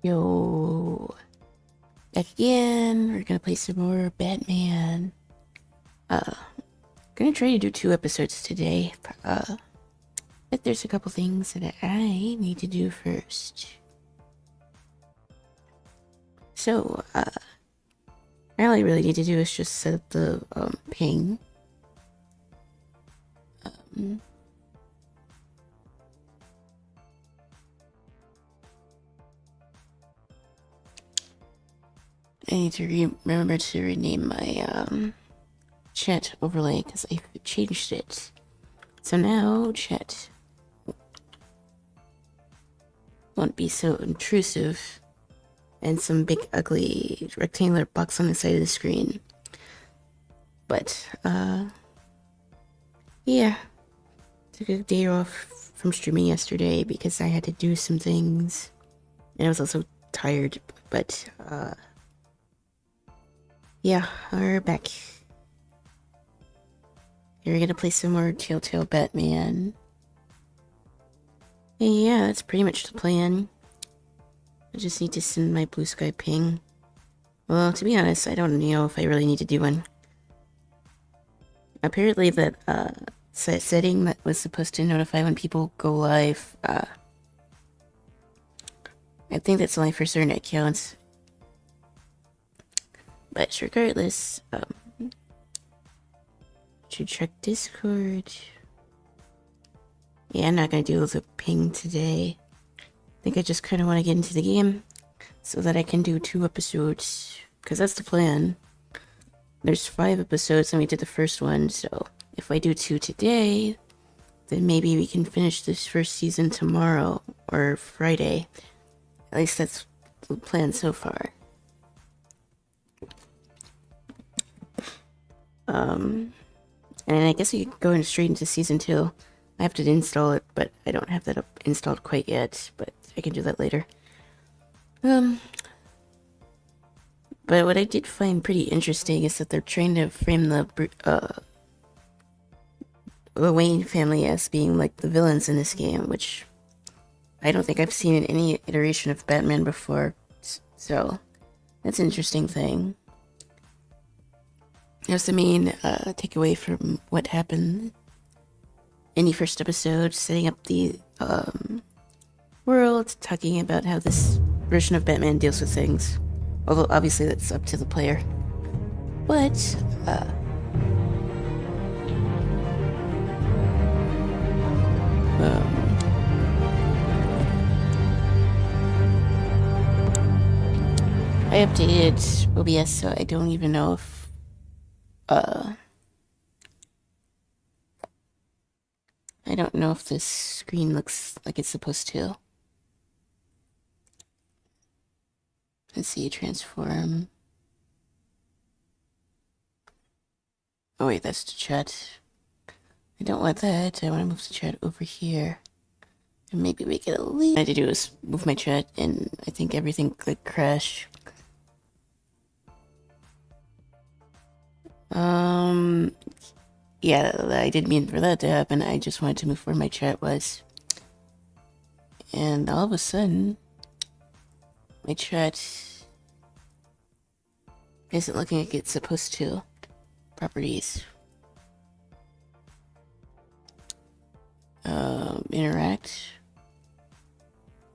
Yo, back again. We're gonna play some more Batman. Gonna try to do 2 episodes today. But there's a couple things that I need to do first. So, all I really need to do is just set up the ping. I need to remember to rename my chat overlay because I changed it. So now chat won't be so intrusive and some big ugly rectangular box on the side of the screen. But yeah, took a day off from streaming yesterday because I had to do some things and I was also tired, but yeah, we're back. We're gonna play some more TellTale Batman. And yeah, that's pretty much the plan. I just need to send my blue sky ping. Well, to be honest, I don't know if I really need to do one. Apparently that setting that was supposed to notify when people go live, I think that's only for certain accounts. But regardless, should check Discord. Yeah, I'm not gonna do the ping today. I think I just kind of want to get into the game so that I can do 2 episodes, because that's the plan. There's 5 episodes and we did the first one, so if I do 2 today, then maybe we can finish this first season tomorrow or Friday. At least that's the plan so far. And I guess we could go straight into season 2. I have to install it, but I don't have that installed quite yet, but I can do that later. But what I did find pretty interesting is that they're trying to frame the Wayne family as being like the villains in this game, which I don't think I've seen in any iteration of Batman before, so that's an interesting thing. That's the main takeaway from what happened in the first episode, setting up the world, talking about how this version of Batman deals with things. Although obviously that's up to the player. But I updated OBS, so I don't even know if I don't know if this screen looks like it's supposed to. Let's see, transform. Oh wait, that's the chat. I don't want that. I want to move the chat over here. And maybe make it a little... What I had to do is move my chat and I think everything clicked crash. Yeah, I didn't mean for that to happen. I just wanted to move where my chat was. And all of a sudden, my chat isn't looking like it's supposed to. Properties. Interact.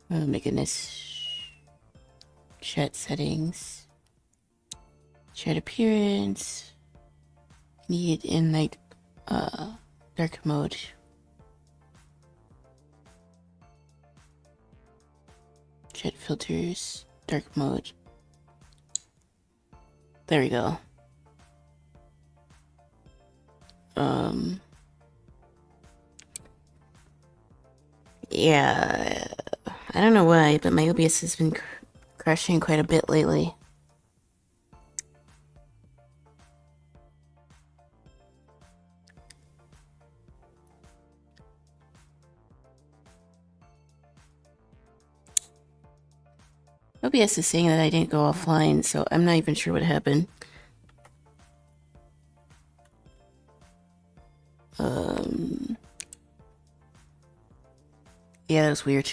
Oh my goodness. Chat settings. Chat appearance. Need in like dark mode. Chat filters, dark mode. There we go. Yeah, I don't know why, but my OBS has been crashing quite a bit lately. OBS is saying that I didn't go offline, so I'm not even sure what happened. Yeah, that was weird.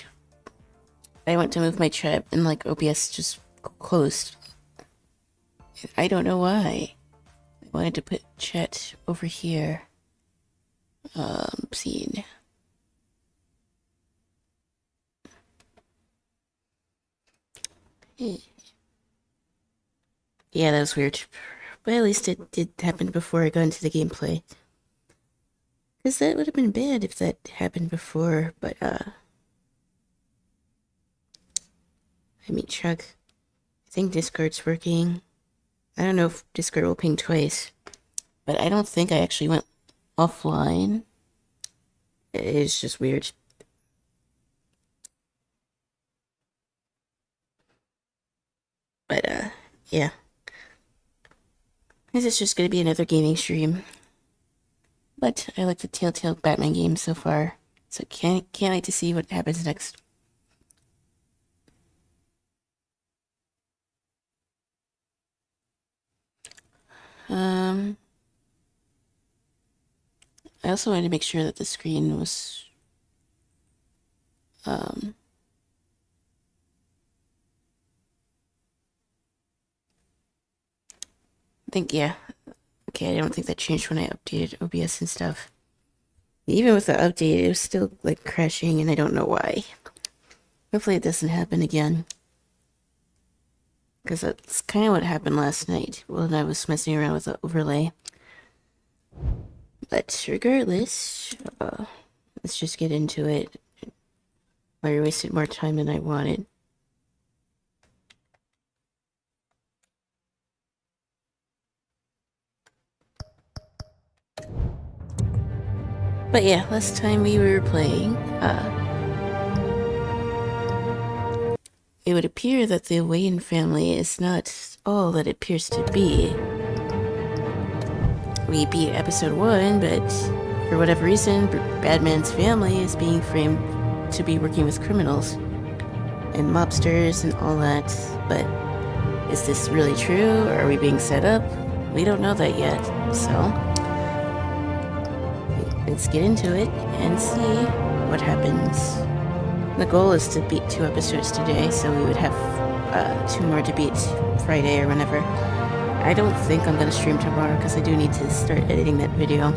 I went to move my chat and like OBS just closed. I don't know why. I wanted to put chat over here. Scene. Yeah, that was weird. But at least it did happen before I got into the gameplay. Because that would have been bad if that happened before, but, I mean, Chuck, I think Discord's working. I don't know if Discord will ping twice, but I don't think I actually went offline. It's just weird. But, yeah. This is just gonna be another gaming stream. But I like the TellTale Batman game so far, so can't wait to see what happens next. I also wanted to make sure that the screen was, I think, yeah. Okay, I don't think that changed when I updated OBS and stuff. Even with the update, it was still, like, crashing, and I don't know why. Hopefully it doesn't happen again. Because that's kind of what happened last night when I was messing around with the overlay. But regardless, let's just get into it. I wasted more time than I wanted. But yeah, last time we were playing, it would appear that the Wayne family is not all that it appears to be. We beat episode 1, but for whatever reason, Badman's family is being framed to be working with criminals and mobsters and all that. But is this really true, or are we being set up? We don't know that yet, so let's get into it and see what happens. The goal is to beat 2 episodes today, so we would have 2 more to beat Friday or whenever. I don't think I'm going to stream tomorrow because I do need to start editing that video.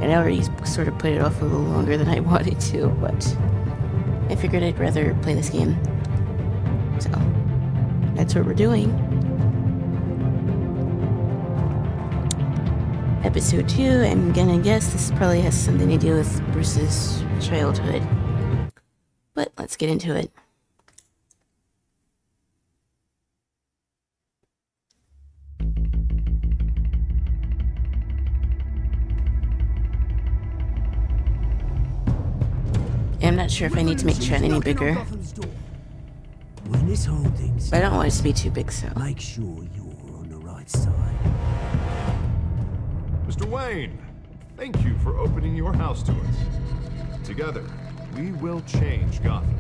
And I already sort of put it off a little longer than I wanted to, but I figured I'd rather play this game. So, that's what we're doing. Episode 2, I'm gonna guess this probably has something to do with Bruce's childhood. But let's get into it. I'm not sure if I need to make chat any bigger. But I don't want it to be too big, so. Make sure you're on the right side. Mr. Wayne, thank you for opening your house to us. Together, we will change Gotham.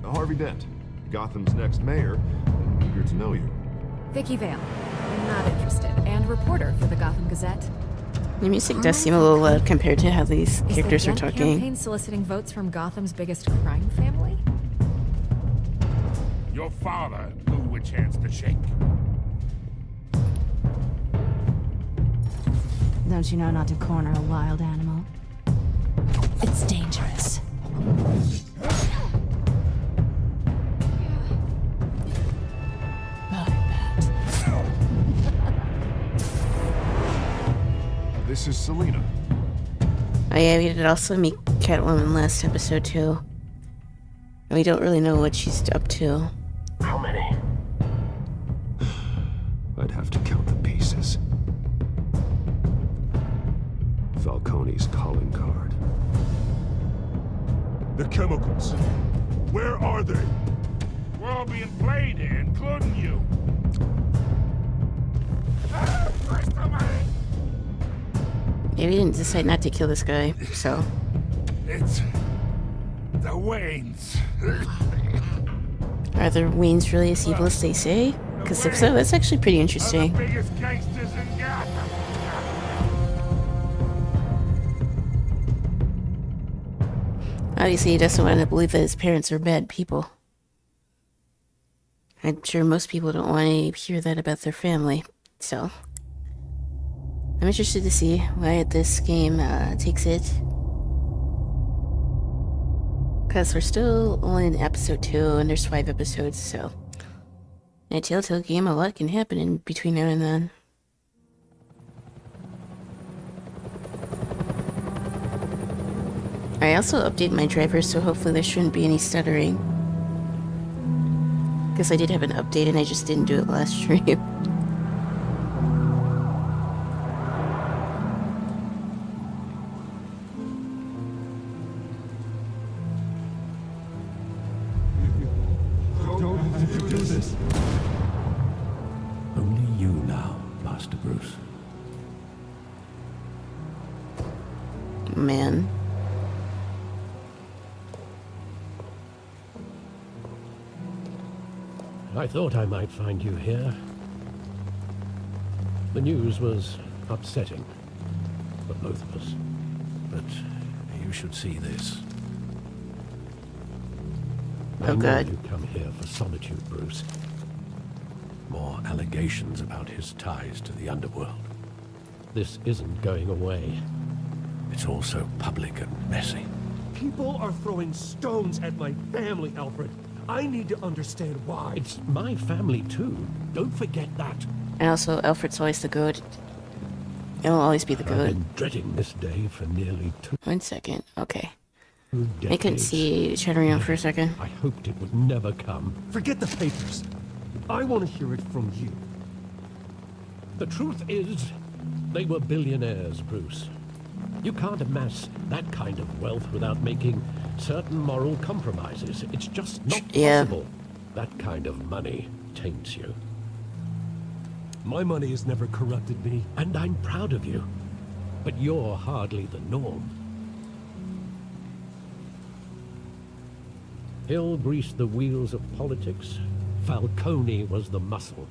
Harvey Dent, Gotham's next mayor, eager to know you. Vicky Vale, not interested, and reporter for the Gotham Gazette. The music does seem a little loud compared to how these characters are Is the Dent talking. campaign soliciting votes from Gotham's biggest crime family? Your father knew which hands to shake. Don't you know not to corner a wild animal? It's dangerous. This is Selina. Oh yeah, we did also meet Catwoman last episode too. And we don't really know what she's up to. How many? I'd have to count the pieces. Falcone's calling card. The chemicals. Where are they? We're all being played here, including you. Yeah, we didn't decide not to kill this guy, so. It's the Waynes. Are the Waynes really as evil as they say? Because if so, that's actually pretty interesting. The biggest gangsters in Gotham. Obviously, he doesn't want to believe that his parents are bad people. I'm sure most people don't want to hear that about their family, so I'm interested to see why this game takes it. Because we're still only in episode 2, and there's 5 episodes, so in a TellTale game, a lot can happen in between now and then. I also updated my drivers, so hopefully there shouldn't be any stuttering. Because I did have an update and I just didn't do it last stream. Don't do this. Only you now, Master Bruce. Man. I thought I might find you here. The news was upsetting for both of us. But you should see this. I know God. you come here for solitude, Bruce. More allegations about his ties to the underworld. This isn't going away. It's also public and messy. People are throwing stones at my family, Alfred. I need to understand why. It's my family too. Don't forget that. And also, Alfred's always the goat. He'll always be the I've goat. been dreading this day for nearly 1 second. Okay. 2 decades. I couldn't see chat around for a second. I hoped it would never come. Forget the papers. I want to hear it from you. The truth is, they were billionaires, Bruce. You can't amass that kind of wealth without making certain moral compromises. It's just not Yeah. possible. That kind of money taints you. My money has never corrupted me. And I'm proud of you. But you're hardly the norm. Hill greased the wheels of politics. Falcone was the muscle.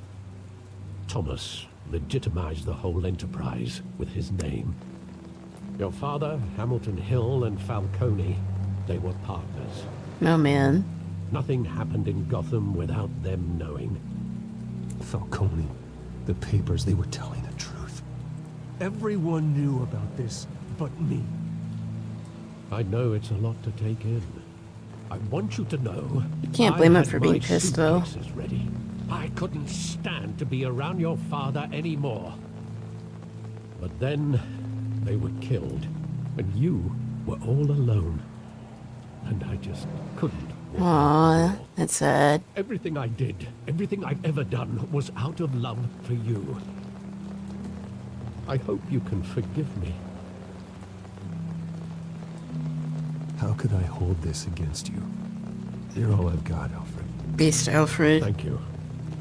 Thomas legitimized the whole enterprise with his name. Your father, Hamilton Hill, and Falcone, they were partners. Oh man. Nothing happened in Gotham without them knowing. Falcone, the papers, they were telling the truth. Everyone knew about this but me. I know it's a lot to take in. I want you to know... You can't blame I him had for being my pissed, though. suitcases ready. I couldn't stand to be around your father anymore. But then, they were killed. And you were all alone. And I just couldn't walk Aww, anymore. that's sad. Everything I did, everything I've ever done, was out of love for you. I hope you can forgive me. How could I hold this against you? You're all I've got, Alfred. Beast Alfred. Thank you.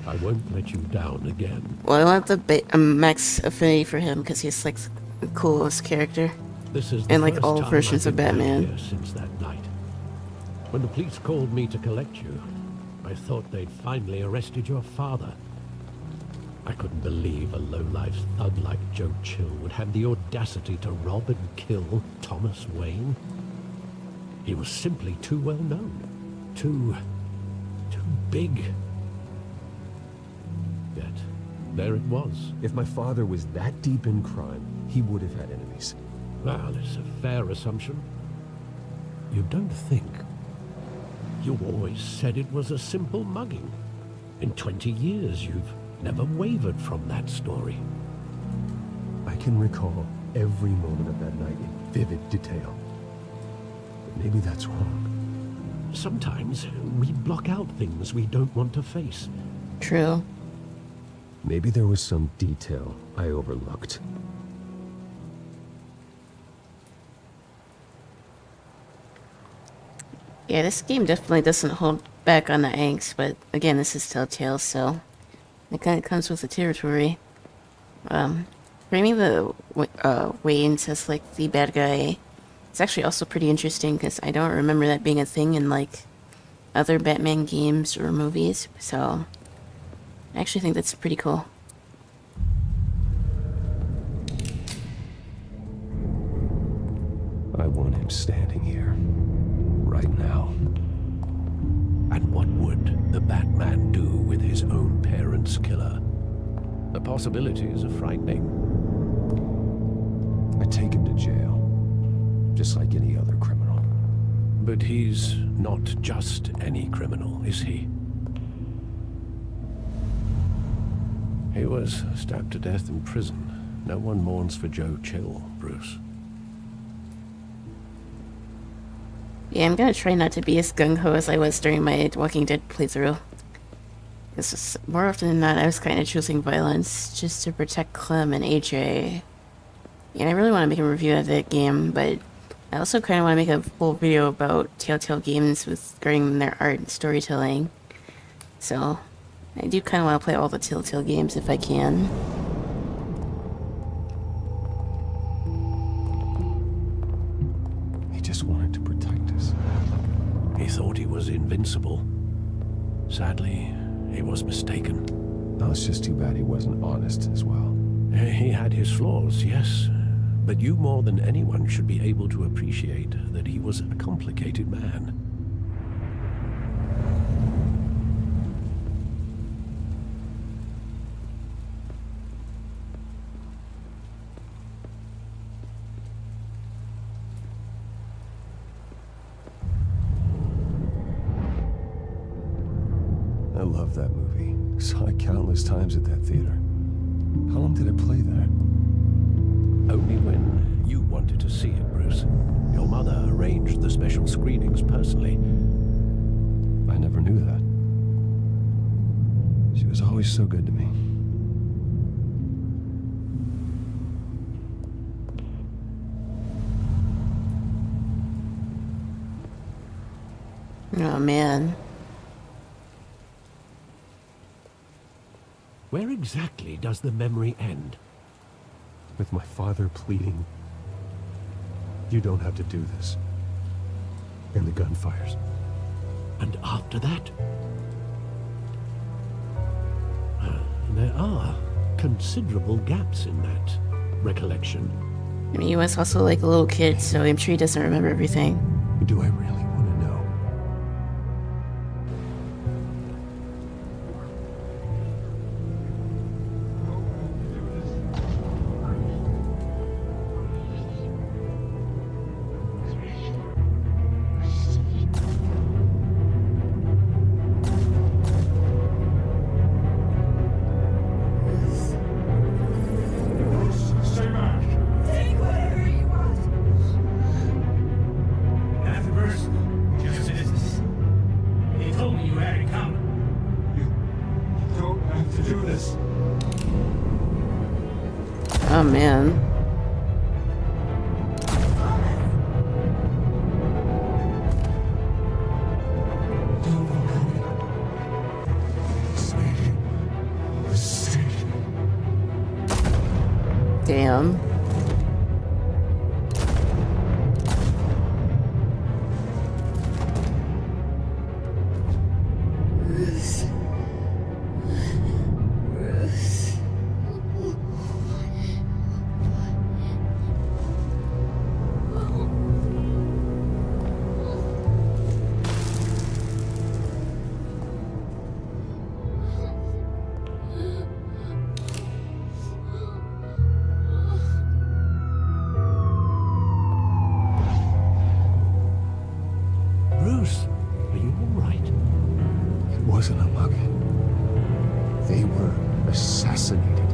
I won't let you down again. Well, I want the max affinity for him because he's like the coolest character. This is the And, like, first all time versions I've of been back Batman. here since that night. When the police called me to collect you, I thought they'd finally arrested your father. I couldn't believe a low-life thug like Joe Chill would have the audacity to rob and kill Thomas Wayne. He was simply too well known. Too big. Yet, there it was. If my father was that deep in crime, he would have had enemies. Well, it's a fair assumption. You don't think. You always said it was a simple mugging. In 20 years, you've never wavered from that story. I can recall every moment of that night in vivid detail. But maybe that's wrong. Sometimes we block out things we don't want to face. True. Maybe there was some detail I overlooked. Yeah, this game definitely doesn't hold back on the angst, but again, this is TellTale, so it kind of comes with the territory. Framing the Waynes as like the bad guy, it's actually also pretty interesting because I don't remember that being a thing in like other Batman games or movies, so I actually think that's pretty cool. I want him standing here. right now. And what would the Batman do with his own parents' killer? The possibilities are frightening. I take him to jail, just like any other criminal. But he's not just any criminal, is he? He was stabbed to death in prison. No one mourns for Joe Chill, Bruce. Yeah, I'm gonna try not to be as gung-ho as I was during my Walking Dead playthrough. Because more often than not, I was kind of choosing violence just to protect Clem and AJ. And I really want to make a review of that game, but I also kind of want to make a full video about TellTale games regarding their art and storytelling. So, I do kind of want to play all the TellTale games if I can. He just wanted to protect us. He thought he was invincible. Sadly, he was mistaken. Now it's just too bad he wasn't honest as well. He had his flaws, yes. But you more than anyone should be able to appreciate that he was a complicated man. I love that movie. Saw it countless times at that theater. How long did it play there? Only when you wanted to see it, Bruce. Your mother arranged the special screenings personally. I never knew that. She was always so good to me. Oh man. Where exactly does the memory end? With my father pleading, "You don't have to do this." And the gunfires. And after that? There are considerable gaps in that recollection. I mean, he was also like a little kid, so I'm sure he doesn't remember everything. Do I really want to know? Stay back. Take whatever you want. At the first, just business. He told me you had it coming. You don't have to do this. Oh man. Damn. Bruce, are you all right? It wasn't a mug. They were assassinated.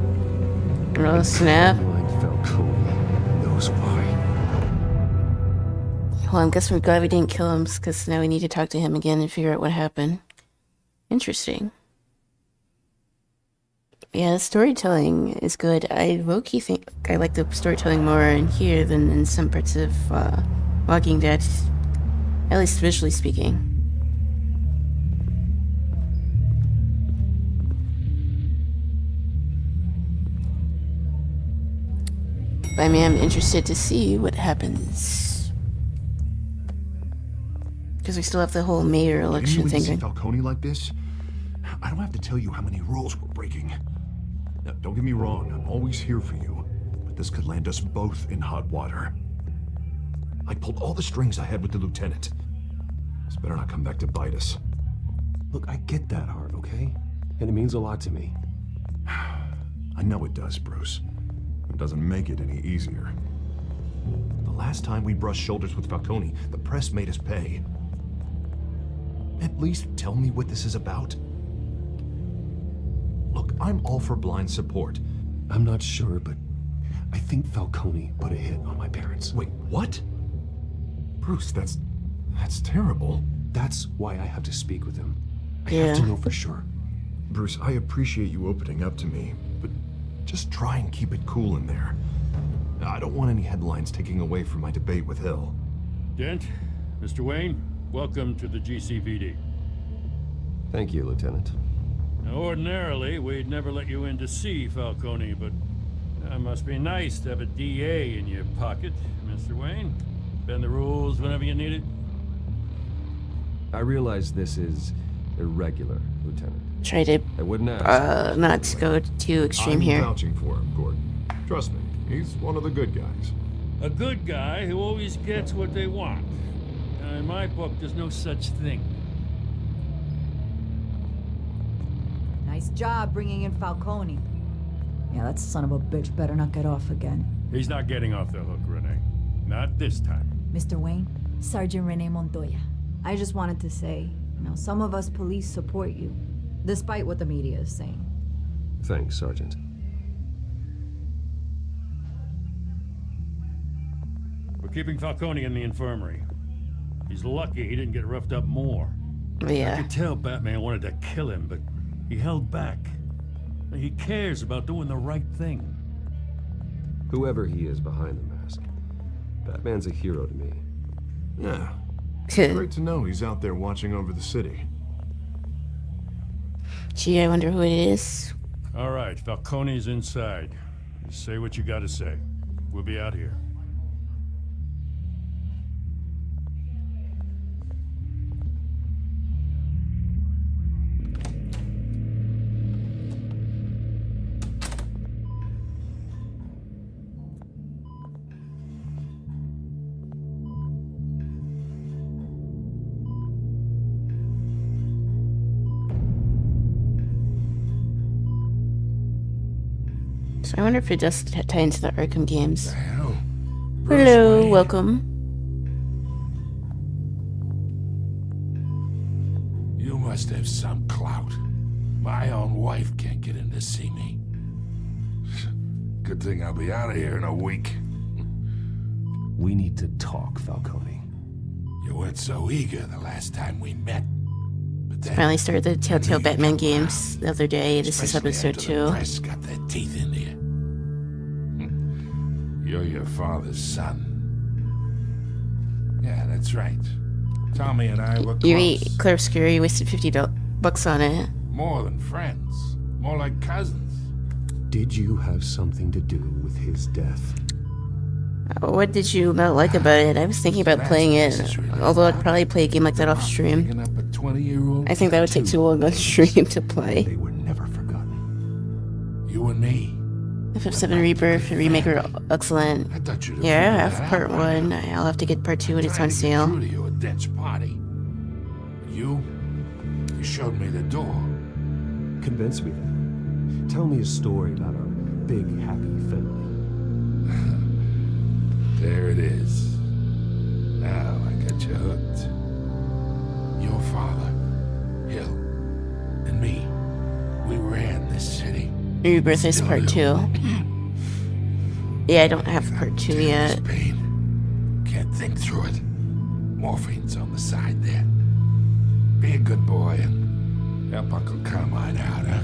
Oh snap. Like Falcone knows why. Well, I'm guessing we're glad we didn't kill him, because now we need to talk to him again and figure out what happened. Interesting. Yeah, the storytelling is good. I low-key think I like the storytelling more in here than in some parts of Walking Dead. At least visually speaking. But I mean, I'm interested to see what happens. Because we still have the whole mayor election Can you thing. see Falcone like this? I don't have to tell you how many rules we're breaking. Now, don't get me wrong, I'm always here for you. But this could land us both in hot water. I pulled all the strings I had with the lieutenant. This better not come back to bite us. Look, I get that, Hart, okay? And it means a lot to me. I know it does, Bruce. It doesn't make it any easier. The last time we brushed shoulders with Falcone, the press made us pay. At least tell me what this is about. Look, I'm all for blind support. I'm not sure, but I think Falcone put a hit on my parents. Wait, what? Bruce, that's terrible. That's why I have to speak with him. I Yeah. have to know for sure. Bruce, I appreciate you opening up to me, but just try and keep it cool in there. I don't want any headlines taking away from my debate with Hill. Dent, Mr. Wayne, welcome to the GCPD. Thank you, Lieutenant. Now, ordinarily, we'd never let you in to see Falcone, but it must be nice to have a DA in your pocket, Mr. Wayne. Bend the rules whenever you need it. I realize this is irregular, Lieutenant. Try to I wouldn't ask. not to go too extreme I'm here. vouching for him, Gordon. Trust me, he's one of the good guys. A good guy who always gets what they want. Now, in my book, there's no such thing. Nice job bringing in Falcone. Yeah, that son of a bitch better not get off again. He's not getting off the hook, Renee. Not this time. Mr. Wayne, Sergeant Renee Montoya. I just wanted to say, some of us police support you, despite what the media is saying. Thanks, Sergeant. We're keeping Falcone in the infirmary. He's lucky he didn't get roughed up more. I Yeah. could tell Batman wanted to kill him, but he held back. He cares about doing the right thing. Whoever he is behind the mask, Batman's a hero to me. Yeah, great to know he's out there watching over the city. Gee, I wonder who it is. All right, Falcone's inside. You say what you gotta say. We'll be out here. So I wonder if it does tie into the Arkham games. Hell, Hello, welcome. you must have some clout. My own wife can't get in to see me. Good thing I'll be out of here in a week. We need to talk, Falcone. You weren't so eager the last time we met. But then, Finally started the I knew TellTale you'd Batman come games around, the other day. This is especially episode after the 2. press got their teeth into you. You're your father's son. Yeah, that's right. Tommy and I were You close. ate Claire Scary, you wasted $50 on it. More than friends. More like cousins. Did you have something to do with his death? What did you not like about it? I was thinking about playing it, although I'd probably play a game like that off stream. Picking up a 20-year-old. I think that would take too long on stream to play. They were never forgotten. You and me. FF7 Rebirth, remake are excellent. I thought you'd Yeah, I figured have that part out by 1. now. I'll have to get part 2 when it's Trying on to get sale. through to you at Dent's party. You showed me the door. Convince me then. Tell me a story about our big, happy family. There it is. Now I got you hooked. Your father, Hill, and me, we ran this city. Rebirth is Still part do. 2. Yeah, I don't have part 2 Tears, yet. Pain. Can't think through it. Morphine's on the side there. Be a good boy and help Uncle Carmine out, huh?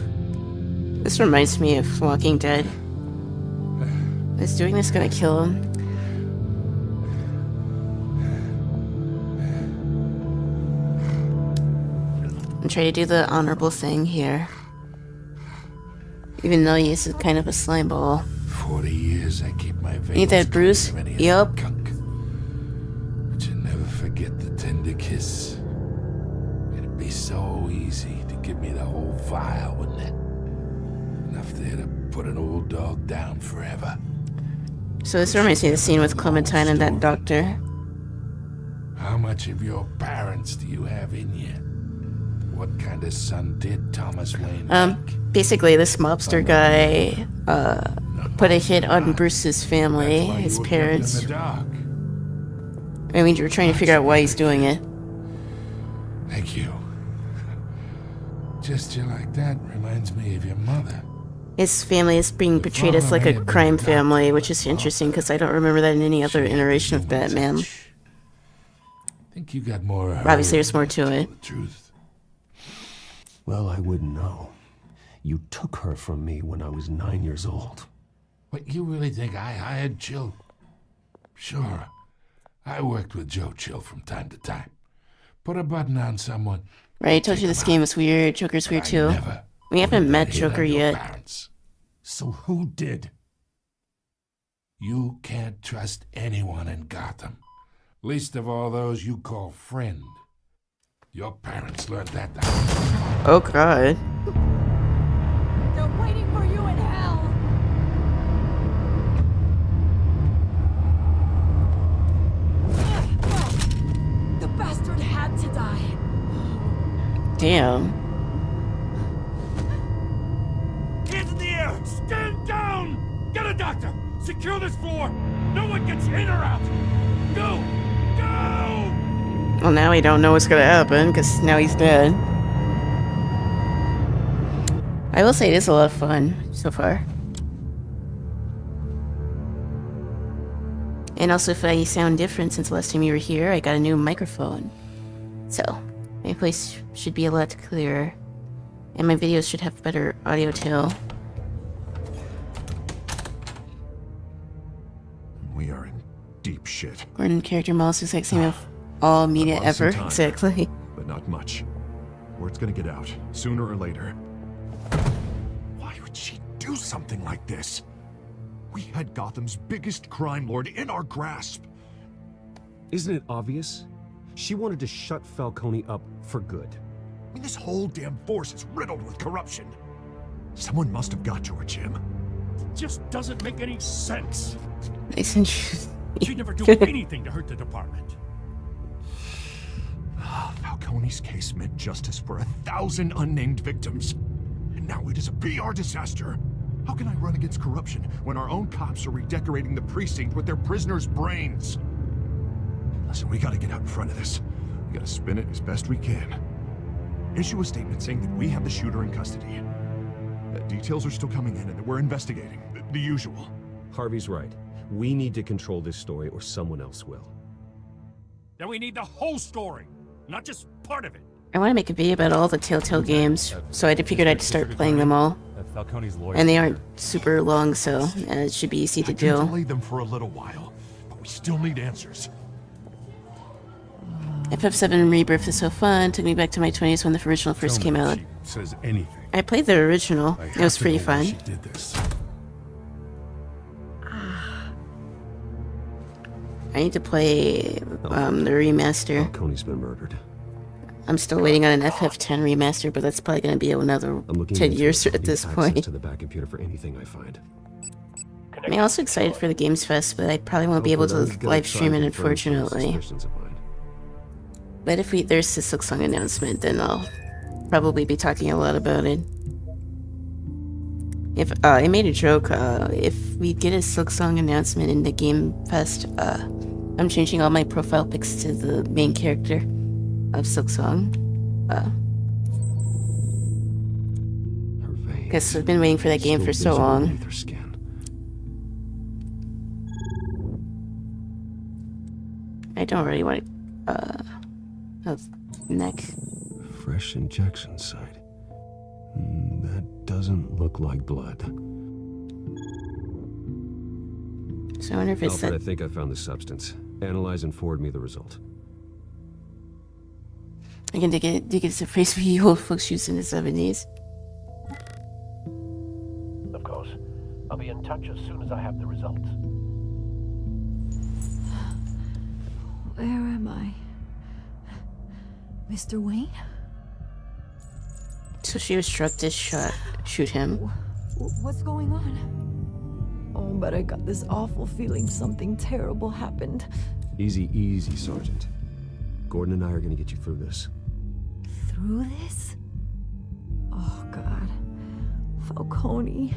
This reminds me of Walking Dead. Is doing this gonna kill him? I'm trying to do the honorable thing here. Even though he's kind of a slime ball. 40 years I keep my veins Ain't that clean Bruce? of any of Yup. that gunk. But you never forget the tender kiss. It'd be so easy to give me the whole vial, wouldn't it? Enough there to put an old dog down forever. So this reminds me of the scene with Clementine and that doctor. How much of your parents do you have in you? What kind of son did Thomas Wayne make? Basically, this mobster guy put a hit on Bruce's family, That's why his you were kept parents. in the dark. I mean, you're trying to figure out why he's doing it. Thank you. Gesture like that reminds me of your mother. His family is being portrayed as like a crime family, which is interesting because I don't remember that in any other iteration of Batman. Think you got more of her Obviously, there's more to tell it. the truth. Well, I wouldn't know. You took her from me when I was 9 years old. What, you really think I hired Jill? Sure. I worked with Joe Chill from time to time. Put a button on someone. Right, I told you this game is weird. Joker's weird too. We haven't met Joker yet. Parents. So who did? You can't trust anyone in Gotham. Least of all those you call friend. Your parents learned that the hard way. Oh god. They're waiting for you in hell! The bastard had to die. Damn. Hands in the air! Stand down! Get a doctor! Secure this floor! No one gets in or out! Go! Go! Well, now we don't know what's gonna happen because now he's dead. I will say it is a lot of fun so far. And also, if I sound different since the last time you were here, I got a new microphone. So, my voice should be a lot clearer. And my videos should have better audio too. We are in deep shit. Gordon character models the exact same of all media Lost some ever. time. Exactly. But not much. Word's gonna get out, sooner or later. Why would she do something like this? We had Gotham's biggest crime lord in our grasp. Isn't it obvious? She wanted to shut Falcone up for good. I mean, this whole damn force is riddled with corruption. Someone must have got to her, Jim. It just doesn't make any sense. Nice and true. She'd never do anything to hurt the department. Falcone's case meant justice for 1,000 unnamed victims. And now it is a PR disaster. How can I run against corruption when our own cops are redecorating the precinct with their prisoners' brains? Listen, we gotta get out in front of this. We gotta spin it as best we can. Issue a statement saying that we have the shooter in custody. That details are still coming in and that we're investigating. The usual. Harvey's right. We need to control this story or someone else will. Then we need the whole story, not just part of it. I want to make a video about all the TellTale games, so I figured I'd start playing them all. And they aren't super long, so it should be easy to I can do. delay them for a little while, but we still need answers. FF7 Rebirth is so fun. Took me back to my 20s when the original first came out. Says anything. I played the original. It was pretty fun. She did this. I need to play the remaster. Falcone's been murdered. I'm still waiting on an FF10 remaster, but that's probably going to be another I'm looking 10 into years it. I'll at need this access point. to the back computer for anything I find. I'm also excited for the Games Fest, but I probably won't be able to live stream it, unfortunately. Suspicions of mine. But if there's the Silk Song announcement, then I'll probably be talking a lot about it. If I made a joke, if we get a Silk Song announcement in the Game Fest, I'm changing all my profile pics to the main character of Silk Song. Because I've been waiting for that game for so long. Her skin. I don't really want neck. Fresh injection site. That doesn't look like blood. So I wonder if it's Alfred, that. I think I found the substance. Analyze and forward me the result. I can dig it's a phrase we old folks used in the 70s. Of course. I'll be in touch as soon as I have the results. Where am I? Mr. Wayne? So she was struck to shoot him. What's going on? Oh, but I got this awful feeling something terrible happened. Easy, easy, Sergeant. Gordon and I are gonna get you through this. Through this? Oh, God. Falcone.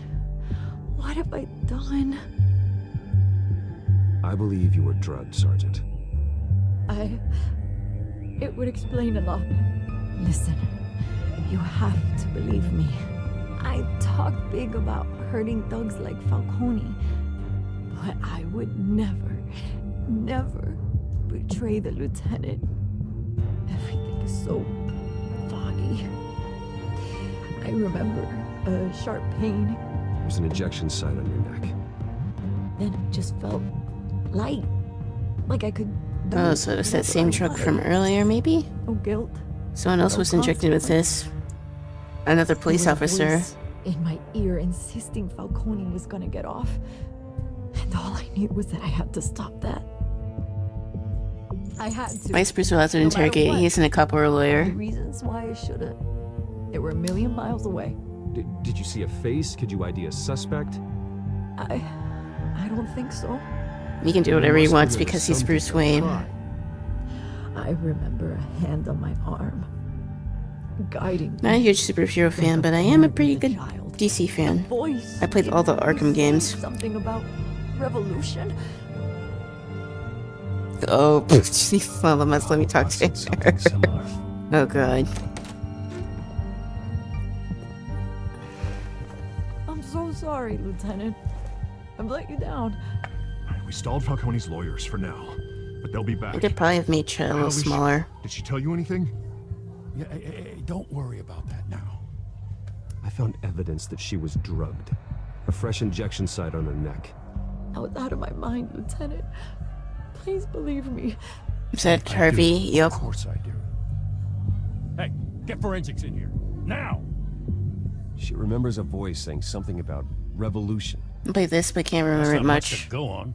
What have I done? I believe you were drugged, Sergeant. It would explain a lot. Listen, you have to believe me. I talk big about hurting thugs like Falcone, but I would never betray the lieutenant. Everything is so foggy. I remember a sharp pain. There's an injection site on your neck. Then it just felt light. Like I could... Oh, so it's that same truck from earlier, maybe? No guilt. Someone else was injected with this. Another police There was a officer. voice in my ear insisting Falcone was gonna get off. And all I knew was that I had to stop that. I had to. Vice Bruce will have to No matter interrogate. what. He isn't a cop or a The lawyer. reasons why I shouldn't. They were a million miles away. Did you see a face? Could you ID a suspect? I don't think so. He can do whatever he Must wants have been because he's something Bruce to Wayne. try. I remember a hand on my arm, guiding Not a me. huge superhero fan, but I am a pretty As a good child. DC fan. Voice. I played all the Arkham games. Something about revolution. Oh, well, let me talk to her. Something similar. Oh god. I'm so sorry, Lieutenant. I've let you down. We stalled Falcone's lawyers for now, but they'll be I back. could probably have made Cho a little How is she- smaller. Did she tell you anything? Yeah, hey, don't worry about that now. I found evidence that she was drugged. A fresh injection site on her neck. I was out of my mind, Lieutenant. Please believe me. Is that Harvey? Yep. Of course I do. Hey, get forensics in here. Now! She remembers a voice saying something about revolution. I played this, but can't remember That's it not much much. to go on.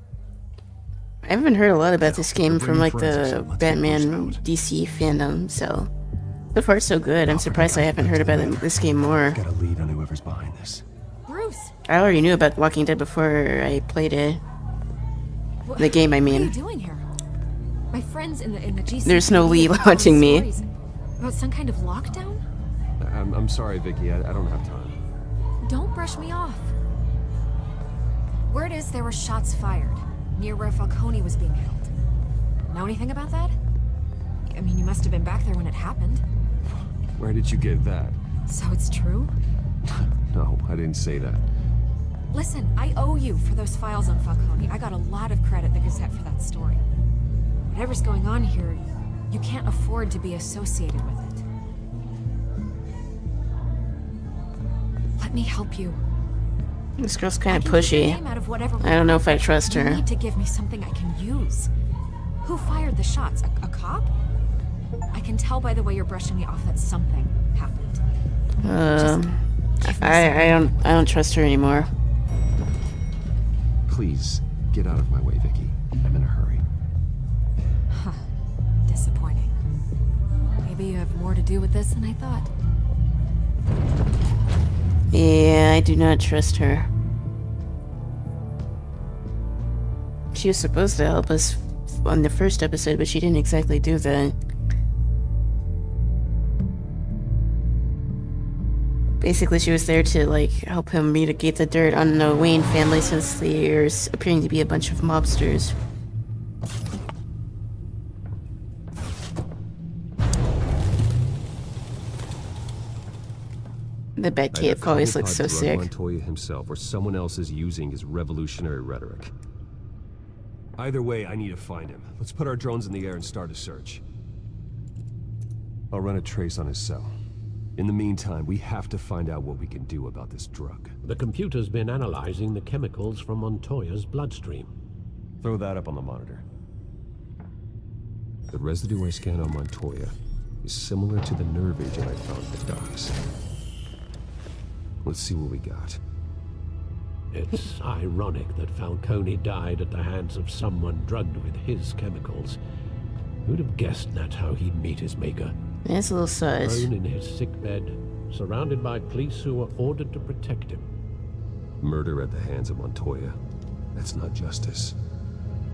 I haven't heard a lot about this game bring from like forensics the in. Let's get Batman Bruce out. DC fandom, so far so good. I'm surprised I haven't heard about this game more. Got a lead on whoever's behind this. Bruce! I already knew about Walking Dead before I played it. The game, I What are you mean. doing here? My friends in the GC. There's no Lee have watching me. stories About some kind of lockdown? I'm sorry, Vicky. I don't have time. Don't brush me off. Word is there were shots fired near where Falcone was being held. Know anything about that? I mean, you must have been back there when it happened. Where did you get that? So it's true? No, I didn't say that. Listen, I owe you for those files on Falcone. I got a lot of credit at the Gazette for that story. Whatever's going on here, you can't afford to be associated with it. Let me help you. This girl's kind of I can keep your pushy. name out of whatever I don't know if I trust You her. need to give me something I can use. Who fired the shots? A cop? I can tell by the way you're brushing me off that something happened. Give me I don't trust her anymore. Please, get out of my way, Vicky. I'm in a hurry. Disappointing. Maybe you have more to do with this than I thought. Yeah, I do not trust her. She was supposed to help us on the first episode, but she didn't exactly do that. Basically, she was there to, like, help him mitigate the dirt on the Wayne family since they're appearing to be a bunch of mobsters. The Batcave Either always looks so Cobblepot sick. drugged Montoya himself, or someone else is using his revolutionary rhetoric. Either way, I need to find him. Let's put our drones in the air and start a search. I'll run a trace on his cell. In the meantime, we have to find out what we can do about this drug. The computer's been analyzing the chemicals from Montoya's bloodstream. Throw that up on the monitor. The residue I scanned on Montoya is similar to the nerve agent I found at the docks. Let's see what we got. It's ironic that Falcone died at the hands of someone drugged with his chemicals. Who'd have guessed that's how he'd meet his maker? That's a little sus. Prone in his sickbed, surrounded by police who were ordered to protect him. Murder at the hands of Montoya. That's not justice.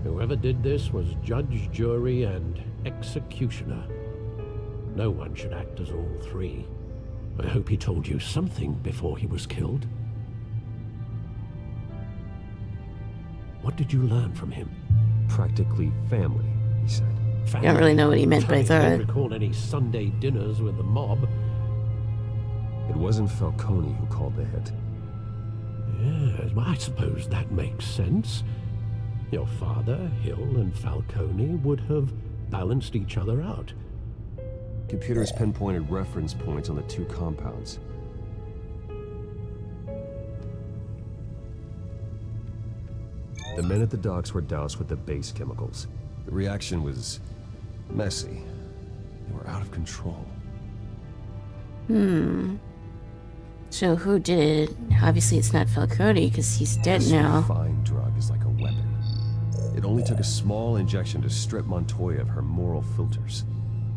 Whoever did this was judge, jury, and executioner. No one should act as all three. I hope he told you something before he was killed. What did you learn from him? Practically family, he said. I don't really know what he meant by I don't that. recall any Sunday dinners with the mob. It wasn't Falcone who called the hit. Yes, well, I suppose that makes sense. Your father, Hill, and Falcone would have balanced each other out. Computers pinpointed reference points on the two compounds. The men at the docks were doused with the base chemicals. The reaction was messy. They were out of control. So who did it? Obviously it's not Falcone, because he's dead This now. refined drug is like a weapon. It only took a small injection to strip Montoya of her moral filters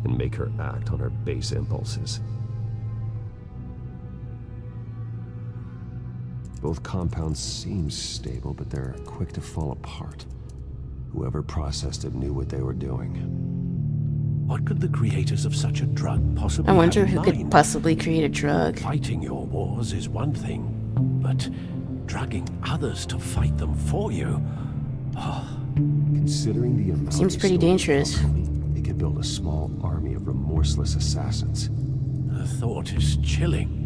and make her act on her base impulses. Both compounds seem stable, but they're quick to fall apart. Whoever processed it knew what they were doing. What could the creators of such a drug possibly I wonder have in who could mind? possibly create a drug. Fighting your wars is one thing, but drugging others to fight them for you? Considering the amount Seems they pretty stole from dangerous. Falcone, they could build a small army of remorseless assassins. The thought is chilling.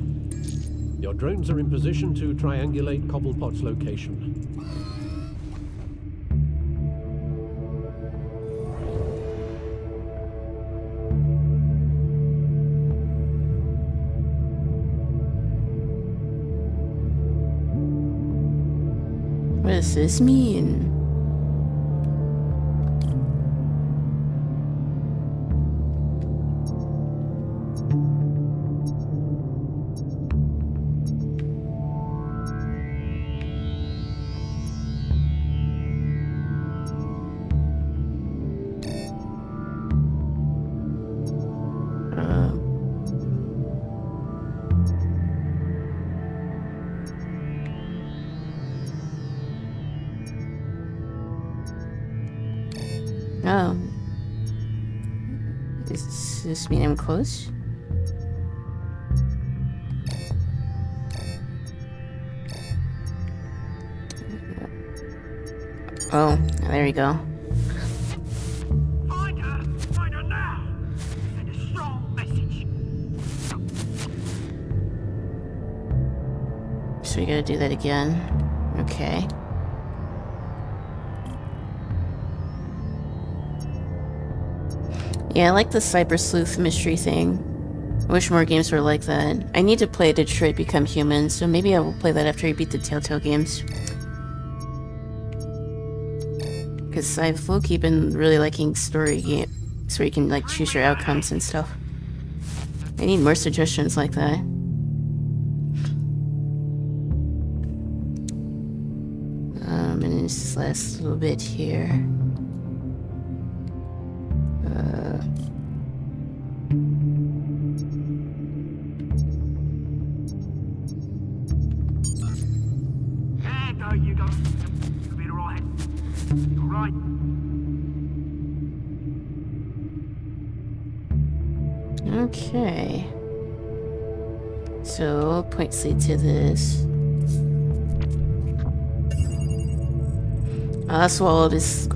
Your drones are in position to triangulate Cobblepot's location. What does this mean? Oh. Does this mean I'm close? Oh, there we go. Find her! Find her now! Send a strong message. So we gotta do that again. Okay. Yeah, I like the Cyber Sleuth mystery thing. I wish more games were like that. I need to play Detroit Become Human, so maybe I will play that after I beat the TellTale games. Because I've low-key been really liking story games where you can like choose your outcomes and stuff. I need more suggestions like that. And this last little bit here. There go, you go. You'll be alright. You're right. Okay. So, points lead to this. Oswald is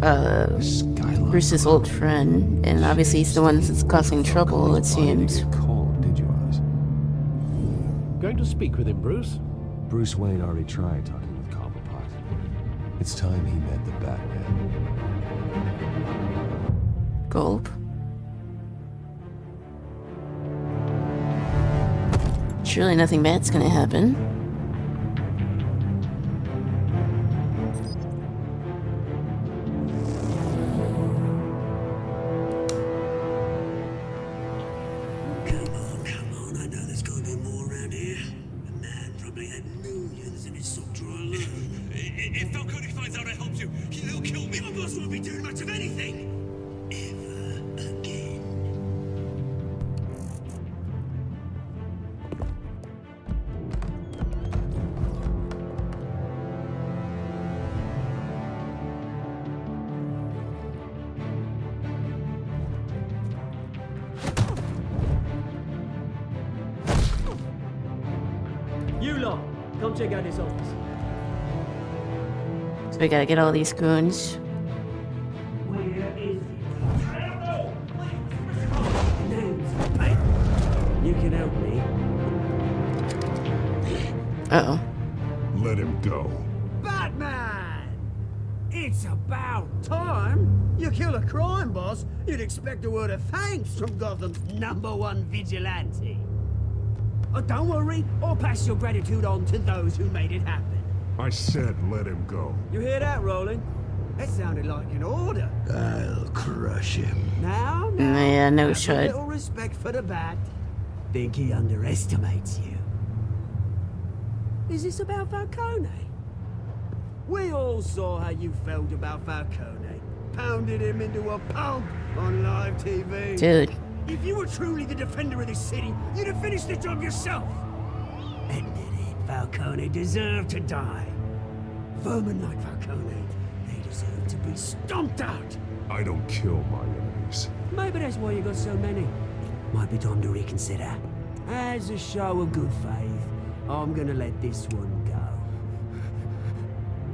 Bruce's old friend, and obviously he's the one that's causing trouble, it seems. Did you, Oz? Going to speak with him, Bruce? Bruce Wayne already tried talking with Cobblepot. It's time he met the Batman. Gulp. Surely nothing bad's gonna happen. Come on, I know there's gonna be more around here. The man probably had millions in his sock drawer alone. If Falcone finds out I helped you, he'll kill me. My boss won't be doing much of anything. Ever again. Come check out this office. So we gotta get all these goons. Where is it? I don't know! Names, mate. You can help me. Uh-oh. Let him go. Batman! It's about time. You kill a crime boss, you'd expect a word of thanks from Gotham's #1 vigilante. Oh, don't worry, I'll pass your gratitude on to those who made it happen. I said let him go. You hear that, Roland? That sounded like an order. I'll crush him. Now, Yeah, no have a shot. little respect for the Bat. Think he underestimates you. Is this about Falcone? We all saw how you felt about Falcone. Pounded him into a pulp on live TV. Dude. If you were truly the defender of this city, you'd have finished the job yourself. Admit it, Falcone deserved to die. Vermin like Falcone, they deserve to be stomped out. I don't kill my enemies. Maybe that's why you got so many. Might be time to reconsider. As a show of good faith, I'm gonna let this one go.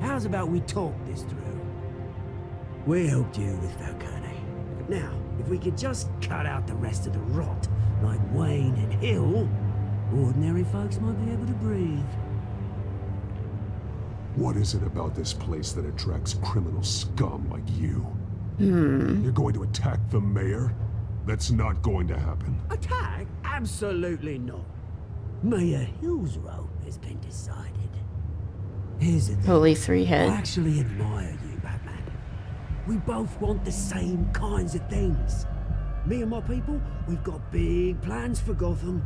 How's about we talk this through? We helped you with Falcone. Now, if we could just cut out the rest of the rot, like Wayne and Hill, ordinary folks might be able to breathe. What is it about this place that attracts criminal scum like you? You're going to attack the mayor? That's not going to happen. Attack? Absolutely not. Mayor Hill's role has been decided. Here's the thing. Holy three I head. actually admire you, Batman. We both want the same kinds of things. Me and my people, we've got big plans for Gotham.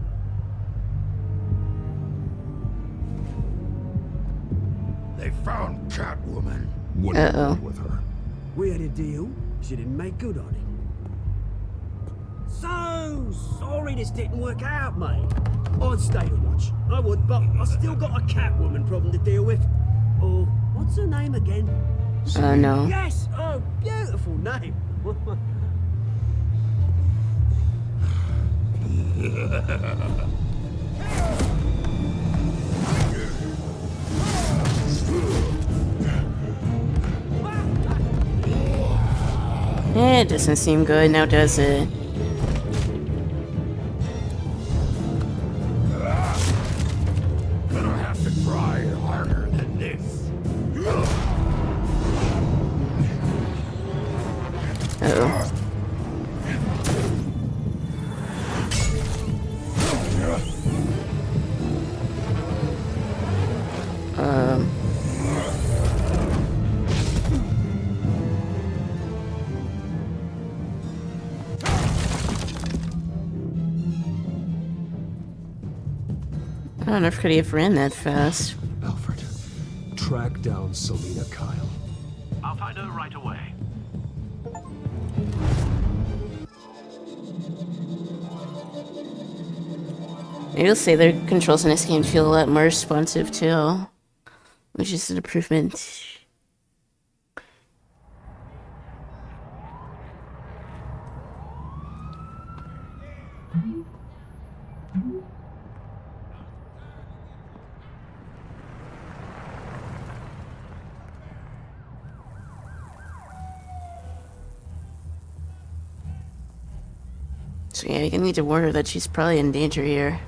They found Catwoman. What are you doing with her? We had a deal. She didn't make good on it. So sorry this didn't work out, mate. I'd stay to watch. I would, but I still got a Catwoman problem to deal with. Or what's her name again? No. Yes! Oh, beautiful name. It doesn't seem good now, does it? Gonna have to try harder than this. Uh-oh. I don't know if could he have ran that fast. Alfred, track down Selina Kyle. I'll find her right away. You'll say their controls in this game feel a lot more responsive too, which is an improvement. So yeah, you need to warn her that she's probably in danger here.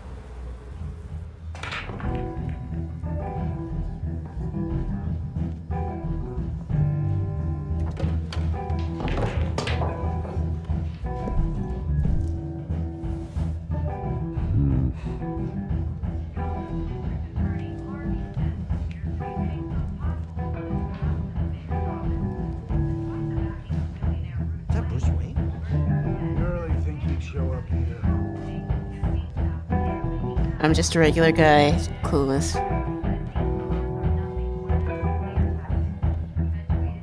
Is that Bruce Wayne? You really think he'd show up here? I'm just a regular guy, clueless.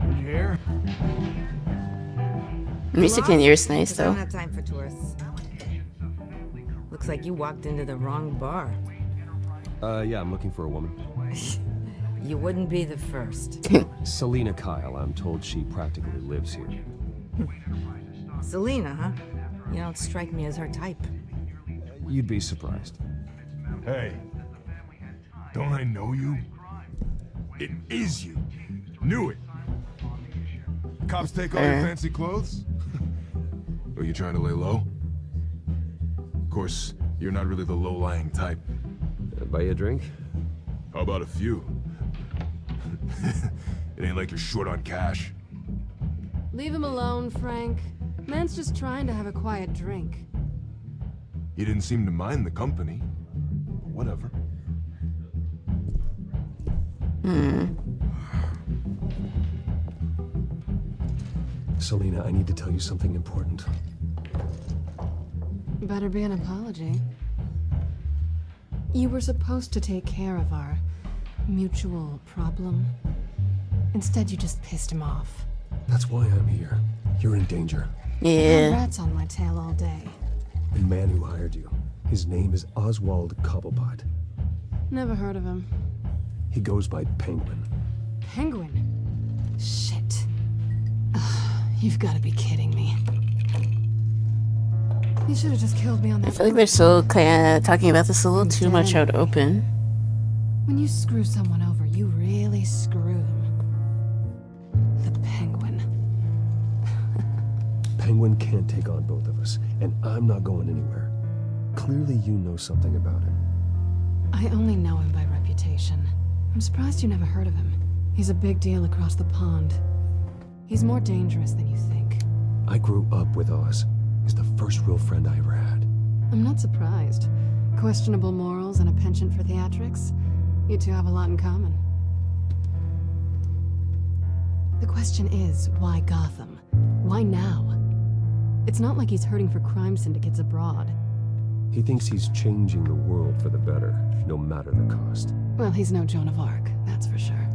Did you hear? Music in here is nice I don't though. have time for tourists. Looks like you walked into the wrong bar. Yeah, I'm looking for a woman. You wouldn't be the first. Selina Kyle, I'm told she practically lives here. Selina, huh? You don't strike me as her type. You'd be surprised. Hey. Don't I know you? It is you. Knew it. Cops take all your fancy clothes? Are you trying to lay low? Of course, you're not really the low-lying type. Buy you a drink? How about a few? It ain't like you're short on cash. Leave him alone, Frank. Man's just trying to have a quiet drink. He didn't seem to mind the company. But whatever. Selena, I need to tell you something important. Better be an apology. You were supposed to take care of our mutual problem. Instead, you just pissed him off. That's why I'm here. You're in danger. Yeah. Rats on my tail all day. The man who hired you. His name is Oswald Cobblepot. Never heard of him. He goes by Penguin. Penguin? Shit. Ugh, you've got to be kidding me. You should have just killed me on I that. feel like they're still kind of talking about this a little too much out open. When you screw someone over, you really screw them. The Penguin. Penguin can't take on both of us, and I'm not going anywhere. Clearly you know something about him. I only know him by reputation. I'm surprised you never heard of him. He's a big deal across the pond. He's more dangerous than you think. I grew up with Oz. He's the first real friend I ever had. I'm not surprised. Questionable morals and a penchant for theatrics. You two have a lot in common. The question is, why Gotham? Why now? It's not like he's hurting for crime syndicates abroad. He thinks he's changing the world for the better, no matter the cost. Well, he's no Joan of Arc, that's for sure.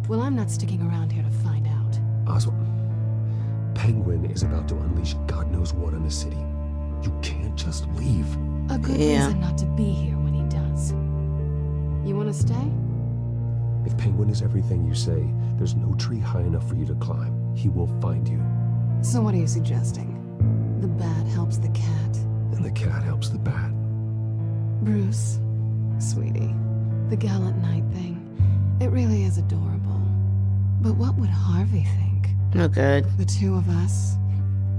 Well, I'm not sticking around here to find out. Oswald, Penguin is about to unleash God knows what on the city. You can't just leave. A good reason not to be here when he does. You want to stay? If Penguin is everything you say, there's no tree high enough for you to climb. He will find you. So what are you suggesting? The bat helps the cat. And the cat helps the bat. Bruce, sweetie, the gallant knight thing, it really is adorable. But what would Harvey think? Oh, good. The two of us,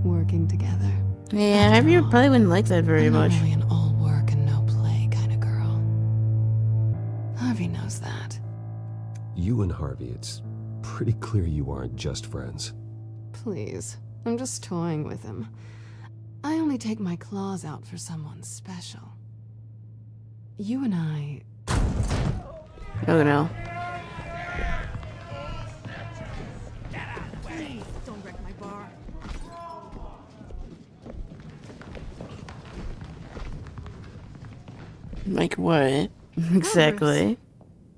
working together. Yeah, Harvey probably wouldn't like that very much. I'm not really an all work and no play kind of girl. Harvey knows that. You and Harvey, it's pretty clear you aren't just friends. Please, I'm just toying with him. I only take my claws out for someone special. You and I... Oh no. Please, don't wreck my bar. Like what? Exactly.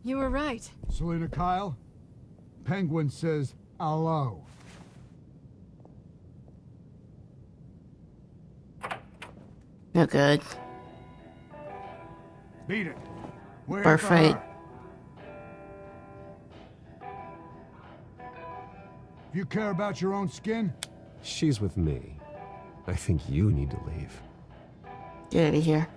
You were right. Selena Kyle, Penguin says hello. No good. Beat it. Where's Bar fight. If you care about your own skin, She's with me. I think you need to leave. Get out of here.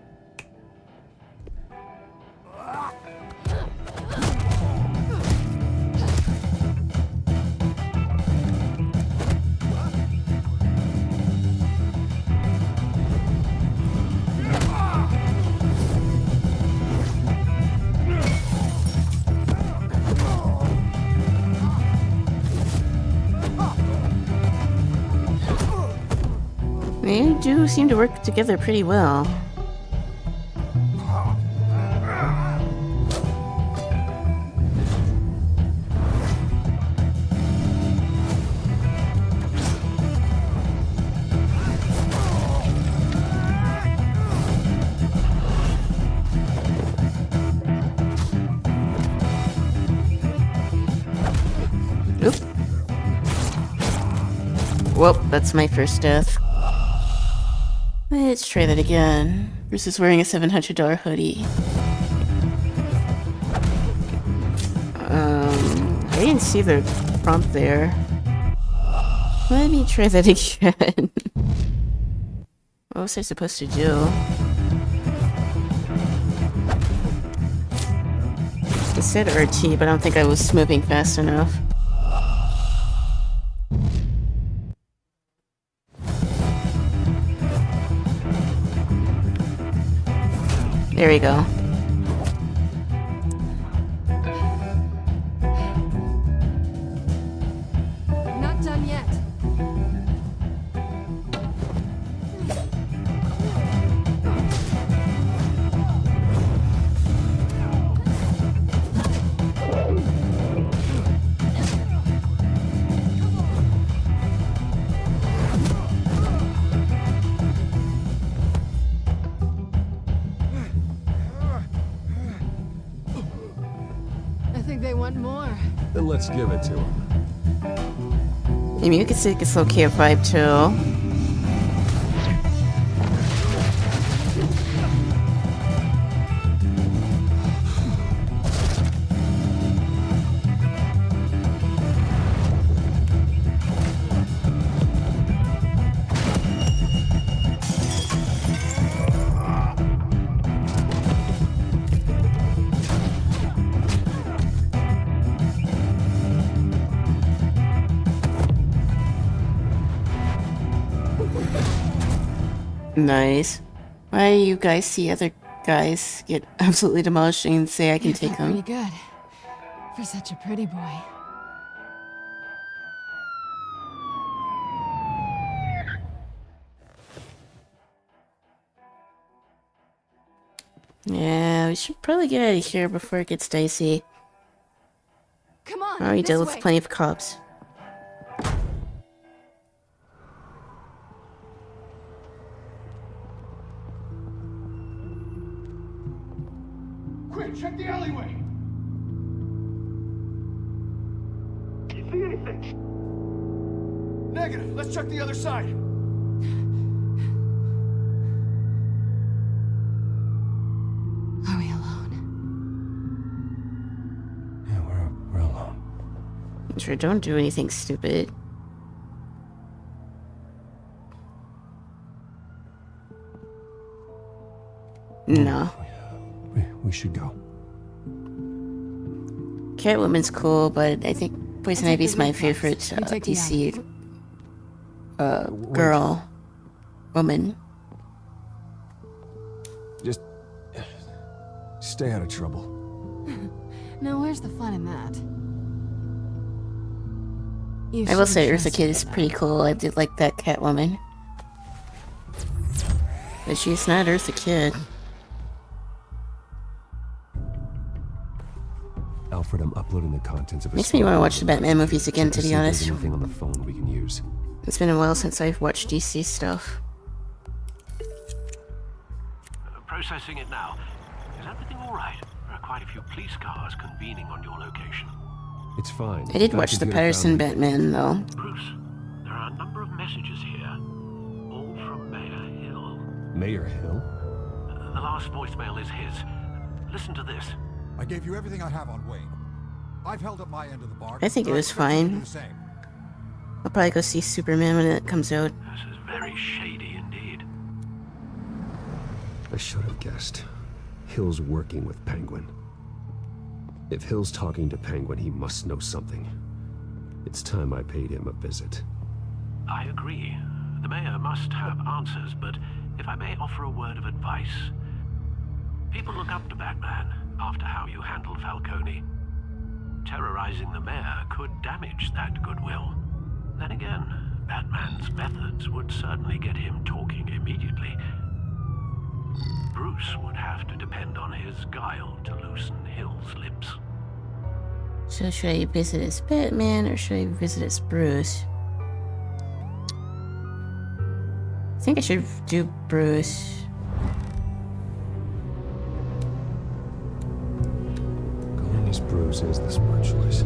They do seem to work together pretty well. Oop. Well, that's my first death. Let's try that again. Bruce is wearing a $700 hoodie. I didn't see the prompt there. Let me try that again. What was I supposed to do? said RT, but I don't think I was moving fast enough. There we go. Not done yet. I think they want more. Then let's give it to him. I mean, you could say it's okay at 5-2. Nice. Why do you guys see other guys get absolutely demolished and say I can take them? Pretty good. For such a pretty boy. Yeah, we should probably get out of here before it gets dicey. Come on. Oh, we this deal with way. plenty of cops. Quick, check the alleyway! You see anything? Negative. Let's check the other side. Are we alone? Yeah, we're alone. Sure, don't do anything stupid. No. We should go. Catwoman's cool, but I think Poison Ivy's my favorite DC girl. Woman. Just stay out of trouble. Now, where's the fun in that? I will say Eartha Kitt is pretty cool. I did like that Catwoman. But she's not Eartha Kitt. Alfred, I'm uploading the contents of his Makes me want to watch the Batman movies again, to See be if there's honest. anything on the phone we can use. It's been a while since I've watched DC stuff. Processing it now. Is everything all right? There are quite a few police cars convening on your location. It's fine. I did That watch the computer Patterson found me. Batman, though. Bruce, there are a number of messages here, all from Mayor Hill. Mayor Hill? The last voicemail is his. Listen to this. I gave you everything I have on Wayne. I've held up my end of the bargain. I think it was fine. I'll probably go see Superman when it comes out. This is very shady indeed. I should have guessed. Hill's working with Penguin. If Hill's talking to Penguin, he must know something. It's time I paid him a visit. I agree. The mayor must have answers, but if I may offer a word of advice. People look up to Batman after how you handled Falcone. Terrorizing the mayor could damage that goodwill. Then again, Batman's methods would certainly get him talking immediately. Bruce would have to depend on his guile to loosen Hill's lips. So should I visit as Batman or should I visit as Bruce? I think I should do Bruce. Going as Bruce is the smart choice.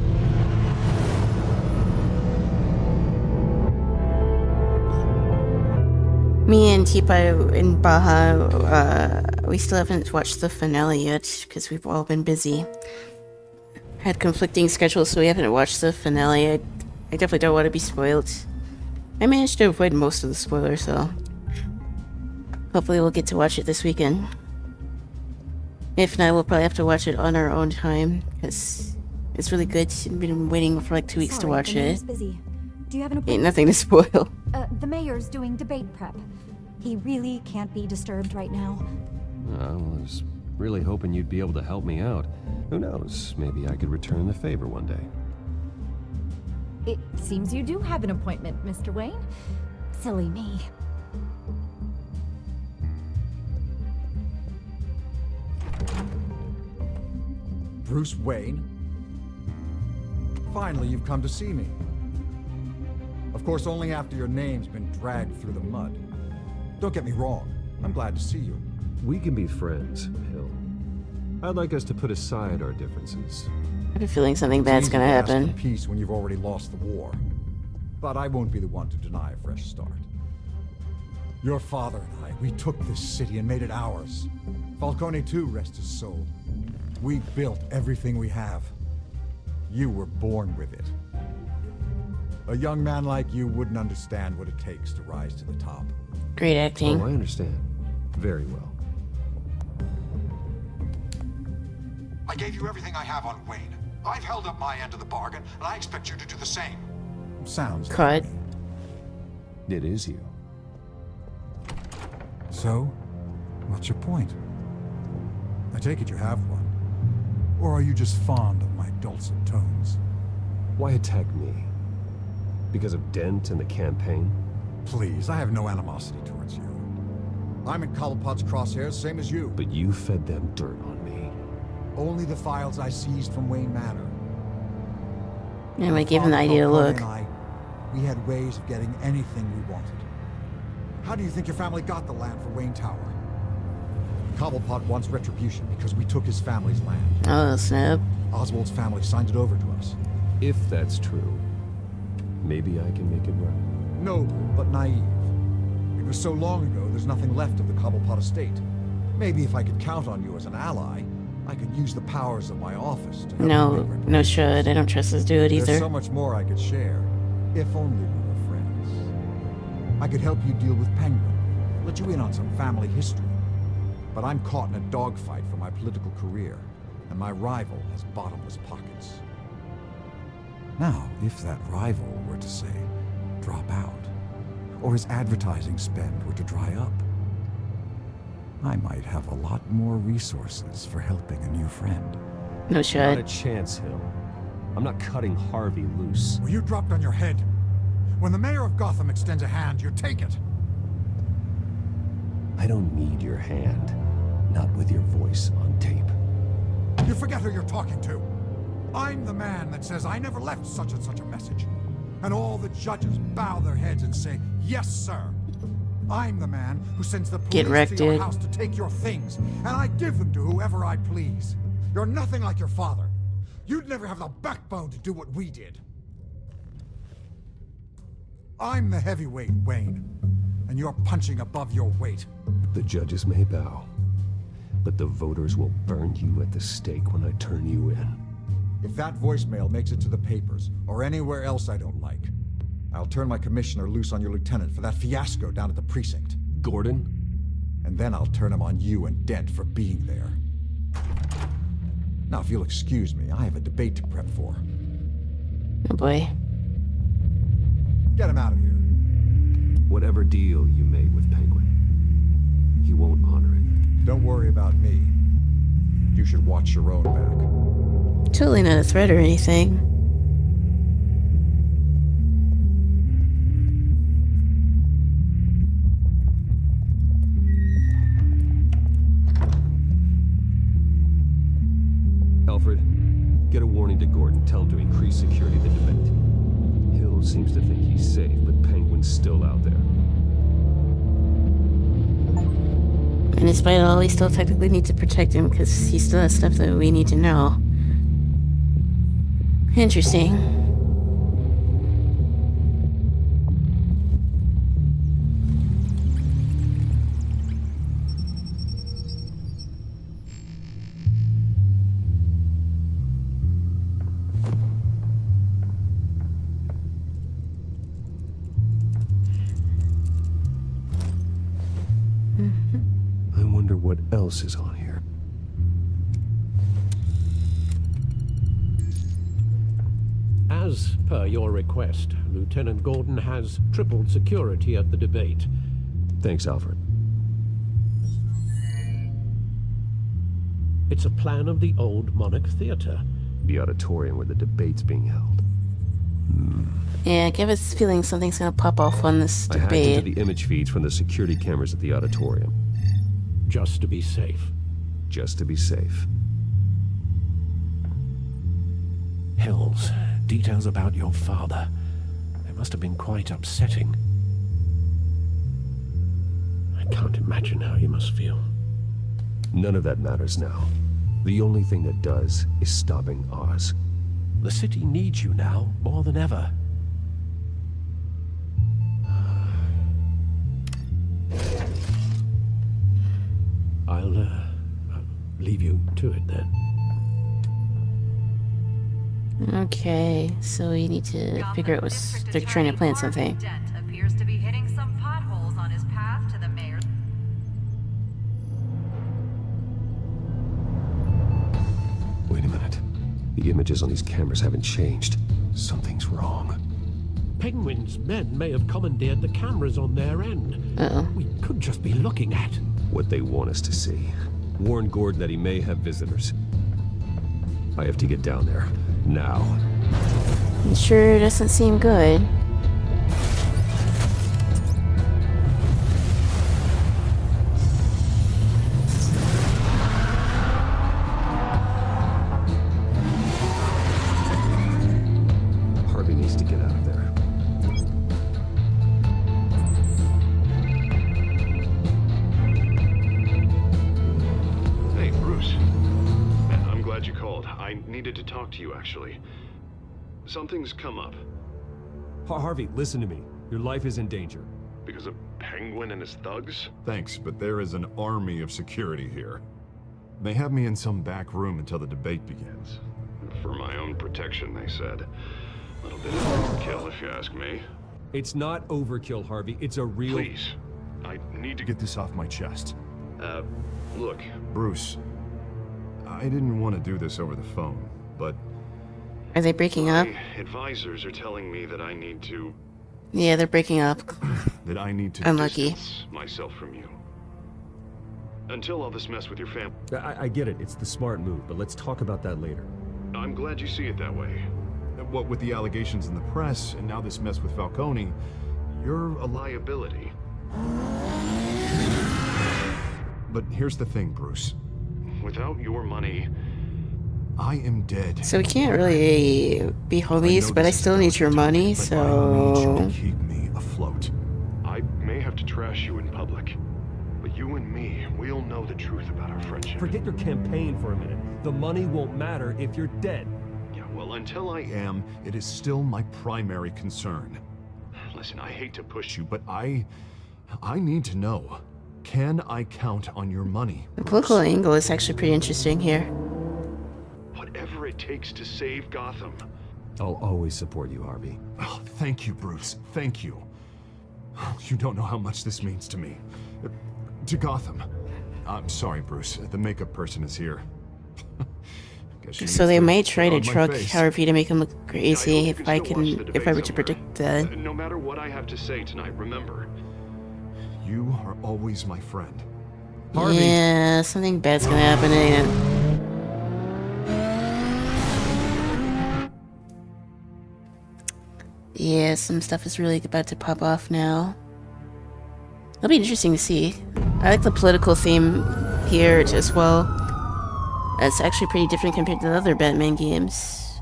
Me and Tipa and Baja, we still haven't watched the finale yet because we've all been busy. Had conflicting schedules, so we haven't watched the finale. I definitely don't want to be spoiled. I managed to avoid most of the spoilers, so hopefully we'll get to watch it this weekend. If not, we'll probably have to watch it on our own time, because it's really good. I've been waiting for like 2 weeks to Sorry, watch the mayor's it. busy. Do you have an Ain't appointment? nothing to spoil. The mayor's doing debate prep. He really can't be disturbed right now. I was really hoping you'd be able to help me out. Who knows? Maybe I could return the favor one day. It seems you do have an appointment, Mr. Wayne. Silly me. Bruce Wayne? Finally, you've come to see me. Of course, only after your name's been dragged through the mud. Don't get me wrong. I'm glad to see you. We can be friends, Hill. I'd like us to put aside our differences. I have a feeling something bad's It's easy gonna to ask for happen. peace when you've already lost the war. But I won't be the one to deny a fresh start. Your father and I, we took this city and made it ours. Falcone too, rest his soul. We built everything we have. You were born with it. A young man like you wouldn't understand what it takes to rise to the top. Great acting. Oh, I understand. Very well. I gave you everything I have on Wayne. I've held up my end of the bargain, and I expect you to do the same. Sounds Cut. like me. It is you. So, what's your point? I take it you have one. Or are you just fond of my dulcet tones? Why attack me? Because of Dent and the campaign? Please, I have no animosity towards you. I'm in Cobblepot's crosshairs, same as you. But you fed them dirt on me. Only the files I seized from Wayne Manor. And I gave him the idea to look. We had ways of getting anything we wanted. How do you think your family got the land for Wayne Tower? Cobblepot wants retribution because we took his family's land. Oh, snap. Oswald's family signed it over to us. If that's true, maybe I can make it right. Noble, but naive. It was so long ago, there's nothing left of the Cobblepot estate. Maybe if I could count on you as an ally, I could use the powers of my office to help No, no should. I don't trust this dude either. There's so much more I could share, if only we were friends. I could help you deal with Penguin, let you in on some family history. But I'm caught in a dogfight for my political career, and my rival has bottomless pockets. Now, if that rival were to say, drop out, or his advertising spend were to dry up, I might have a lot more resources for helping a new friend. No Not should. a chance, Hill. I'm not cutting Harvey loose. Well, you dropped on your head. When the mayor of Gotham extends a hand, you take it. I don't need your hand. Not with your voice on tape. You forget who you're talking to. I'm the man that says I never left such and such a message. And all the judges bow their heads and say, yes, sir. I'm the man who sends the police wrecked, to your dude. house to take your things, and I give them to whoever I please. You're nothing like your father. You'd never have the backbone to do what we did. I'm the heavyweight, Wayne, and you're punching above your weight. The judges may bow, but the voters will burn you at the stake when I turn you in. If that voicemail makes it to the papers, or anywhere else I don't like, I'll turn my commissioner loose on your lieutenant for that fiasco down at the precinct. Gordon? And then I'll turn him on you and Dent for being there. Now, if you'll excuse me, I have a debate to prep for. Oh boy. Get him out of here. Whatever deal you made with Penguin, he won't honor it. Don't worry about me. You should watch your own back. Totally not a threat or anything. Alfred, get a warning to Gordon. Tell him to increase security at the debate. Hill seems to think he's safe, but Penguin's still out there. And despite all, we still technically need to protect him because he still has stuff that we need to know. Interesting. I wonder what else is on here. As per your request, Lieutenant Gordon has tripled security at the debate. Thanks, Alfred. It's a plan of the old Monarch Theater. The auditorium where the debate's being held. Yeah, I get this feeling something's gonna pop off on this I hacked debate. into the image feeds from the security cameras at the auditorium. Just to be safe. Just to be safe. Hills, details about your father. They must have been quite upsetting. I can't imagine how you must feel. None of that matters now. The only thing that does is stopping Oz. The city needs you now, more than ever. I'll leave you to it then. Okay, so we need to figure out what's they're trying to plan something. Appears to be hitting some potholes on his path to the mayor's. Wait a minute. The images on these cameras haven't changed. Something's wrong. Penguin's men may have commandeered the cameras on their end. Uh-oh. We could just be looking at What they want us to see. Warn Gordon that he may have visitors. I have to get down there. Now. It sure doesn't seem good. Harvey needs to get out of there. Hey, Bruce. I'm glad you called. I needed to talk to you, actually. Something's come up. Harvey, listen to me. Your life is in danger. Because of Penguin and his thugs? Thanks, but there is an army of security here. They have me in some back room until the debate begins. For my own protection, they said. A little bit of overkill, if you ask me. It's not overkill, Harvey. It's a real... Please. I need to Get this off my chest. Look. Bruce, I didn't want to do this over the phone, but... Are they breaking up? My advisors are telling me that I need to... Yeah, they're breaking up. that I need to Unlucky. distance myself from you. Until all this mess with your family... I get it. It's the smart move, but let's talk about that later. I'm glad you see it that way. What with the allegations in the press, and now this mess with Falcone, you're a Liability. But here's the thing, Bruce. Without your money... I am dead. So we can't really be homies, but I still need your money, but I need you so... to keep me afloat. I may have to trash you in public, but you and me, we'll know the truth about our friendship. Forget your campaign for a minute. The money won't matter if you're dead. Yeah, well, until I am... It is still my primary concern. Listen, I hate to push you, But I need to know. Can I count on your money? The political angle is actually pretty interesting here. whatever it takes to save Gotham. I'll always support you, Harvey. Oh, thank you, Bruce. Thank you. You don't know how much this means to me. To Gotham. I'm sorry, Bruce. The makeup person is here. So they might try to on my truck face. Harvey to make him look crazy I hope you if I were to predict that. No matter what I have to say tonight, remember. You are always my friend. Harvey. Yeah, something bad's gonna happen, ain't it? Yeah, some stuff is really about to pop off now. It'll be interesting to see. I like the political theme here as well. It's actually pretty different compared to the other Batman games.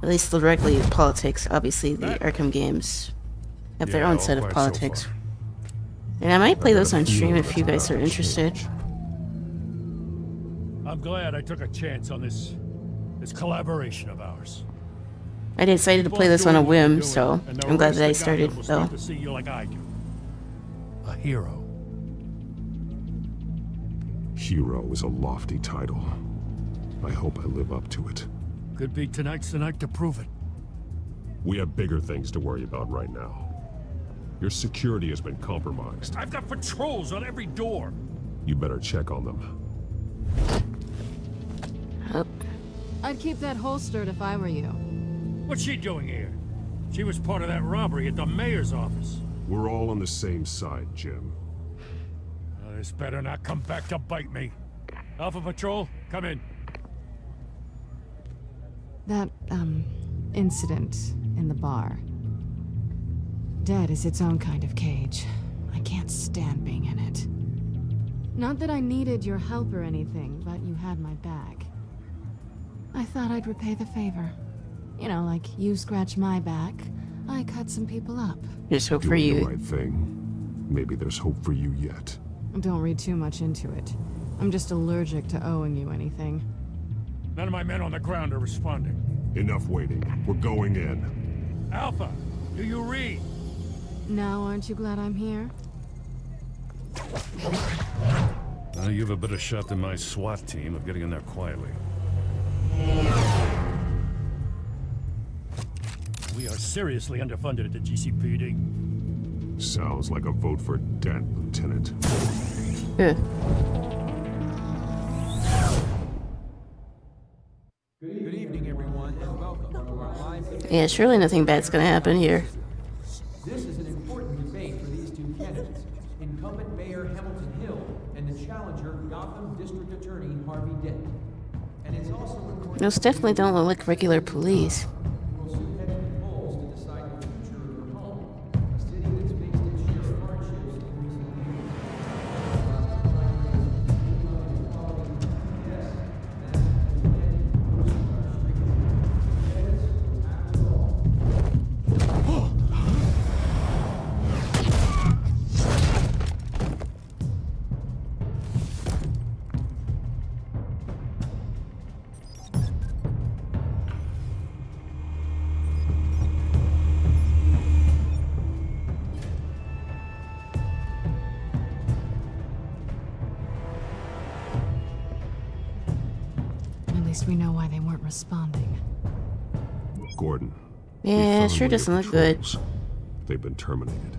At least directly politics. Obviously, the Arkham games have their own set of politics. And I might play those on stream if you guys are interested. I'm glad I took a chance on this collaboration of ours. I decided to play this on a whim, so I'm glad that I started, though. To see you like I do. A hero. Hero is a lofty title. I hope I live up to it. Could be tonight's the night to prove it. We have bigger things to worry about right now. Your security has been compromised. I've got patrols on every door. You better check on them. Oh. I'd keep that holstered if I were you. What's she doing here? She was part of that robbery at the mayor's office. We're all on the same side, Jim. This better not come back to bite me. Alpha Patrol, come in. That, incident in the bar. Dead is its own kind of cage. I can't stand being in it. Not that I needed your help or anything, but you had my back. I thought I'd repay the favor. You know, like you scratch my back, I cut some people up. There's hope for Doing you. the right thing. Maybe there's hope for you yet. Don't read too much into it. I'm just allergic to owing you anything. None of my men on the ground are responding. Enough waiting. We're going in. Alpha, do you read? Now aren't you glad I'm here? You have a better shot than my SWAT team of getting in there quietly. We are seriously underfunded at the GCPD. Sounds like a vote for Dent, Lieutenant. Yeah. Good evening, everyone, and welcome to our live. Yeah, surely nothing bad's gonna happen here. This is an important debate for these two candidates, incumbent Mayor Hamilton Hill and the challenger Gotham District Attorney Harvey Dent. And it's also important. Those definitely don't look like regular police. Will soon head to the polls to decide the future of their home, a city that's faced its share of hardships in recent years. At least we know why they weren't responding. Gordon. we Yeah, found sure one of doesn't your look good. patrols. They've been terminated.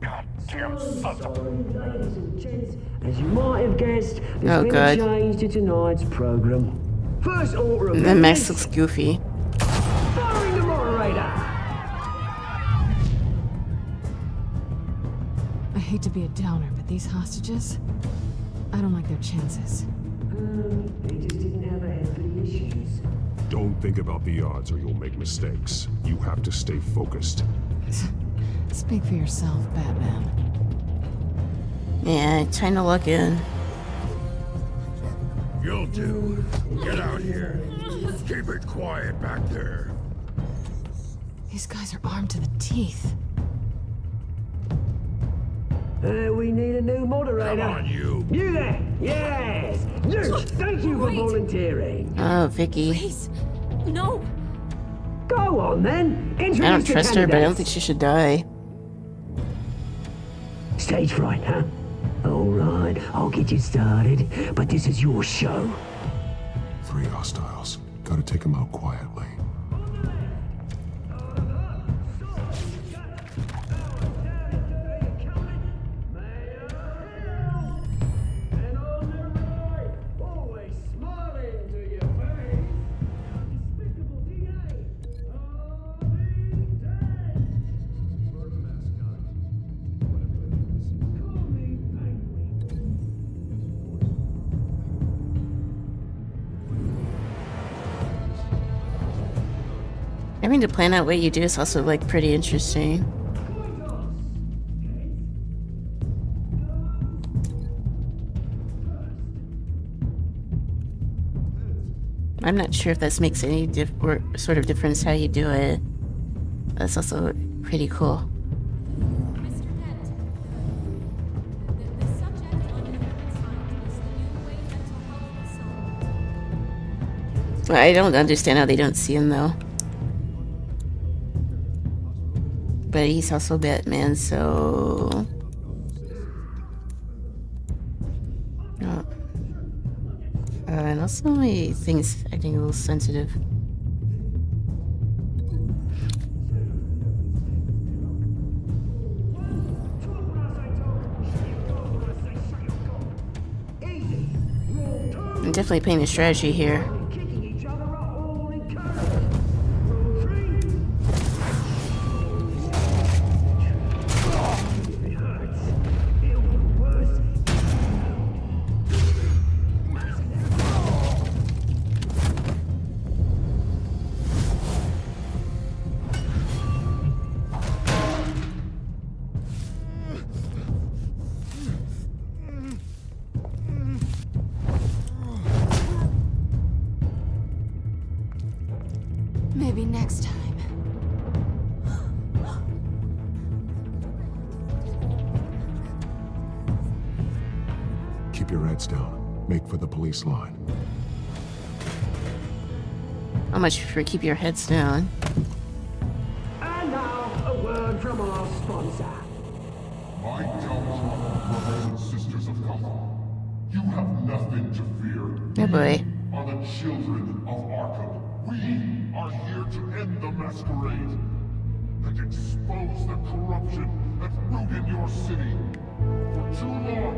Goddamn sons of... Ladies and gents, as you might have guessed, there's Oh, been God. a change to tonight's program. First order of The mess business, looks goofy. firing the moderator. I hate to be a downer, but these hostages, I don't like their chances. They just didn't have a head for the issues. Don't think about the odds or you'll make mistakes. You have to stay focused. Speak for yourself, Batman. Yeah, time to look in. You'll do. Get out here. Keep it quiet back there. These guys are armed to the teeth. We need a new moderator. Come on, you. You there? Yes. You. Thank you for volunteering. Oh, Vicky. Please, no. Go on then. Introduce I don't the trust her, but I don't candidates. think she should die. Stage fright, huh? All right, I'll get you started, but this is your show. 3 hostiles. Gotta take them out quietly. Having to plan out what you do is also, like, pretty interesting. I'm not sure if this makes any or sort of difference how you do it. That's also pretty cool. I don't understand how they don't see him, though. But he's also Batman, so... Oh. And also my thing's acting a little sensitive. I'm definitely playing a strategy here. Maybe next time. Keep your heads down. Make for the police line. How much for keep your heads down? And now, a word from our sponsor. My Teltale brothers and sisters of Gotham, you have nothing to fear. Oh boy. We are the children of Arkham. We are here to end the masquerade and expose the corruption that's rooted your city. For too long,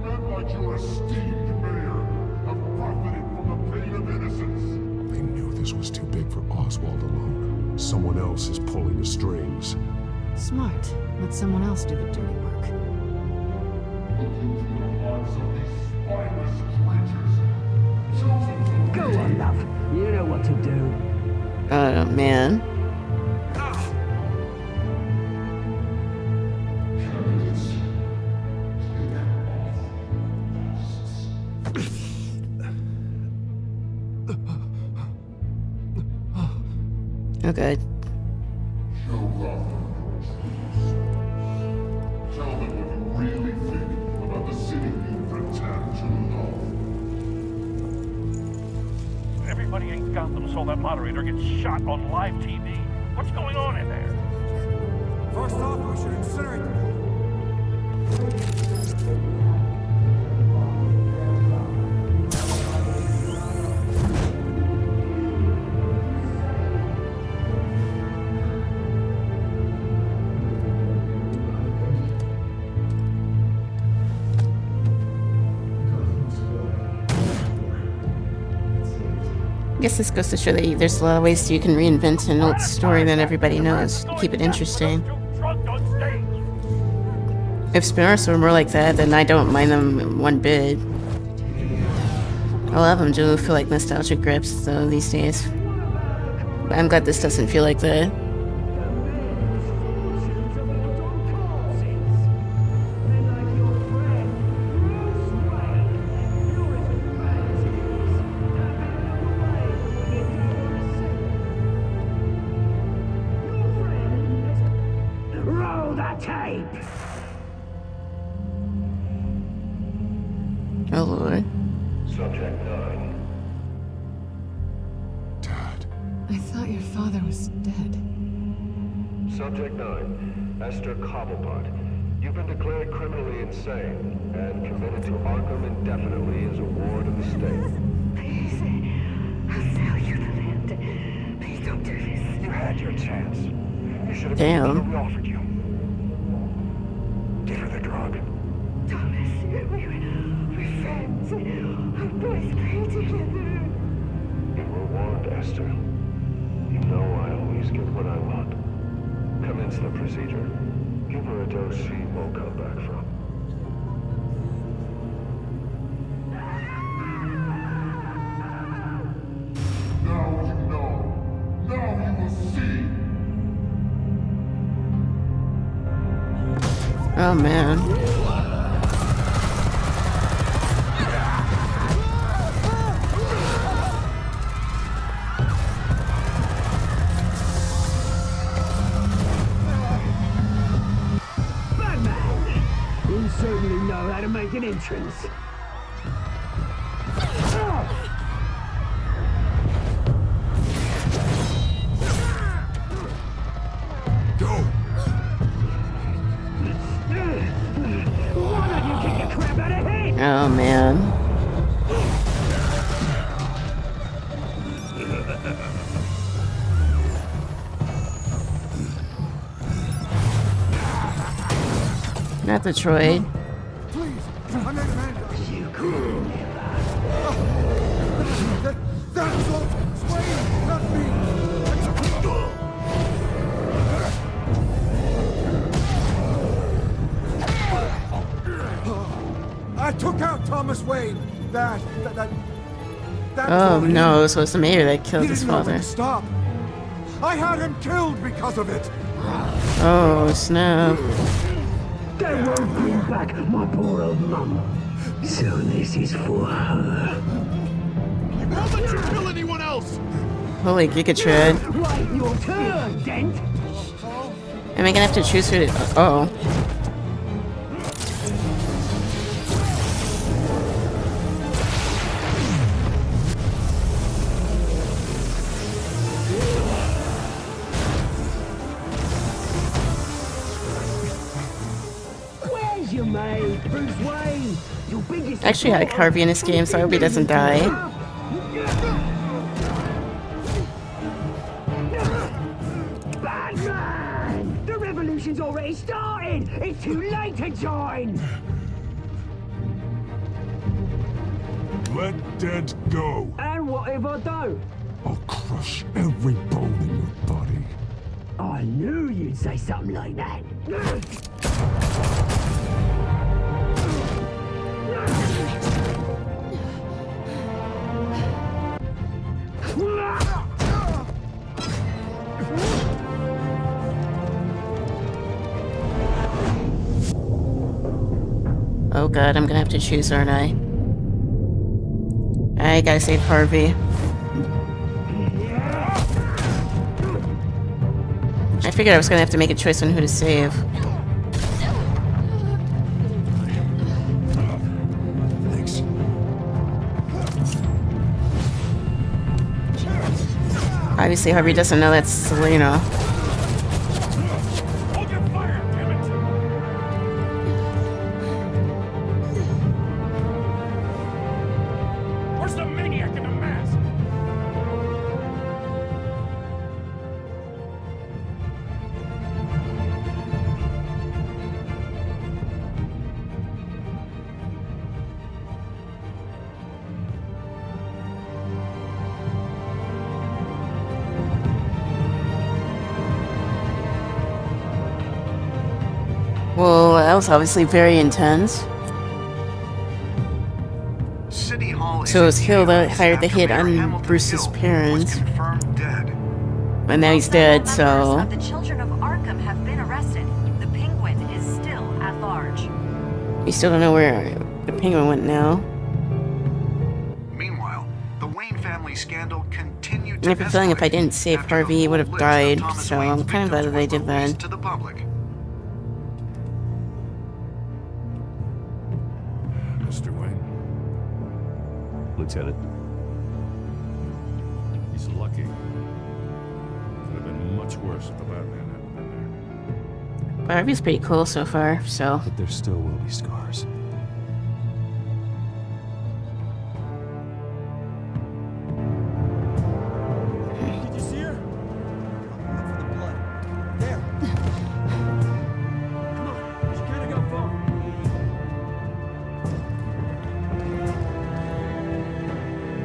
men like your esteemed mayor have profited from the pain of innocence. They knew this was too big for Oswald alone. Someone else is pulling the strings. Smart. Let someone else do the dirty work. Look into the hearts of these spineless creatures. Chosen to Go on, love. You know what to do. Oh man. Oh god. Show Gotham. Tell them what you really think about the city you pretend to love. Everybody in Gotham saw that moderator get shot on live TV. What's going on in there? First off, we should incinerate the I guess this goes to show that there's a lot of ways you can reinvent an old story that everybody knows to keep it interesting. If spin-offs were more like that, then I don't mind them one bit. A lot of them do feel like nostalgic grips, though, these days. But I'm glad this doesn't feel like that. Oh lord. Subject 9. Dad. I thought your father was dead. Subject 9, Esther Cobblepot. You've been declared criminally insane and committed to Arkham indefinitely as a ward of the state. Please, I'll sell you the land. Please don't do this. You had your chance. You should have Damn. done what we offered you. Give her the drug. Thomas, we're friends. Our boys play together. You were warned, Esther. You know I always get what I want. Commence the procedure. Give her a dose she won't come back from. Now you know. Now you will see. Oh man. You certainly know how to make an entrance. Go! Why don't you kick the crap out of him? Oh man. Not Detroit. Please, I made a man. You could That's all. Wayne, not me. I took out Thomas Wayne. That Oh no, so it's the mayor that killed he his didn't know when father. to stop. I had him killed because of it. Oh snap. They won't bring back my poor old mum. So this is for her. I won't let you kill anyone else! Holy gigatred. Right, your turn, Dent. Am I gonna have to choose who to... Oh. Where's your mate, Bruce Wayne? Your biggest... Actually, I like Harvey in this game, so I hope he doesn't die. Batman! The revolution's already started! It's too late to join! Let Dent go. And what if I don't? I'll crush every bone in your body. I knew you'd say something like that. Oh god, I'm gonna have to choose, aren't I? I gotta save Harvey. I figured I was gonna have to make a choice on who to save. Thanks. Obviously, Harvey doesn't know that's Selena. Hold your fire, damn it! Where's the maniac in the mask? Well, that was obviously very intense. City Hall So it was Hill that hired the hit on Bruce's parents. But now he's dead, so... The children of Arkham have been arrested. The Penguin is still at large. We still don't know where the Penguin went now. Meanwhile, the Wayne family scandal continued I have a feeling if I didn't save Harvey, he would have died, so I'm kind of glad that they did that. to the public. Mr. Wayne. Lieutenant. He's lucky. Could have been much worse if the Batman hadn't been there. But Harvey's pretty cool so far, so... But there still will be scars. Did you see her? Look for the blood. There. Come on, she can't go far.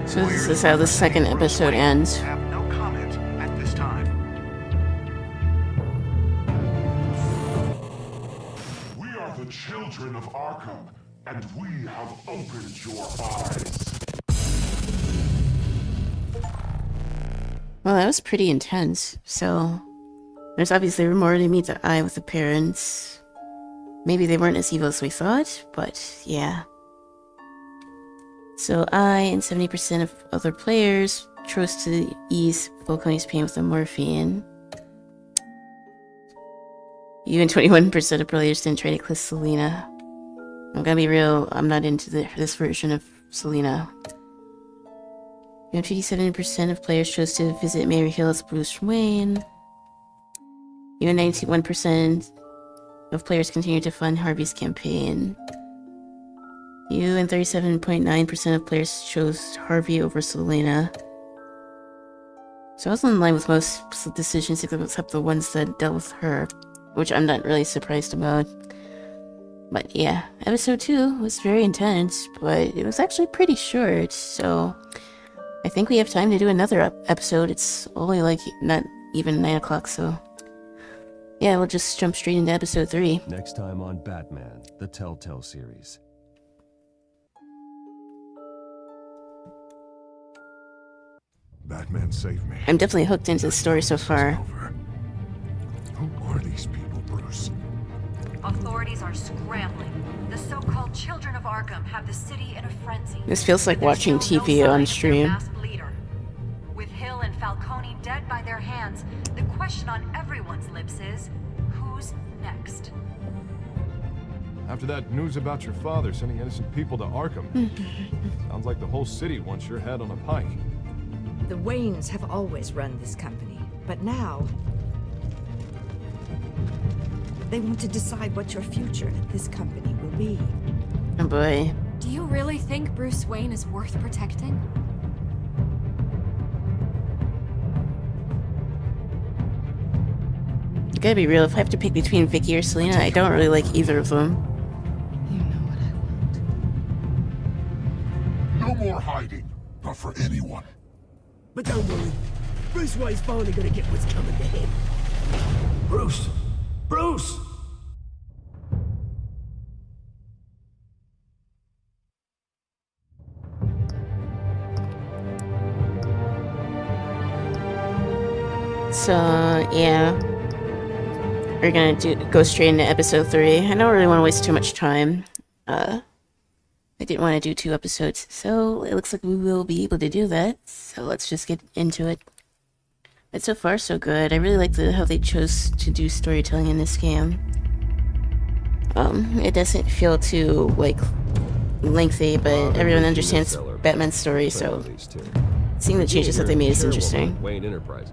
So this is how the second episode ends. Have no comment at this time. We are the children of Arkham, and we have opened your eyes. Well, that was pretty intense, so... There's obviously more to meet the eye with the parents. Maybe they weren't as evil as we thought, but yeah. So I and 70% of other players chose to ease Falcone's pain with the morphine. Even 21% of players didn't try to kill Selena. I'm gonna be real, I'm not into this version of Selena. Even 57% of players chose to visit Mary Hill as Bruce Wayne. Even 91% of players continued to fund Harvey's campaign. You and 37.9% of players chose Harvey over Selena. So I was in line with most decisions except the ones that dealt with her, which I'm not really surprised about. But yeah, episode 2 was very intense, but it was actually pretty short, so I think we have time to do another episode. It's only like not even 9 o'clock, so yeah, we'll just jump straight into episode 3. Next time on Batman, the TellTale series. Batman, save me. I'm definitely hooked into the story so far. Who are these people, Bruce? Authorities are scrambling. The so-called children of Arkham have the city in a frenzy. This feels like watching TV on stream. With Hill and Falcone their hands, the question on everyone's lips is, who's next? After that news about your father sending innocent people to Arkham, sounds like the whole city wants your head on a pike. The Waynes have always run this company, but now they want to decide what your future at this company will be. Oh boy. Do you really think Bruce Wayne is worth protecting? You gotta be real, if I have to pick between Vicky or Selena, I don't really like either of them. No more hiding, not for anyone. But don't worry, Bruce Wayne's finally gonna get what's coming to him. Bruce! Bruce! So, yeah. We're gonna go straight into episode 3. I don't really want to waste too much time. I didn't want to do 2 episodes, so it looks like we will be able to do that. So let's just get into it. But so far, so good. I really like how they chose to do storytelling in this game. It doesn't feel too, like, lengthy, but everyone understands Batman's story, so seeing the changes that they made is interesting. Wayne Enterprises.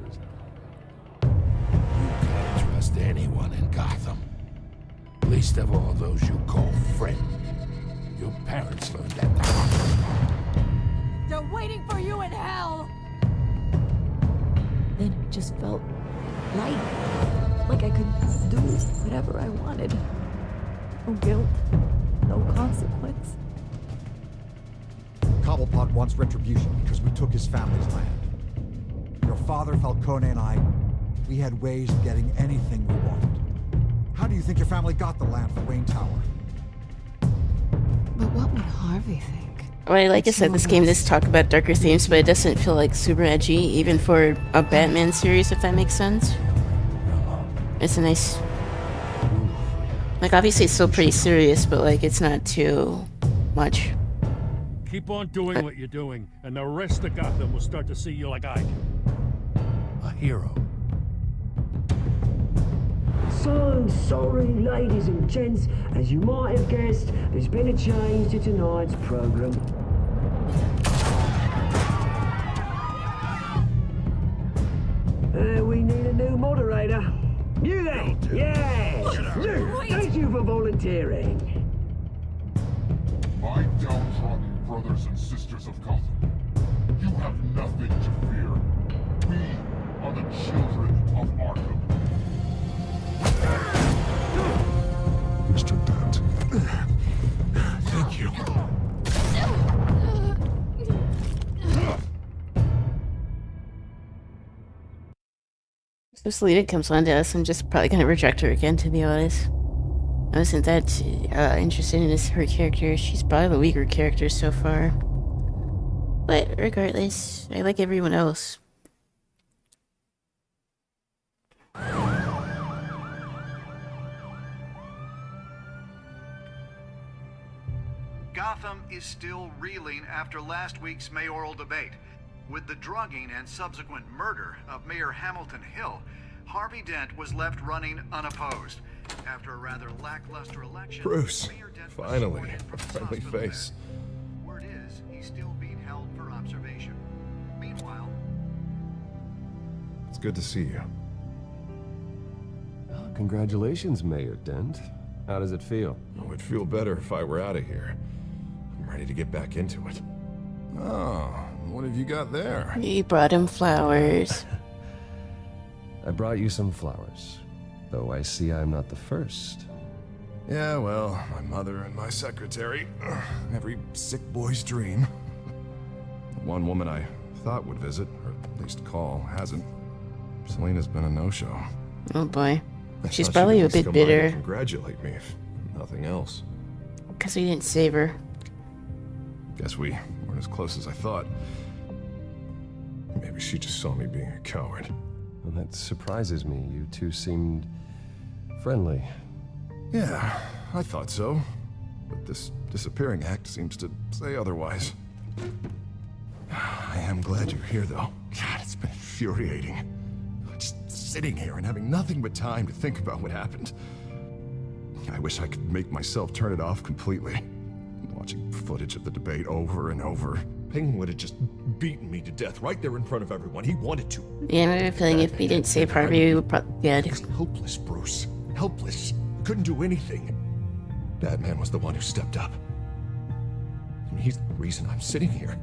Trust anyone in Gotham. Least of all those you call friend. Your parents learned that the hard way. They're waiting for you in hell! Then it just felt light. Like I could do whatever I wanted. No guilt, no consequence. Cobblepot wants retribution because we took his family's land. Your father, Falcone, and I, we had ways of getting anything we wanted. How do you think your family got the land for Wayne Tower? But what would Harvey think? Well, like I said, this game does talk about darker themes, but it doesn't feel like super edgy, even for a Batman series, if that makes sense. It's a nice... Like, obviously it's still pretty serious, but, like, it's not too much. Keep on doing what you're doing, and the rest of Gotham will start to see you like I do. A hero. So sorry, ladies and gents. As you might have guessed, there's been a change to tonight's program. We need a new moderator. You then? Yeah! You! Thank you for volunteering. My downtrodden brothers and sisters of Gotham, you have nothing to fear. We are the children of Arkham. Mr. Dent. Thank you. So Selena comes on to us. I'm just probably gonna reject her again, to be honest. I wasn't that interested in her character. She's probably the weaker character so far. But regardless, I like everyone else. Gotham is still reeling after last week's mayoral debate. With the drugging and subsequent murder of Mayor Hamilton Hill, Harvey Dent was left running unopposed. After a rather lackluster election, Bruce, Mayor Dent was finally, sworn in from a his friendly hospital face. bed. Word is, he's still being held for observation. Meanwhile, It's good to see you. Oh, congratulations, Mayor Dent. How does it feel? It would feel better if I were out of here. I'm ready to get back into it. Oh, what have you got there? You brought him flowers. I brought you some flowers, though I see I'm not the first. Yeah, well, my mother and my secretary. Every sick boy's dream. One woman I thought would visit, or at least call, hasn't. Selena's been a no-show. Oh boy. I She's thought probably she'd a at least bit come by to bitter. Congratulate me, if nothing else. Because we didn't save her. Guess we weren't as close as I thought. Maybe she just saw me being a coward. Well, that surprises me. You two seemed friendly. Yeah, I thought so. But this disappearing act seems to say otherwise. I am glad you're here, though. God, it's been infuriating. sitting here and having nothing but time to think about what happened. I wish I could make myself turn it off completely. Watching footage of the debate over and over. Penguin would have just beaten me to death right there in front of everyone. He wanted to. Yeah, I have a feeling if we didn't save Harvey, we would probably be dead. Hopeless, Bruce. Helpless. Couldn't do anything. Batman was the one who stepped up. And he's the reason I'm sitting here.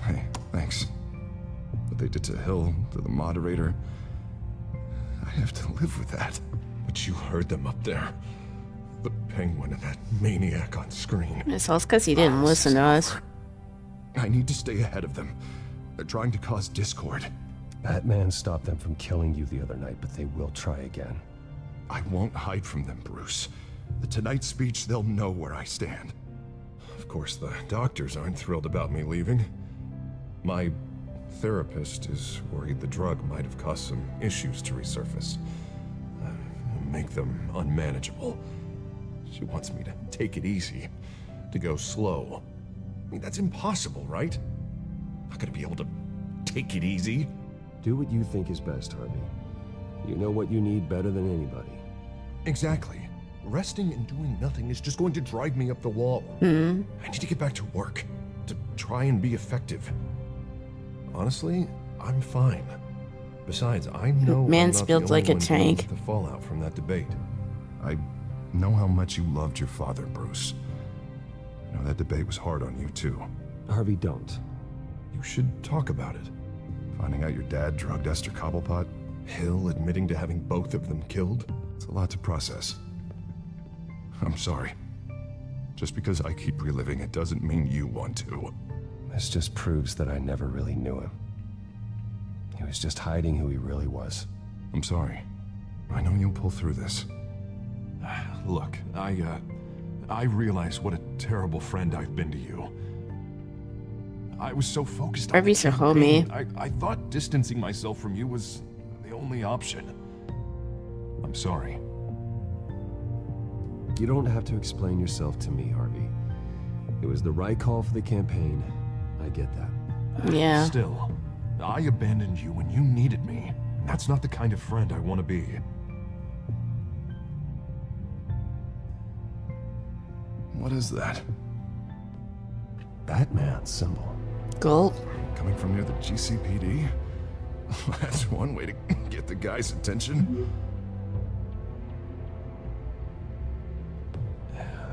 Hey, thanks. What they did to Hill, to the moderator, I have to live with that. But you heard them up there. The Penguin and that maniac on screen. It's all because he didn't listen to us. I need to stay ahead of them. They're trying to cause discord. Batman stopped them from killing you the other night, but they will try again. I won't hide from them, Bruce. The Tonight speech, they'll know where I stand. Of course, the doctors aren't thrilled about me leaving. My therapist is worried the drug might have caused some issues to resurface. Make them unmanageable. She wants me to take it easy, to go slow. I mean, that's impossible, right? I'm not gonna be able to take it easy. Do what you think is best, Harvey. You know what you need better than anybody. Exactly. Resting and doing nothing is just going to drive me up the wall. I need to get back to work, to try and be effective. Honestly, I'm fine. Besides, I know Man's I'm not built the only like a one dealing tank. with the fallout from that debate. I know how much you loved your father, Bruce. I know that debate was hard on you, too. Harvey, don't. You should talk about it. Finding out your dad drugged Esther Cobblepot, Hill admitting to having both of them killed. It's a lot to process. I'm sorry. Just because I keep reliving it doesn't mean you want to. This just proves that I never really knew him. He was just hiding who he really was. I'm sorry. I know you'll pull through this. Look, I realize what a terrible friend I've been to you. I was so focused on Harvey's a homie. I thought distancing myself from you was the only option. I'm sorry. You don't have to explain yourself to me, Harvey. It was the right call for the campaign. I get that. Yeah. Still, I abandoned you when you needed me. That's not the kind of friend I want to be. What is that? Batman symbol. Gulp. Coming from near the GCPD? That's one way to get the guy's attention.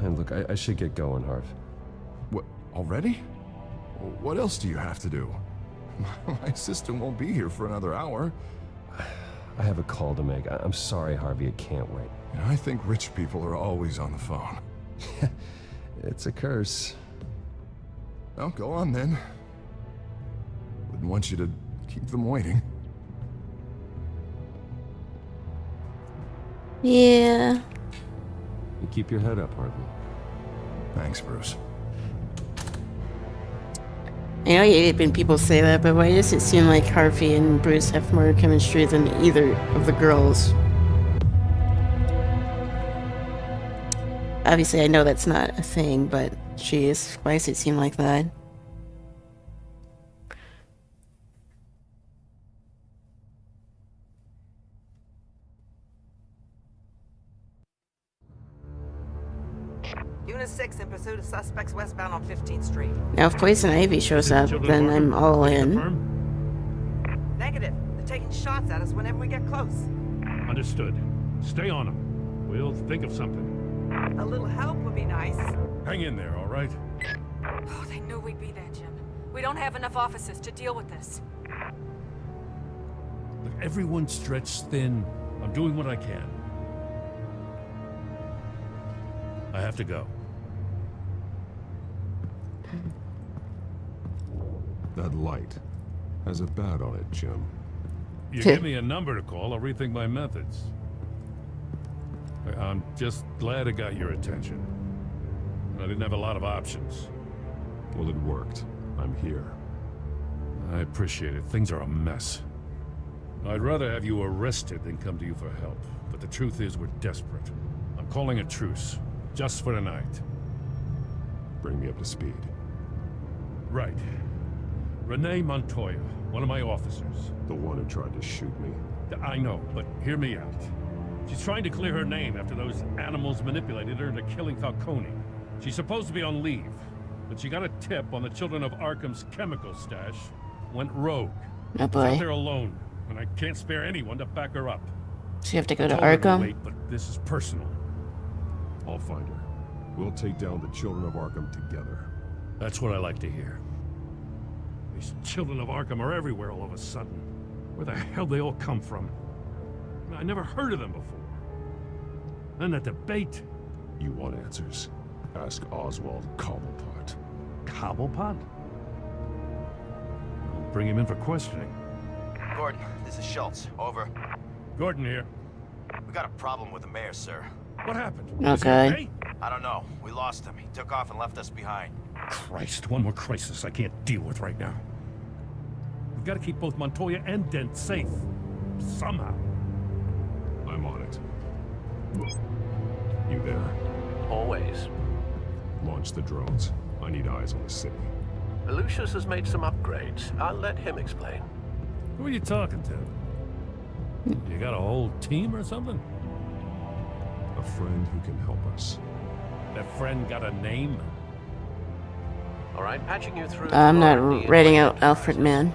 And look, I should get going, Harv. What, already? What else do you have to do? My assistant won't be here for another hour. I have a call to make. I'm sorry, Harvey, I can't wait. You know, I think rich people are always on the phone. It's a curse. Well, go on then. Wouldn't want you to keep them waiting. Yeah. You keep your head up, Harvey. Thanks, Bruce. I know you hate when people say that, but why does it seem like Harvey and Bruce have more chemistry than either of the girls? Obviously, I know that's not a thing, but jeez, why does it seem like that? Unit 6 in pursuit of suspects westbound on 15th Street. Now, if Poison Ivy shows up, then I'm all in. Negative. They're taking shots at us whenever we get close. Understood. Stay on them. We'll think of something. A little help would be nice. Hang in there, all right? Oh, they knew we'd be there, Jim. We don't have enough officers to deal with this. Look, everyone's stretched thin. I'm doing what I can. I have to go. That light has a bat on it, Jim. You give me a number to call, I'll rethink my methods. I'm just glad it got your attention. I didn't have a lot of options. Well, it worked. I'm here. I appreciate it. Things are a mess. I'd rather have you arrested than come to you for help. But the truth is, we're desperate. I'm calling a truce. Just for tonight. Bring me up to speed. Right. Renee Montoya, one of my officers. The one who tried to shoot me. I know, but hear me out. She's trying to clear her name after those animals manipulated her into killing Falcone. She's supposed to be on leave, but she got a tip on the Children of Arkham's chemical stash, went rogue. Oh boy. She's out there alone, and I can't spare anyone to back her up. So you have to go I to told her Arkham? wait, but this is personal. I'll find her. We'll take down the Children of Arkham together. That's what I like to hear. These Children of Arkham are everywhere all of a sudden. Where the hell they all come from? I never heard of them before. Then that debate. You want answers? Ask Oswald Cobblepot. Cobblepot? I'll bring him in for questioning. Gordon, this is Schultz. Over. Gordon here. We got a problem with the mayor, sir. What happened? Okay. I don't know. We lost him. He took off and left us behind. Christ, one more crisis I can't deal with right now. We've got to keep both Montoya and Dent safe. Somehow. I'm on it. You there? Always. Launch the drones. I need eyes on the city. Lucius has made some upgrades. I'll let him explain. Who are you talking to? You got a whole team or something? A friend who can help us. That friend got a name? All right, patching you through. I'm not writing out Alfred Man.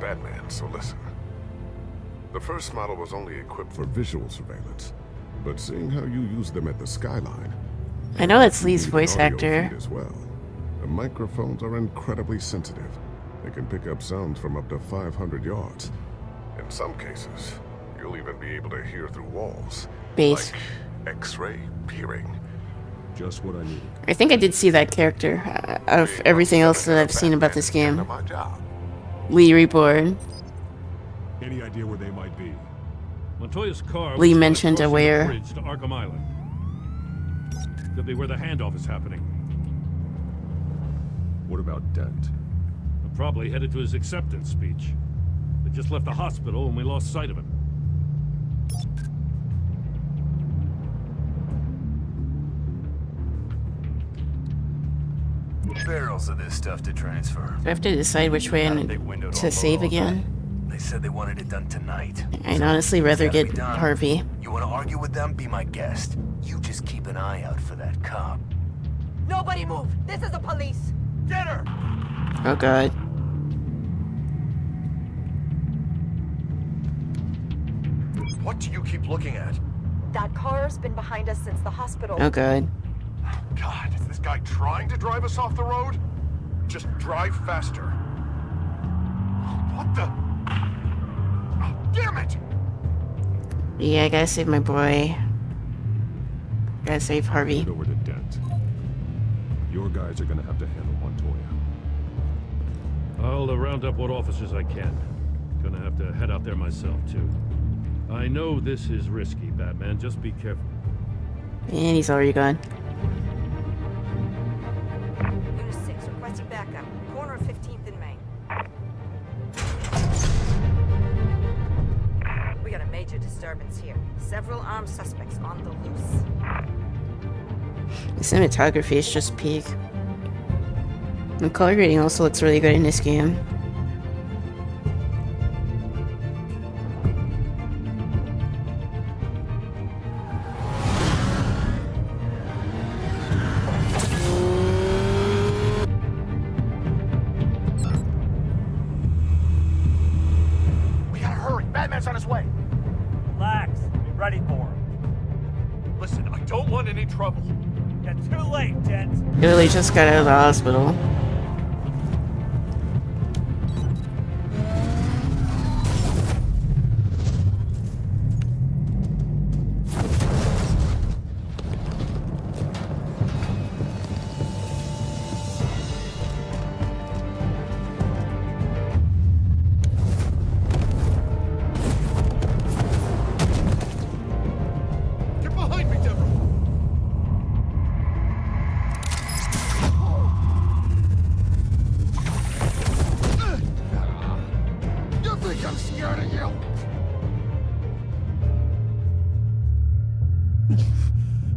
Batman, so listen. The first model was only equipped for visual surveillance, but seeing how you use them at the skyline... I know that's Lee's you need voice an audio actor. feed as well. The microphones are incredibly sensitive. They can pick up sounds from up to 500 yards. In some cases, you'll even be able to hear through walls. Bass. Like X-ray peering. Just what I needed. I think I did see that character out of everything else that I've seen about this game. Lee Reborn. Any idea where they might be? Montoya's car Lee was mentioned crossing the where. bridge to Arkham Island. Could be where the handoff is happening. What about Dent? I'm probably headed to his acceptance speech. They just left the hospital and we lost sight of him. Barrels of this stuff to transfer. Do I have to decide which way to save again? They said they wanted it done tonight. I'd honestly rather get Harvey. You want to argue with them? Be my guest. You just keep an eye out for that cop. Nobody move! This is the police! Get her! Oh god. What do you keep looking at? That car's been behind us since the hospital. Oh god. God, is this guy trying to drive us off the road? Just drive faster. What the? Oh, damn it! Yeah, I gotta save my boy. Gotta save Harvey. Get over to Dent. Your guys are gonna have to handle Montoya. I'll round up what officers I can. Gonna have to head out there myself, too. I know this is risky, Batman. Just be careful. And he's already gone. Unit 6 requesting backup. Corner of 15th and Main. We got a major disturbance here. Several armed suspects on the loose. The cinematography is just peak. The color grading also looks really good in this game. We gotta hurry. Batman's on his way. Relax. Be ready for him. Listen, I don't want any trouble. You're too late, Dent. Literally just got out of the hospital. Get behind me, Deborah! You think I'm scared of you?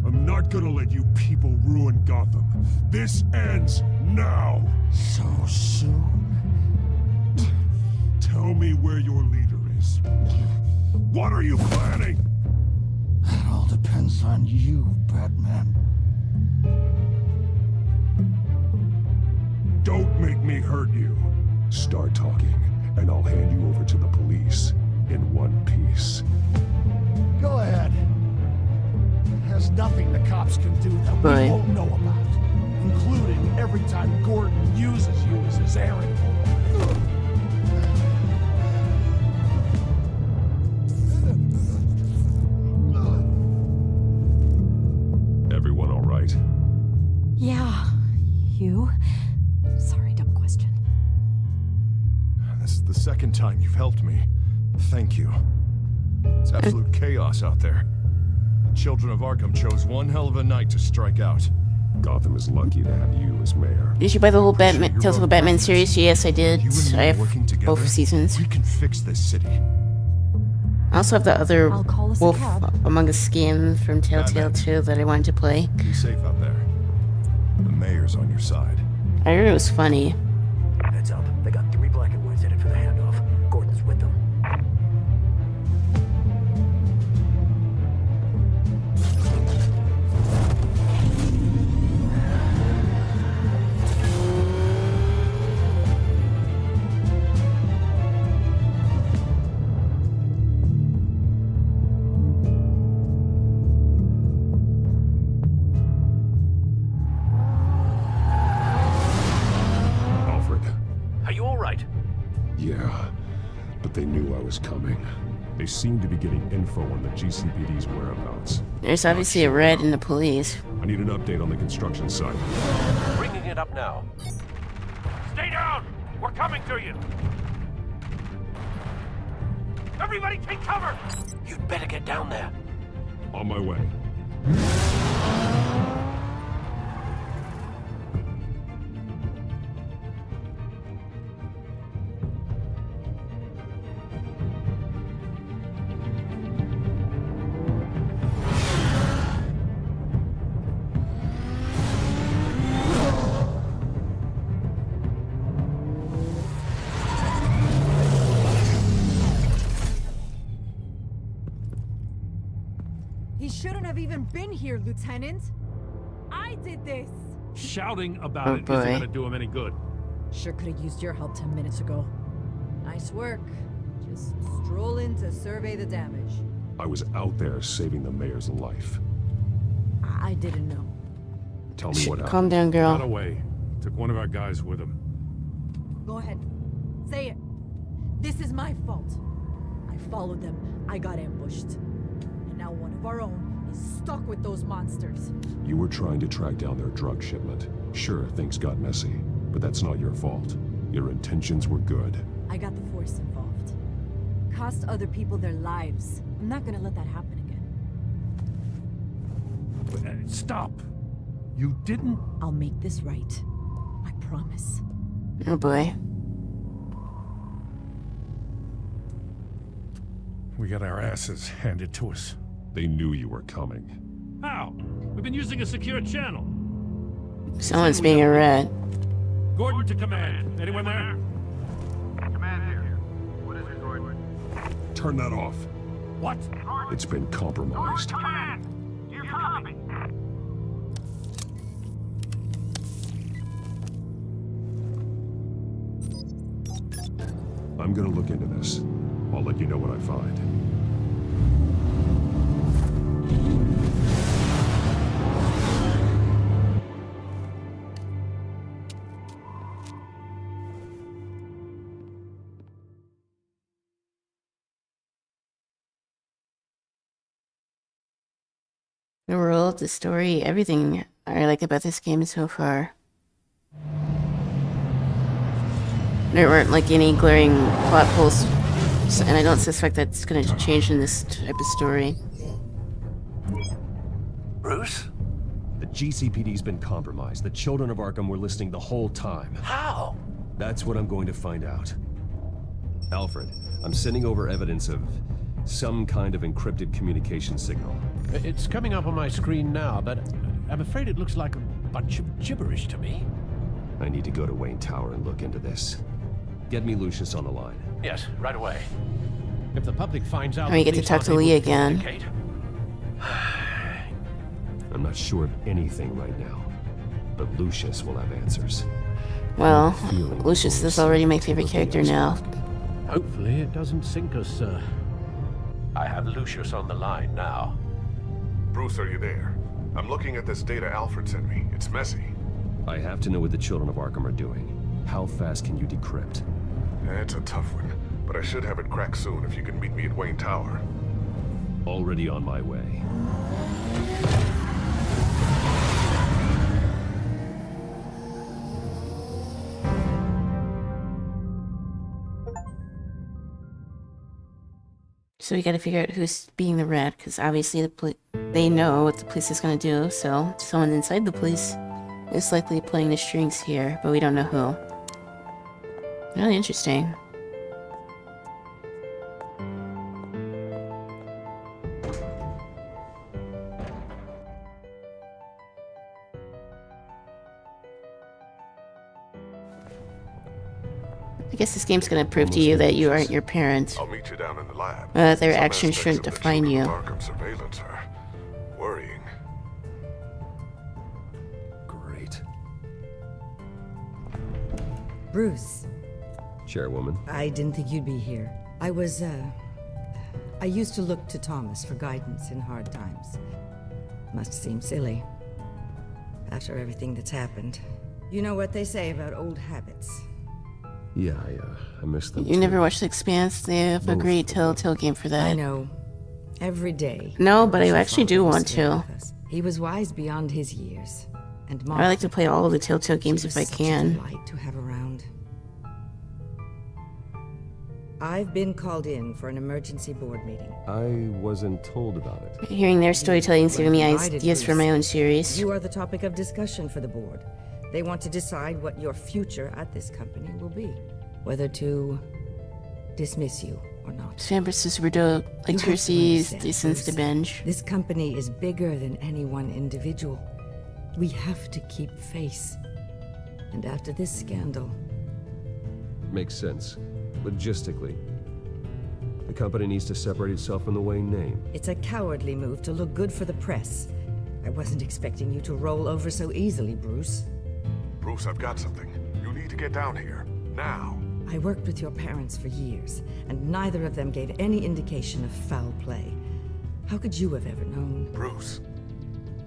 I'm not gonna let you people ruin Gotham. This ends now. So soon? Tell me where your leader is. What are you planning? That all depends on you, Batman. Don't make me hurt you. Start talking, and I'll hand you over to the police in one piece. Go ahead. There's nothing the cops can do that we won't know about, including every time Gordon uses you as his errand boy. Everyone all right? Yeah. You? Sorry, dumb question. This is the second time you've helped me. Thank you. It's absolute chaos out there. The children of Arkham chose one hell of a night to strike out. Gotham is lucky to have you as mayor. Did you buy the whole Batman TellTale Batman series? Yes, I did. I have both seasons. We can fix this city. I also have the other I'll call us a Wolf cab. Among Us game from TellTale too that I wanted to play. Be safe out there. The mayor's on your side. I heard it was funny. Heads up. They got 3 black and whites headed for the handoff. Gordon's with them. Yeah, but they knew I was coming. They seem to be getting info on the GCPD's whereabouts. There's obviously a red in the police. I need an update on the construction site. Bringing it up now. Stay down! We're coming to you! Everybody take cover! You'd better get down there. On my way. He shouldn't have even been here, Lieutenant. I did this. Shouting about Oh, it boy. isn't gonna do him any good. Sure could have used your help 10 minutes ago. Nice work. Just stroll in to survey the damage. I was out there saving the mayor's life. I didn't know. Tell me what happened. Calm down, Got girl. away. Took one of our guys with him. Go ahead. Say it. This is my fault. I followed them. I got ambushed. And now one of our own is stuck with those monsters. You were trying to track down their drug shipment. Sure, things got messy, but that's not your fault. Your intentions were good. I got the Force involved. Cost other people their lives. I'm not gonna let that happen again. Stop! You didn't... I'll make this right. I promise. Oh boy. We got our asses handed to us. They knew you were coming. How? We've been using a secure channel. Someone's being a rat. Gordon to command. Anyone there? Command here. What is it, Gordon? Turn that off. What? It's been compromised. Command! You copy? I'm gonna look into this. I'll let you know what I find. The world, the story, everything I like about this game so far. There weren't like any glaring plot holes, and I don't suspect that's going to change in this type of story. Bruce? The GCPD's been compromised. The children of Arkham were listening the whole time. How? That's what I'm going to find out. Alfred, I'm sending over evidence of some kind of encrypted communication signal. It's coming up on my screen now, but I'm afraid it looks like a bunch of gibberish to me. I need to go to Wayne Tower and look into this. Get me Lucius on the line. Yes, right away. If the public finds out, And we get to talk to Lee again. I'm not sure of anything right now, but Lucius will have answers. Well, Lucius is already my favorite character now. Hopefully it doesn't sink us, sir. I have Lucius on the line now. Bruce, are you there? I'm looking at this data Alfred sent me. It's messy. I have to know what the children of Arkham are doing. How fast can you decrypt? It's a tough one, but I should have it cracked soon if you can meet me at Wayne Tower. Already on my way. So we gotta figure out who's being the rat, because obviously they know what the police is gonna do, so someone inside the police is likely playing the strings here, but we don't know who. Really interesting. I guess this game's gonna prove to you that you aren't your parents. I'll meet you down in the lab. Their Some actions aspects shouldn't of the define children you. of Arkham surveillance are worrying. Great. Bruce. Chairwoman. I didn't think you'd be here. I used to look to Thomas for guidance in hard times. Must seem silly. After everything that's happened. You know what they say about old habits. Yeah, I missed them. You never watched The Expanse? They have a great TellTale game for that. I know. Every day. No, but I actually do want to. He was wise beyond his years. And I like to play all of the TellTale games if I can. Delight to have around. I've been called in for an emergency board meeting. I wasn't told about it. Hearing their storytelling's giving me ideas for my own series. You are the topic of discussion for the board. They want to decide what your future at this company will be. Whether to dismiss you or not. San Francisco Bordeaux, like Terces, Decence to Bench. This company is bigger than any one individual. We have to keep face. And after this scandal... Makes sense. Logistically. The company needs to separate itself from the Wayne name. It's a cowardly move to look good for the press. I wasn't expecting you to roll over so easily, Bruce. Bruce, I've got something. You need to get down here. Now. I worked with your parents for years, and neither of them gave any indication of foul play. How could you have ever known? Bruce.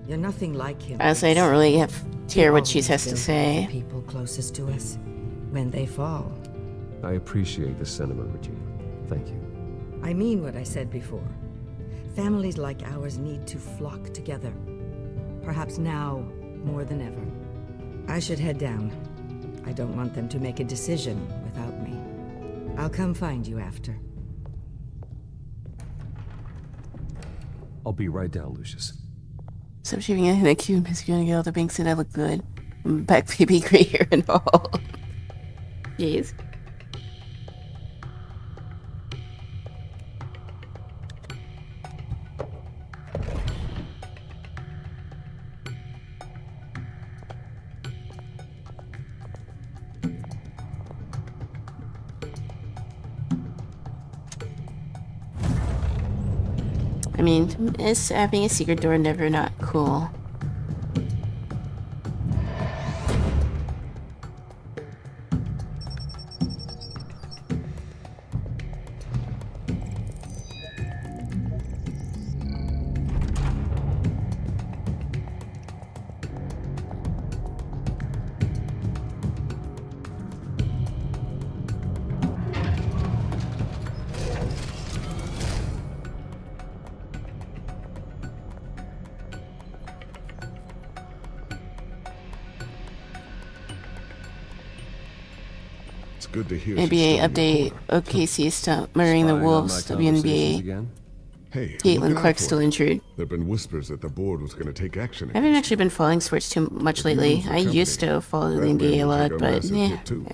You're nothing like him. Honestly, I don't really care what she has to say. The people closest to us, when they fall. I appreciate the sentiment, Regina. Thank you. I mean what I said before. Families like ours need to flock together. Perhaps now more than ever. I should head down. I don't want them to make a decision without me. I'll come find you after. I'll be right down, Lucius. Stop shaving in that cute Miss gonna get all the banks and I look good. Back baby gray hair and all. Jeez. I mean, is having a secret door never not cool? Good to hear. NBA update. OKC stop murdering the Wolves. WNBA. Hey, Caitlin Clark still injured. There've been whispers that the board was going to take action. I haven't actually been following sports too much lately. I used to follow the NBA a lot, but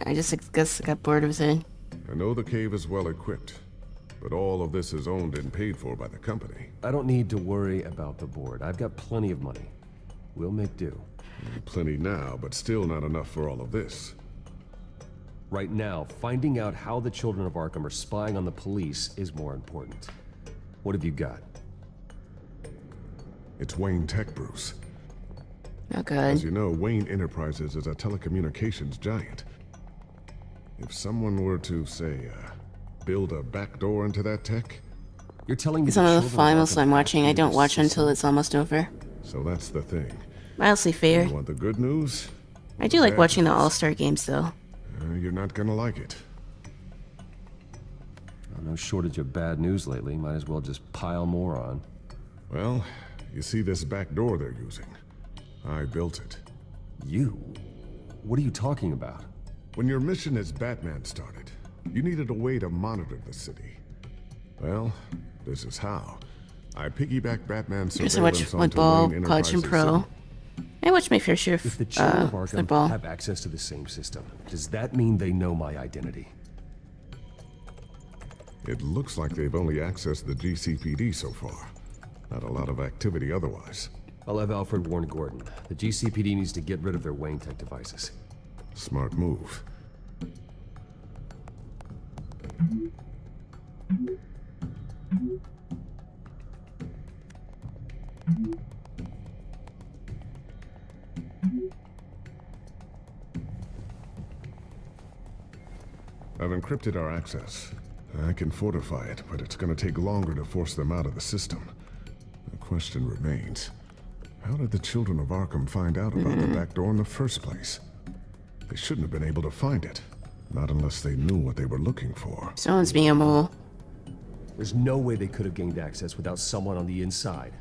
I just guess I got bored with it. I know the cave is well equipped, but all of this is owned and paid for by the company. I don't need to worry about the board. I've got plenty of money. We'll make do. Plenty now, but still not enough for all of this. Right now, finding out how the children of Arkham are spying on the police is more important. What have you got? It's Wayne Tech, Bruce. Oh, good. As you know, Wayne Enterprises is a telecommunications giant. If someone were to, say, build a backdoor into that tech... You're telling me Some of the finals I'm watching, I don't watch until it's almost over. So that's the thing. Mildly fair. You want the good news? I do like watching the All-Star games, though. You're not gonna like it. Well, no shortage of bad news lately. Might as well just pile more on. Well, you see this back door they're using? I built it. You? What are you talking about? When your mission as Batman started, you needed a way to monitor the city. Well, this is how. I piggybacked Batman's surveillance I watch football, college and pro. I watch my fair share of If the children of Arkham football. have access to the same system, does that mean they know my identity? It looks like they've only accessed the GCPD so far. Not a lot of activity otherwise. I'll have Alfred warn Gordon. The GCPD needs to get rid of their Wayne Tech devices. Smart move. I've encrypted our access. I can fortify it, but it's going to take longer to force them out of the system. The question remains, how did the children of Arkham find out about the back door in the first place? They shouldn't have been able to find it. Not unless they knew what they were looking for. Someone's being a mole. There's no way they could have gained access without someone on the inside.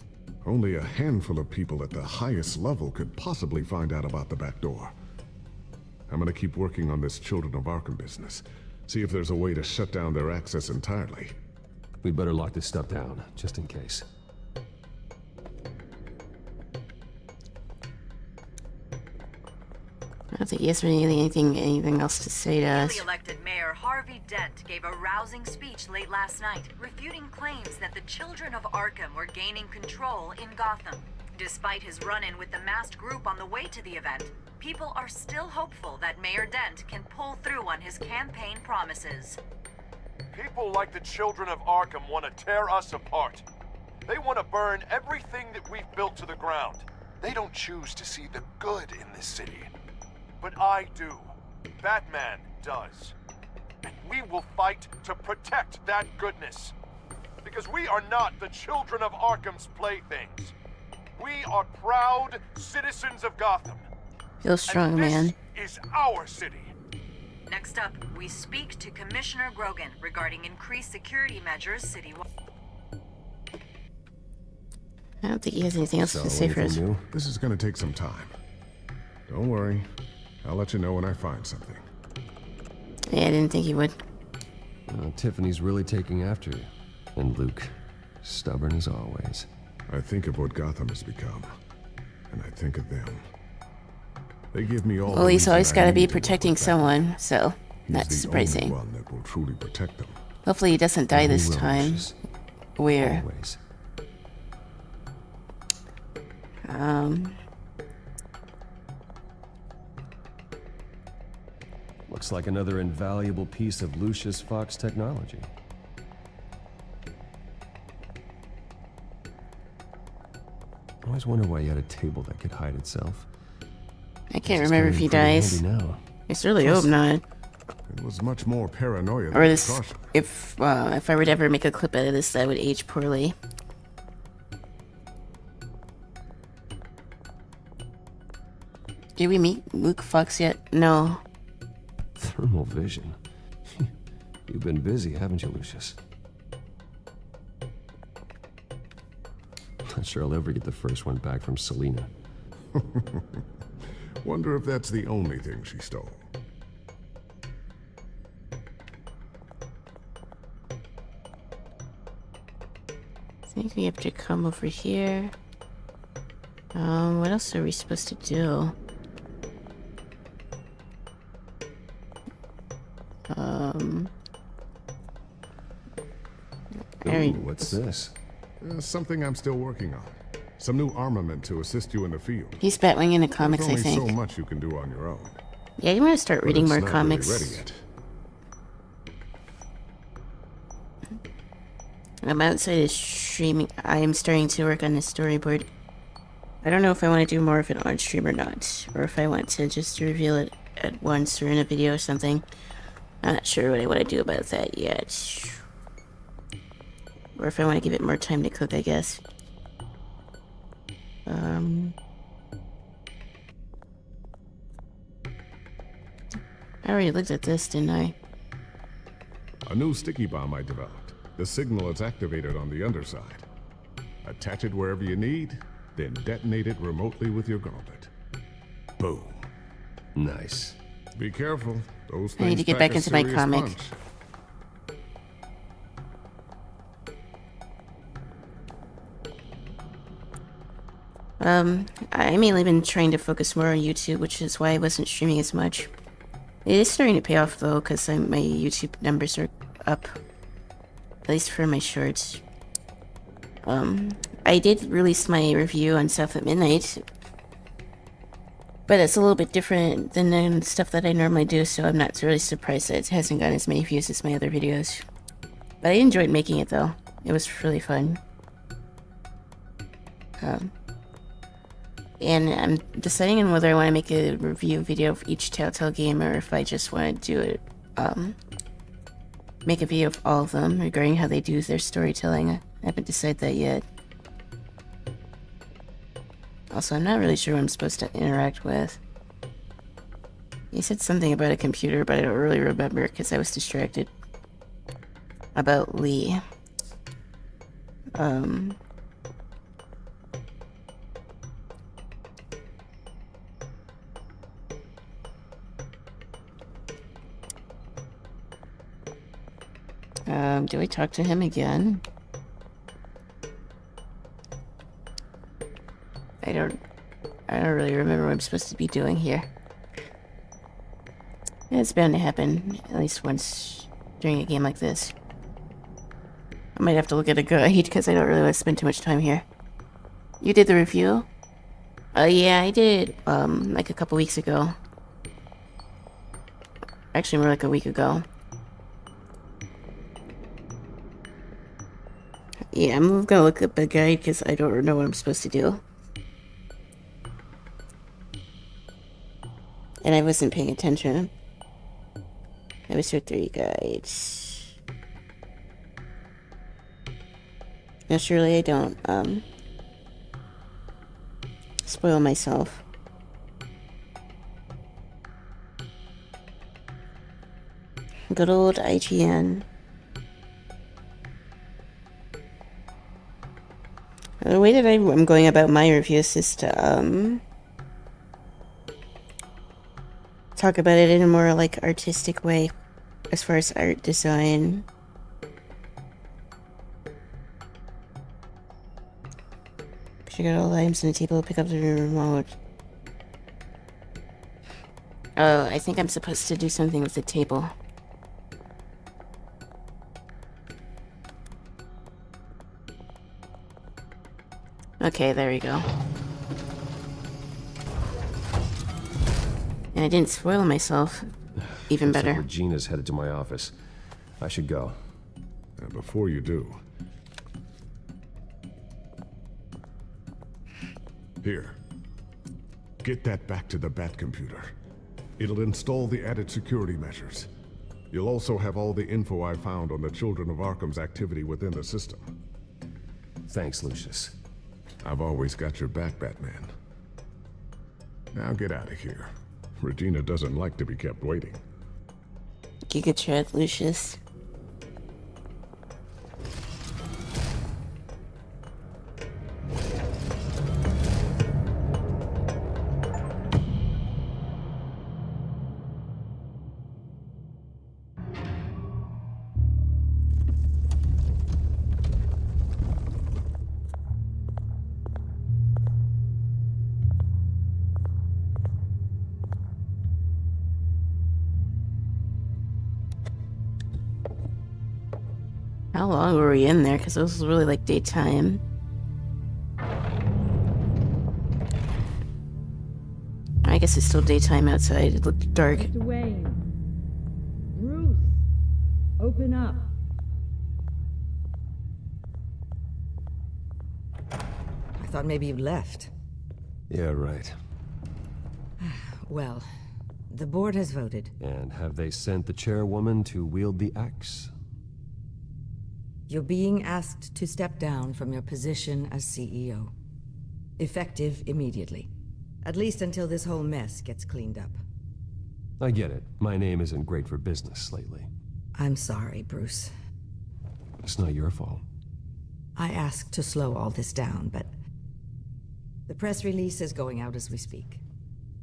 Only a handful of people at the highest level could possibly find out about the back door. I'm gonna keep working on this Children of Arkham business. See if there's a way to shut down their access entirely. We'd better lock this stuff down, just in case. I don't think he has really anything else to say to us. Newly elected Mayor Harvey Dent gave a rousing speech late last night, refuting claims that the children of Arkham were gaining control in Gotham. Despite his run-in with the masked group on the way to the event, people are still hopeful that Mayor Dent can pull through on his campaign promises. People like the children of Arkham want to tear us apart. They want to burn everything that we've built to the ground. They don't choose to see the good in this city. But I do. Batman does. And we will fight to protect that goodness. Because we are not the children of Arkham's playthings. We are proud citizens of Gotham. Feel strong, man. This is our city. Next up, we speak to Commissioner Grogan regarding increased security measures citywide. I don't think he has anything else to say for us. This is gonna take some time. Don't worry. I'll let you know when I find something. Yeah, I didn't think he would. Tiffany's really taking after you. And Luke, stubborn as always. I think of what Gotham has become. And I think of them. They give me all Well, he's always got to be protecting someone, so not surprising. One that will truly protect them. Hopefully he doesn't die this time. Where? Always. Looks like another invaluable piece of Lucius Fox technology. I always wonder why you had a table that could hide itself. I can't remember if he dies. I certainly hope not. It was much more paranoia than Or this, precaution. if I were to ever make a clip out of this, that would age poorly. Did we meet Luke Fox yet? No. Thermal vision. You've been busy, haven't you, Lucius? Not sure I'll ever get the first one back from Selena. Wonder if that's the only thing she stole. I think we have to come over here. What else are we supposed to do? Ooh, what's this? Something I'm still working on. Some new armament to assist you in the field. He's Batwing in the comics, I There's think. only so much you can do on your own. Yeah, you want to start But reading it's more not comics. really ready yet. I'm outside of streaming. I am starting to work on the storyboard. I don't know if I want to do more of it on stream or not, or if I want to just reveal it at once or in a video or something. I'm not sure what I want to do about that yet. Or if I want to give it more time to cook, I guess. I already looked at this, didn't I? A new sticky bomb I developed. The signal is activated on the underside. Attach it wherever you need, then detonate it remotely with your gauntlet. Boom. Nice. Be careful. Those things I need to get pack back a into my serious comic. punch. I mainly been trying to focus more on YouTube, which is why I wasn't streaming as much. It is starting to pay off though, because my YouTube numbers are up. At least for my shorts. I did release my review on South at Midnight. But it's a little bit different than the stuff that I normally do, so I'm not really surprised that it hasn't gotten as many views as my other videos. But I enjoyed making it though. It was really fun. And I'm deciding on whether I want to make a review video of each TellTale game or if I just want to do it, make a video of all of them regarding how they do their storytelling. I haven't decided that yet. Also, I'm not really sure what I'm supposed to interact with. He said something about a computer, but I don't really remember because I was distracted. About Lee. Do I talk to him again? I don't really remember what I'm supposed to be doing here. It's bound to happen at least once during a game like this. I might have to look at a guide because I don't really want to spend too much time here. You did the review? Yeah, I did it, like a couple weeks ago. Actually, more like a week ago. Yeah, I'm gonna look up a guide because I don't know what I'm supposed to do. And I wasn't paying attention. I was with 3 guides. Now surely I don't, spoil myself. Good old IGN. The way that I'm going about my reviews is to, talk about it in a more, like, artistic way, as far as art design. Check out all the items in the table, pick up the remote. Oh, I think I'm supposed to do something with the table. Okay, there we go. And I didn't spoil myself. Even Looks like better. Regina's headed to my office. I should go. And before you do... Here. Get that back to the Bat computer. It'll install the added security measures. You'll also have all the info I found on the Children of Arkham's activity within the system. Thanks, Lucius. I've always got your back, Batman. Now get out of here. Regina doesn't like to be kept waiting. Giga Chad, Lucius. How long were we in there? Because it was really like daytime. I guess it's still daytime outside. It looked dark. Mr. Wayne. Bruce. Open up. I thought maybe you left. Yeah, right. Well, the board has voted. And have they sent the chairwoman to wield the axe? You're being asked to step down from your position as CEO. Effective immediately. At least until this whole mess gets cleaned up. I get it. My name isn't great for business lately. I'm sorry, Bruce. It's not your fault. I asked to slow all this down, but the press release is going out as we speak.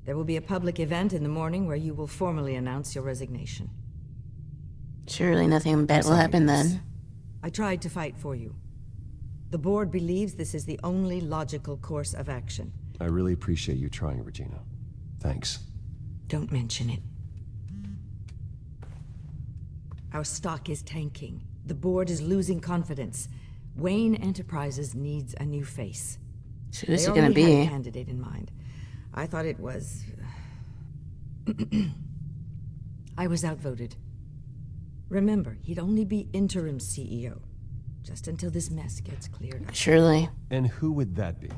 There will be a public event in the morning where you will formally announce your resignation. Surely nothing bad will happen then. I tried to fight for you. The board believes this is the only logical course of action. I really appreciate you trying, Regina. Thanks. Don't mention it. Our stock is tanking. The board is losing confidence. Wayne Enterprises needs a new face. So who's They it gonna already had be? a candidate in mind. I thought it was... I was outvoted. Remember, he'd only be interim CEO. Just until this mess gets cleared up. Surely. And who would that be?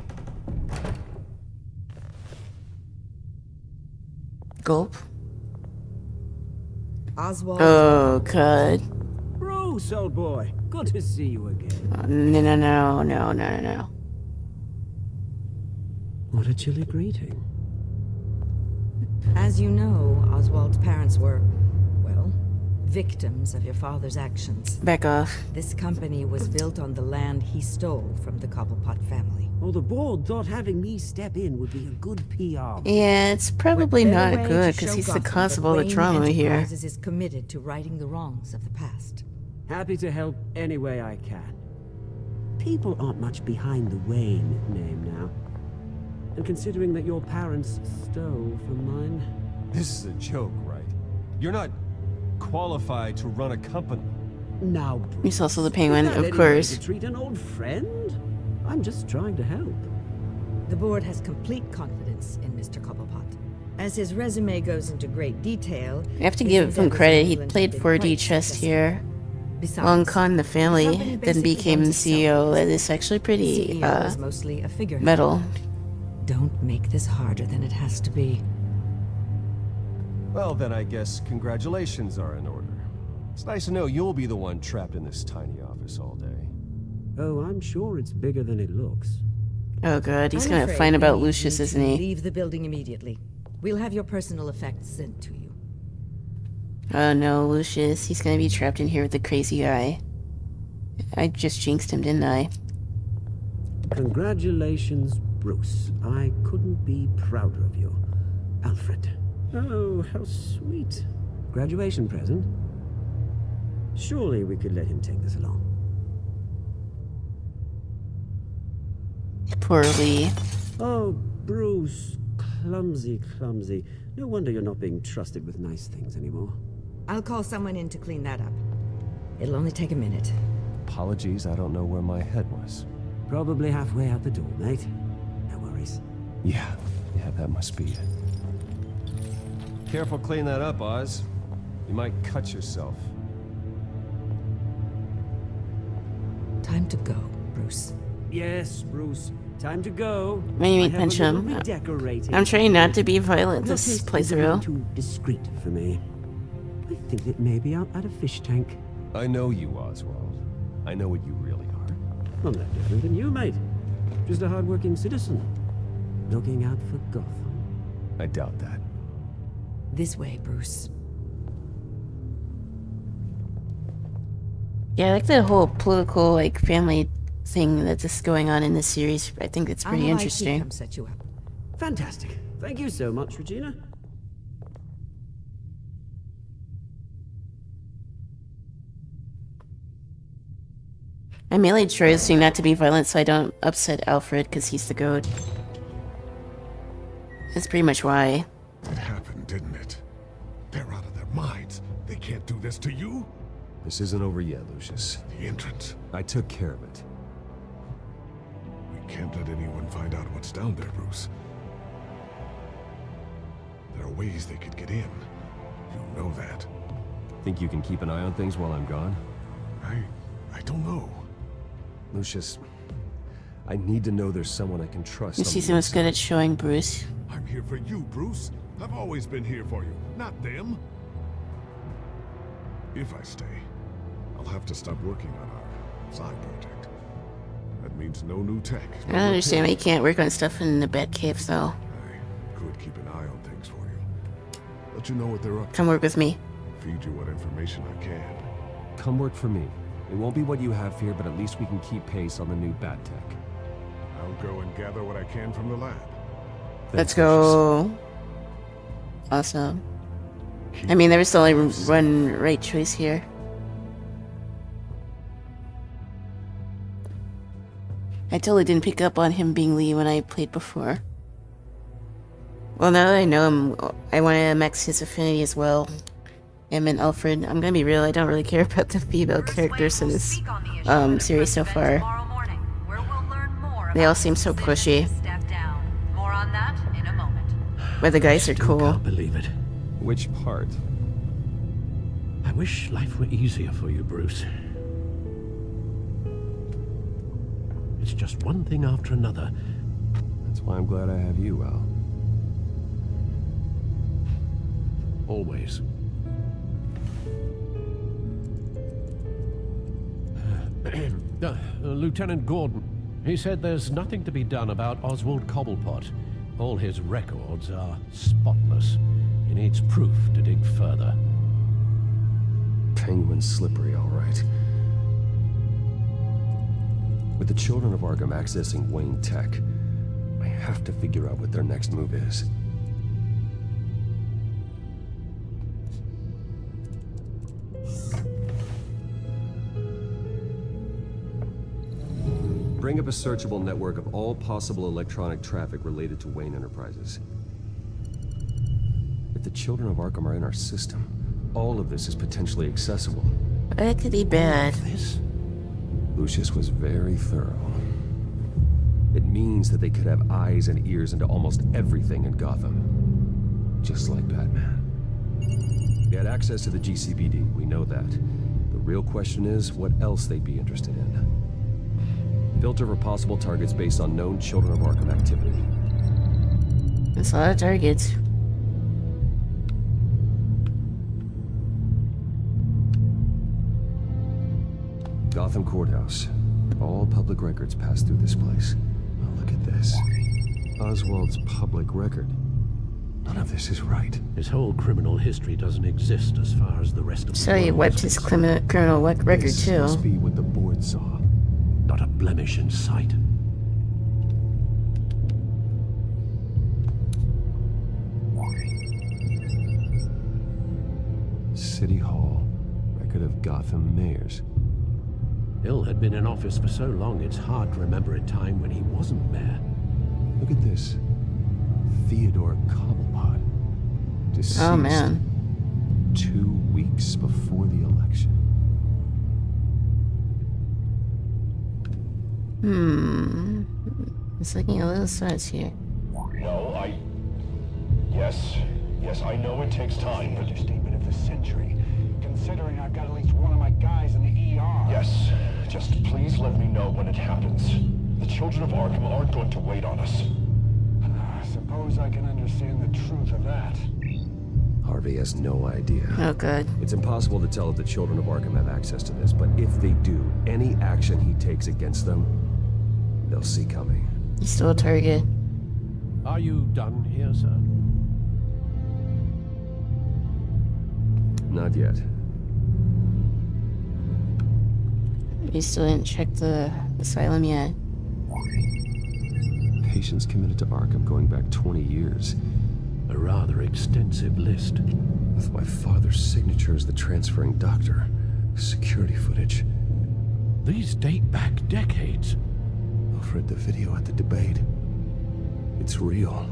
Gulp. Oswald. Oh, God. Bruce, old boy. Good to see you again. No. What a chilly greeting. As you know, Oswald's parents were, well, victims of your father's actions. Back off. This company was built on the land he stole from the Cobblepot family. Well, the board thought having me step in would be a good PR. Yeah, it's probably We're not better way good to because show he's the Gotham cause that of all the Wayne trauma here. Enterprises is committed to righting the wrongs of the past. Happy to help any way I can. People aren't much behind the Wayne name now. And considering that your parents stole from mine... This is a joke, right? You're not qualified to run a company. Now, He's also the penguin, is that of any way course. to treat an old friend? I'm just trying to help. The board has complete confidence in Mr. Cobblepot. As his resume goes into great detail... I have to his give him endeavors credit. in He England played have been 4D quite chess successful. here. Besides, Long Con, the the family, company then basically became runs CEO. itself. That is actually pretty CEO is mostly a figurehead. metal. Don't make this harder than it has to be. Well, then I guess congratulations are in order. It's nice to know you'll be the one trapped in this tiny office all day. Oh, I'm sure it's bigger than it looks. Oh god, he's I'm gonna afraid find we about need Lucius, you isn't to he? Leave the building immediately. We'll have your personal effects sent to you. Oh no, Lucius. He's gonna be trapped in here with the crazy guy. I just jinxed him, didn't I? Congratulations, Bruce. I couldn't be prouder of you. Alfred. Oh, how sweet. Graduation present? Surely we could let him take this along. Poor Lee. Oh, Bruce. Clumsy. No wonder you're not being trusted with nice things anymore. I'll call someone in to clean that up. It'll only take a minute. Apologies, I don't know where my head was. Probably halfway out the door, mate. No worries. Yeah, that must be it. Careful clean that up, Oz. You might cut yourself. Time to go, Bruce. Yes, Bruce. Time to go. What do you mean, I have a punch little him? redecorating. I'm trying not to be violent Your this taste is a little playthrough. too discreet for me. I think that maybe I'm at a fish tank. I know you, Oswald. I know what you really are. I'm no different than you, mate. Just a hard-working citizen. Looking out for Gotham. I doubt that. This way, Bruce. Yeah, I like the whole political, like, family thing that's just going on in this series. I think it's pretty I'll have IT interesting. come set you up. Fantastic. Thank you so much, Regina. I'm mainly choosing not to be violent so I don't upset Alfred because he's the goat. That's pretty much why. It happened, didn't it? They're out of their minds. They can't do this to you? This isn't over yet, Lucius. The entrance. I took care of it. We can't let anyone find out what's down there, Bruce. are ways they could get in. You know that. Think you can keep an eye on things while I'm gone? I don't know. Lucius, I need to know there's someone I can trust. You see someone's good at showing Bruce. I'm here for you, Bruce. I've always been here for you, not them. If I stay, I'll have to stop working on our side project. That means no new tech. I don't understand why you can't work on stuff in the Batcave, though. I could keep an eye on things for you. Let you know what they're up to. Come work with me. Feed you what information I can. Come work for me. It won't be what you have here, but at least we can keep pace on the new bat tech. I'll go and gather what I can from the lab. Let's go. Awesome. I mean, there was only one right choice here. I totally didn't pick up on him being Lee when I played before. Well, now that I know him, I want to max his affinity as well. Him and Alfred. I'm gonna be real, I don't really care about the female characters in this series so far. They all seem so pushy. More on that in a moment. But the guys are cool. Can't believe it. Which part? I wish life were easier for you, Bruce. It's just one thing after another. That's why I'm glad I have you, Al. Always. Lieutenant Gordon, he said there's nothing to be done about Oswald Cobblepot. All his records are spotless. He needs proof to dig further. Penguin's slippery, all right. With the children of Arkham accessing Wayne Tech, I have to figure out what their next move is. Bring up a searchable network of all possible electronic traffic related to Wayne Enterprises. If the children of Arkham are in our system, all of this is potentially accessible. That could be bad. Lucius was very thorough. It means that they could have eyes and ears into almost everything in Gotham. Just like Batman. They had access to the GCPD, we know that. The real question is, what else they'd be interested in. Filter for possible targets based on known Children of Arkham activity. That's a lot of targets. Gotham Courthouse. All public records pass through this place. Oh, look at this. Oswald's public record. None of this is right. His whole criminal history doesn't exist as far as the rest of the So he wiped his criminal record This too. must be what the board saw. Not a blemish in sight. City Hall. Record of Gotham mayors. Hill had been in office for so long, it's hard to remember a time when he wasn't mayor. Look at this. Theodore Cobblepot. Deceased Oh man. 2 weeks before the election. It's looking a little sus here. No, Yes, I know it takes time, but... Understatement of the century. Considering I've got at least one of my guys in the ER. Yes, just please let me know when it happens. The children of Arkham aren't going to wait on us. I suppose I can understand the truth of that. Harvey has no idea. Oh, good. It's impossible to tell if the children of Arkham have access to this, but if they do, any action he takes against them, they'll see coming. He's still a target. Are you done here, sir? Not yet. You still didn't check the asylum yet. Patients committed to Arkham going back 20 years. A rather extensive list. With my father's signature as the transferring doctor. Security footage. These date back decades. Over at the video at the debate. It's real.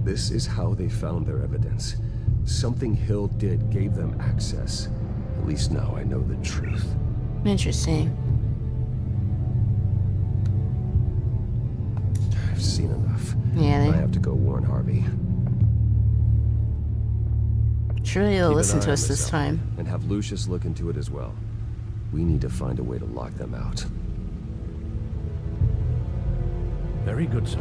This is how they found their evidence. Something Hill did gave them access. At least now I know the truth. Interesting. I've seen enough. Yeah, I have to go warn Harvey. Surely they'll Keep an listen eye to on us this cell, time. and have Lucius look into it as well. We need to find a way to lock them out. Very good, sir.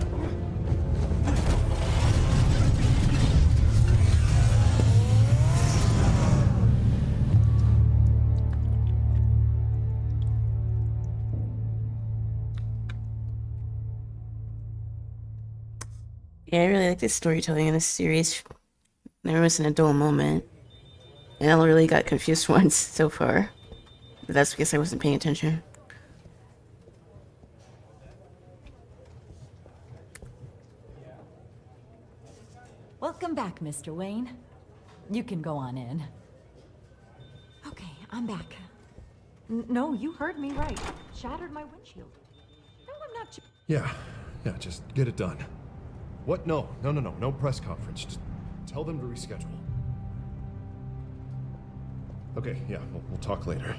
Yeah, I really like the storytelling in this series. There wasn't a dull moment. And I really got confused once so far. But that's because I wasn't paying attention. Welcome back, Mr. Wayne. You can go on in. Okay, I'm back. No, you heard me right. Shattered my windshield. No, I'm not. Yeah, just get it done. What? No press conference. Just tell them to reschedule. Okay, yeah, we'll talk later.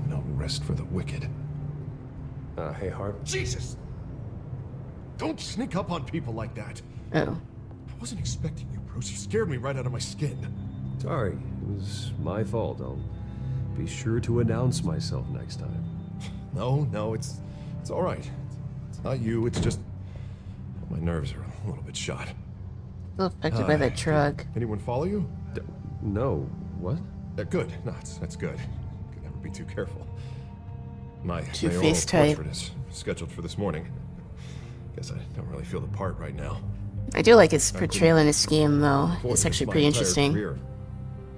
No rest for the wicked. Hey, Harv. Jesus! Don't sneak up on people like that. Oh. I wasn't expecting you, Bruce. You scared me right out of my skin. Sorry, it was my fault. I'll be sure to announce myself next time. No, it's all right. It's not you, it's just my nerves are a little bit shot. Still affected by that truck. Anyone follow you? No. What? Good. No, that's good. Could never be too careful. My Two-face mayoral type. portrait is scheduled for this morning. Guess I don't really feel the part right now. I do like his portrayal in this game, though. It's actually pretty interesting.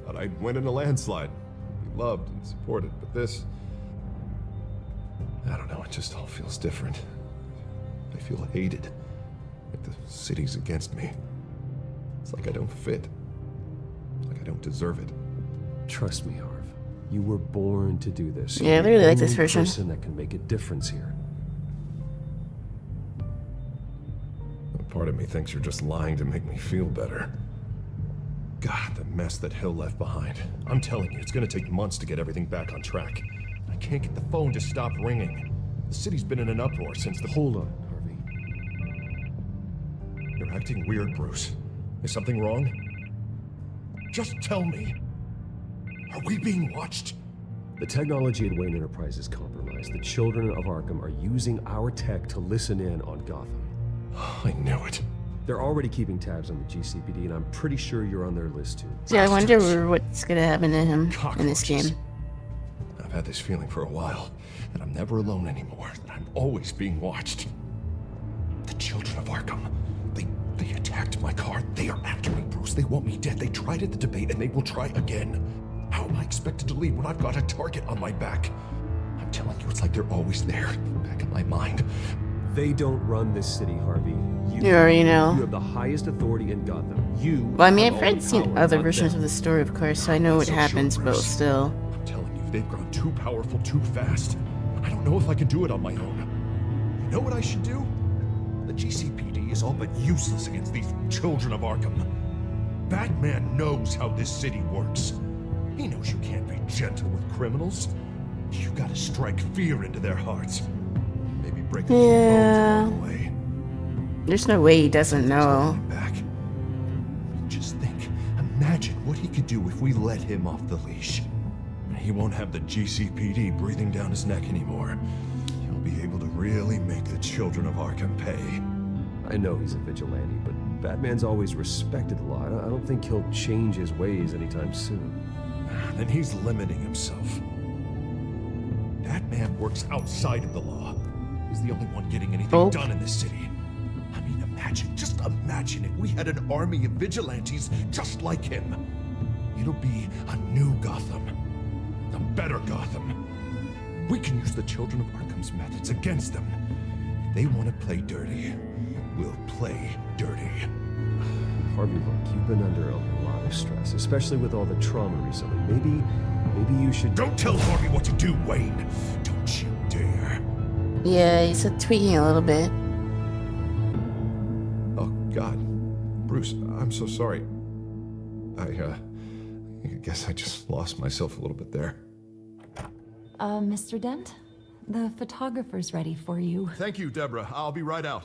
Thought I'd win in a landslide. Be loved and supported, but this... I don't know, it just all feels different. I feel hated. Like the city's against me. It's like I don't fit. Like I don't deserve it. Trust me, Harv. You were born to do this. Yeah, I really like this version. Person that can make a difference here. Part of me thinks you're just lying to make me feel better. God, the mess that Hill left behind. I'm telling you, it's gonna take months to get everything back on track. I can't get the phone to stop ringing. The city's been in an uproar since the... Hold on, Harvey. You're acting weird, Bruce. Is something wrong? Just tell me. Are we being watched? The technology at Wayne Enterprise is compromised. The children of Arkham are using our tech to listen in on Gotham. I knew it. They're already keeping tabs on the GCPD, and I'm pretty sure you're on their list too. See, I wonder what's gonna happen to him in this game. I've had this feeling for a while, that I'm never alone anymore, that I'm always being watched. The children of Arkham, they attacked my car. They are after me, Bruce. They want me dead. They tried at the debate, and they will try again. How am I expected to leave when I've got a target on my back? I'm telling you, it's like they're always there, back in my mind. They don't run this city, Harvey. You already know. You have the highest authority in Gotham. You. Well, I mean, have I've all the seen power, other not versions them. of the story, of course, so I know what happens, but still. I'm telling you, they've grown too powerful too fast. I don't know if I can do it on my own. You know what I should do? The GCPD is all but useless against these children of Arkham. Batman knows how this city works. He knows you can't be gentle with criminals. You gotta strike fear into their hearts. Maybe break a few bones along the way. There's no way he doesn't know. Back. Just think, imagine what he could do if we let him off the leash. He won't have the GCPD breathing down his neck anymore. He'll be able to really make the children of Arkham pay. I know he's a vigilante, but Batman's always respected the law. I don't think he'll change his ways anytime soon. Then he's limiting himself. Batman works outside of the law. He's the only one getting anything done in this city. I mean, imagine, just imagine if we had an army of vigilantes just like him. It'll be a new Gotham. A better Gotham. We can use the children of Arkham's methods against them. If they want to play dirty, we'll play dirty. Harvey, look, you've been under a lot of stress, especially with all the trauma recently. Maybe you should... Don't tell Harvey what to do, Wayne. Don't you dare. Yeah, he's tweaking a little bit. Oh, God. Bruce, I'm so sorry. I guess I just lost myself a little bit there. Mr. Dent? The photographer's ready for you. Thank you, Deborah. I'll be right out.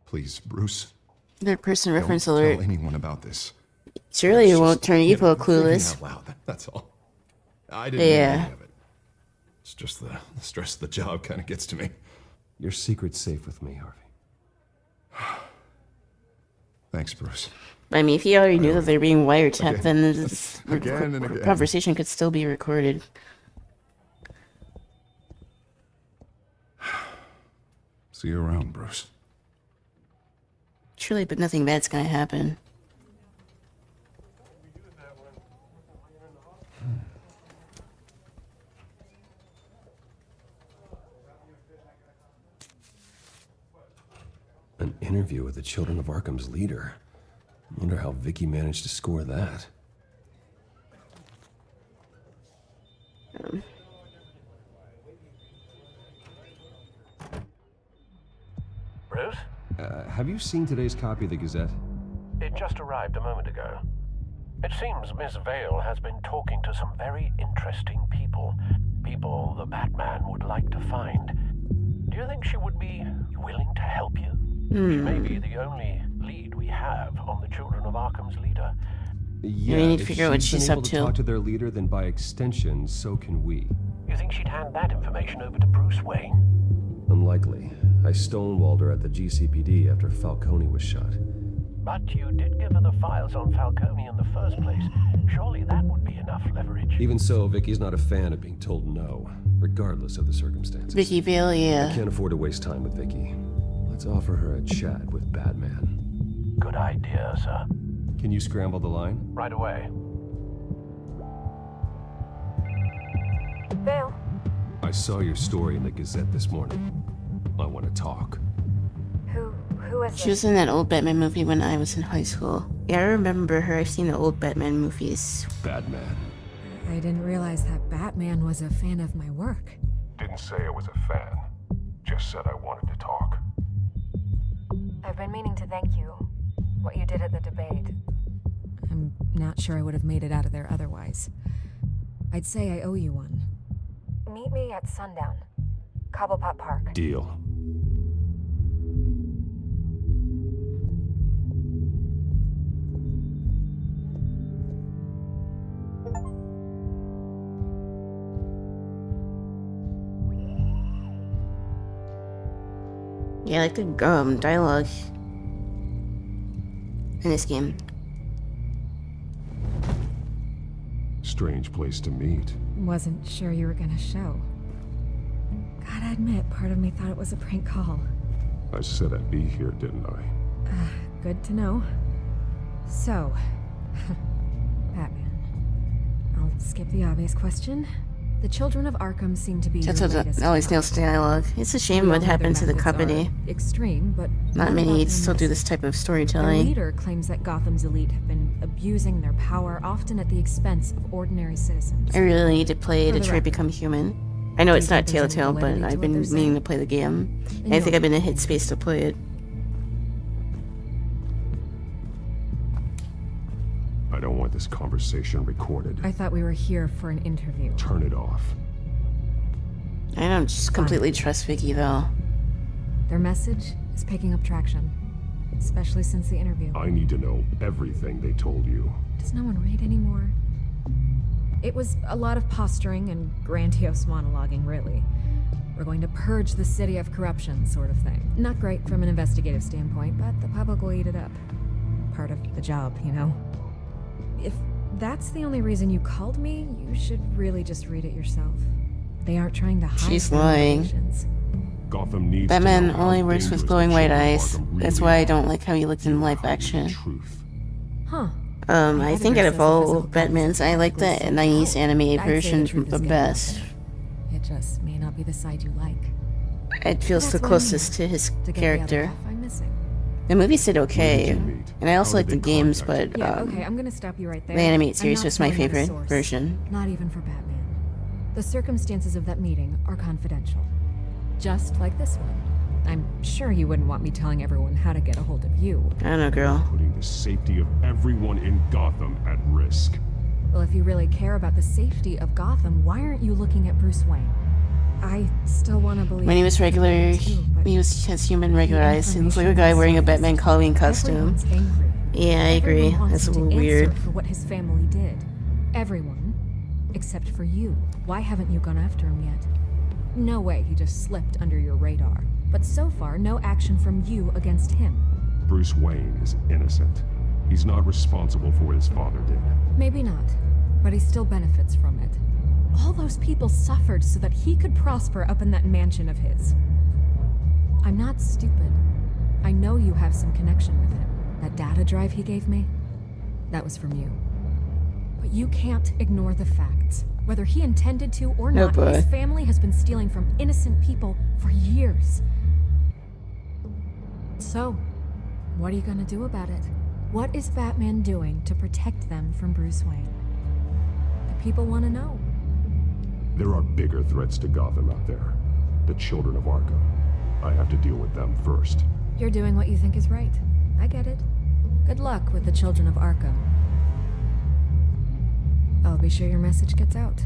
Please, Bruce. Third person Don't reference tell alert. anyone about this. Surely you won't turn evil, I'm thinking clueless. out loud, that's all. I didn't do Yeah. any of it. It's just the stress of the job kind of gets to me. Your secret's safe with me, Harvey. Thanks, Bruce. I mean, if he already knew that they're being wiretapped, Again. then this Again and again. conversation could still be recorded. See you around, Bruce. Surely, but nothing bad's gonna happen. An interview with the Children of Arkham's leader. Wonder how Vicky managed to score that. Bruce? Have you seen today's copy of the Gazette? It just arrived a moment ago. It seems Miss Vale has been talking to some very interesting people. People the Batman would like to find. Do you think she would be willing to help you? She may be the only lead we have on the Children of Arkham's leader. Yeah, we need to if figure out what been she's able up to to. talk to their leader, then by extension, so can we. You think she'd hand that information over to Bruce Wayne? Unlikely. I stonewalled her at the GCPD after Falcone was shot. But you did give her the files on Falcone in the first place. Surely that would be enough leverage. Even so, Vicky's not a fan of being told no, regardless of the circumstances. Vicky Vale, yeah. I can't afford to waste time with Vicky. Let's offer her a chat with Batman. Good idea, sir. Can you scramble the line? Right away. Vale. I saw your story in the Gazette this morning. I want to talk. Who is She was in that old Batman movie when I was in high school. Yeah, I remember her. I've seen the old Batman movies. Batman. I didn't realize that Batman was a fan of my work. Didn't say I was a fan. Just said I wanted to talk. I've been meaning to thank you. What you did at the debate. I'm not sure I would have made it out of there otherwise. I'd say I owe you one. Meet me at sundown. Cobblepot Park. Deal. Yeah, I like the dialogue in this game. Strange place to meet. Wasn't sure you were gonna show. Gotta admit, part of me thought it was a prank call. I said I'd be here, didn't I? Good to know. So, Batman. I'll skip the obvious question. The Children of Arkham seem to be That's your what latest always target. nails dialogue. It's a shame We all what know their happened to the methods company. are extreme, but Not none many about still them do is. this type of Their storytelling. leader claims that Gotham's elite have been abusing their power, often at the expense of ordinary citizens. I really need to play For the Detroit record, Become Human. I know it's do you not think there's any TellTale, but validity to I've what been they're meaning saying? to play the game. In And I think your I've been in a headspace to play it. I don't want this conversation recorded. I thought we were here for an interview. Turn it off. I don't just completely trust Vicky, though. Their message is picking up traction, especially since the interview. I need to know everything they told you. Does no one read anymore? It was a lot of posturing and grandiose monologuing, really. We're going to purge the city of corruption, sort of thing. Not great from an investigative standpoint, but the public will eat it up. Part of the job, you know? If that's the only reason you called me, you should really just read it yourself. They aren't trying to hide She's their lying. motivations. Gotham needs Batman to know how only works dangerous with the glowing white children of eyes. Arkham That's really why I are. don't like how he looked in live action. Huh. I think out of all Batmans, I like the nice animated I'd say the version truth is the getting best. It just may not be the side you like. It feels That's the why I'm closest here, to his to get the other character. half I'm missing. The movies did okay, meet? and I also How like did the they games, contact but Yeah, okay, I'm gonna stop you right there. the animated I'm series not was my throwing out a favorite source. version. Not even for Batman. The circumstances of that meeting are confidential. Just like this one. I'm sure you wouldn't want me telling everyone how to get a hold of you. I don't know, girl. Putting the safety of everyone in Gotham at risk. Well, if you really care about the safety of Gotham, why aren't you looking at Bruce Wayne? I still want to believe. When he was regular, he has human regular eyes. He looks like a guy wearing a Batman Halloween costume. Everyone's angry. Yeah, I agree. Everyone wants That's a him to little weird. answer for what his family did. Everyone, except for you. Why haven't you gone after him yet? No way he just slipped under your radar. But so far, no action from you against him. Bruce Wayne is innocent. He's not responsible for what his father did. Maybe not, but he still benefits from it. All those people suffered so that he could prosper up in that mansion of his. I'm not stupid. I know you have some connection with him. That data drive he gave me, that was from you. But you can't ignore the facts. Whether he intended to or not, his family has been stealing from innocent people for years. So, what are you gonna do about it? What is Batman doing to protect them from Bruce Wayne? The people want to know. There are bigger threats to Gotham out there. The children of Arkham. I have to deal with them first. You're doing what you think is right. I get it. Good luck with the children of Arkham. I'll be sure your message gets out.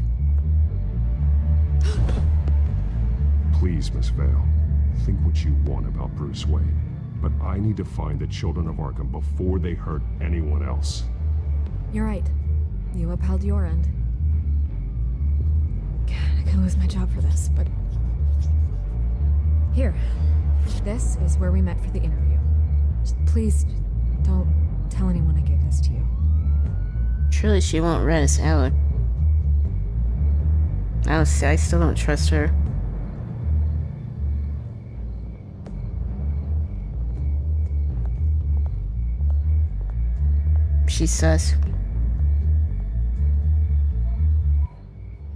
Please, Miss Vale. Think what you want about Bruce Wayne. But I need to find the children of Arkham before they hurt anyone else. You're right. You upheld your end. God, I could lose my job for this, but... Here. This is where we met for the interview. Just please, don't tell anyone I gave this to you. Surely she won't rat us out. I still don't trust her. She's sus.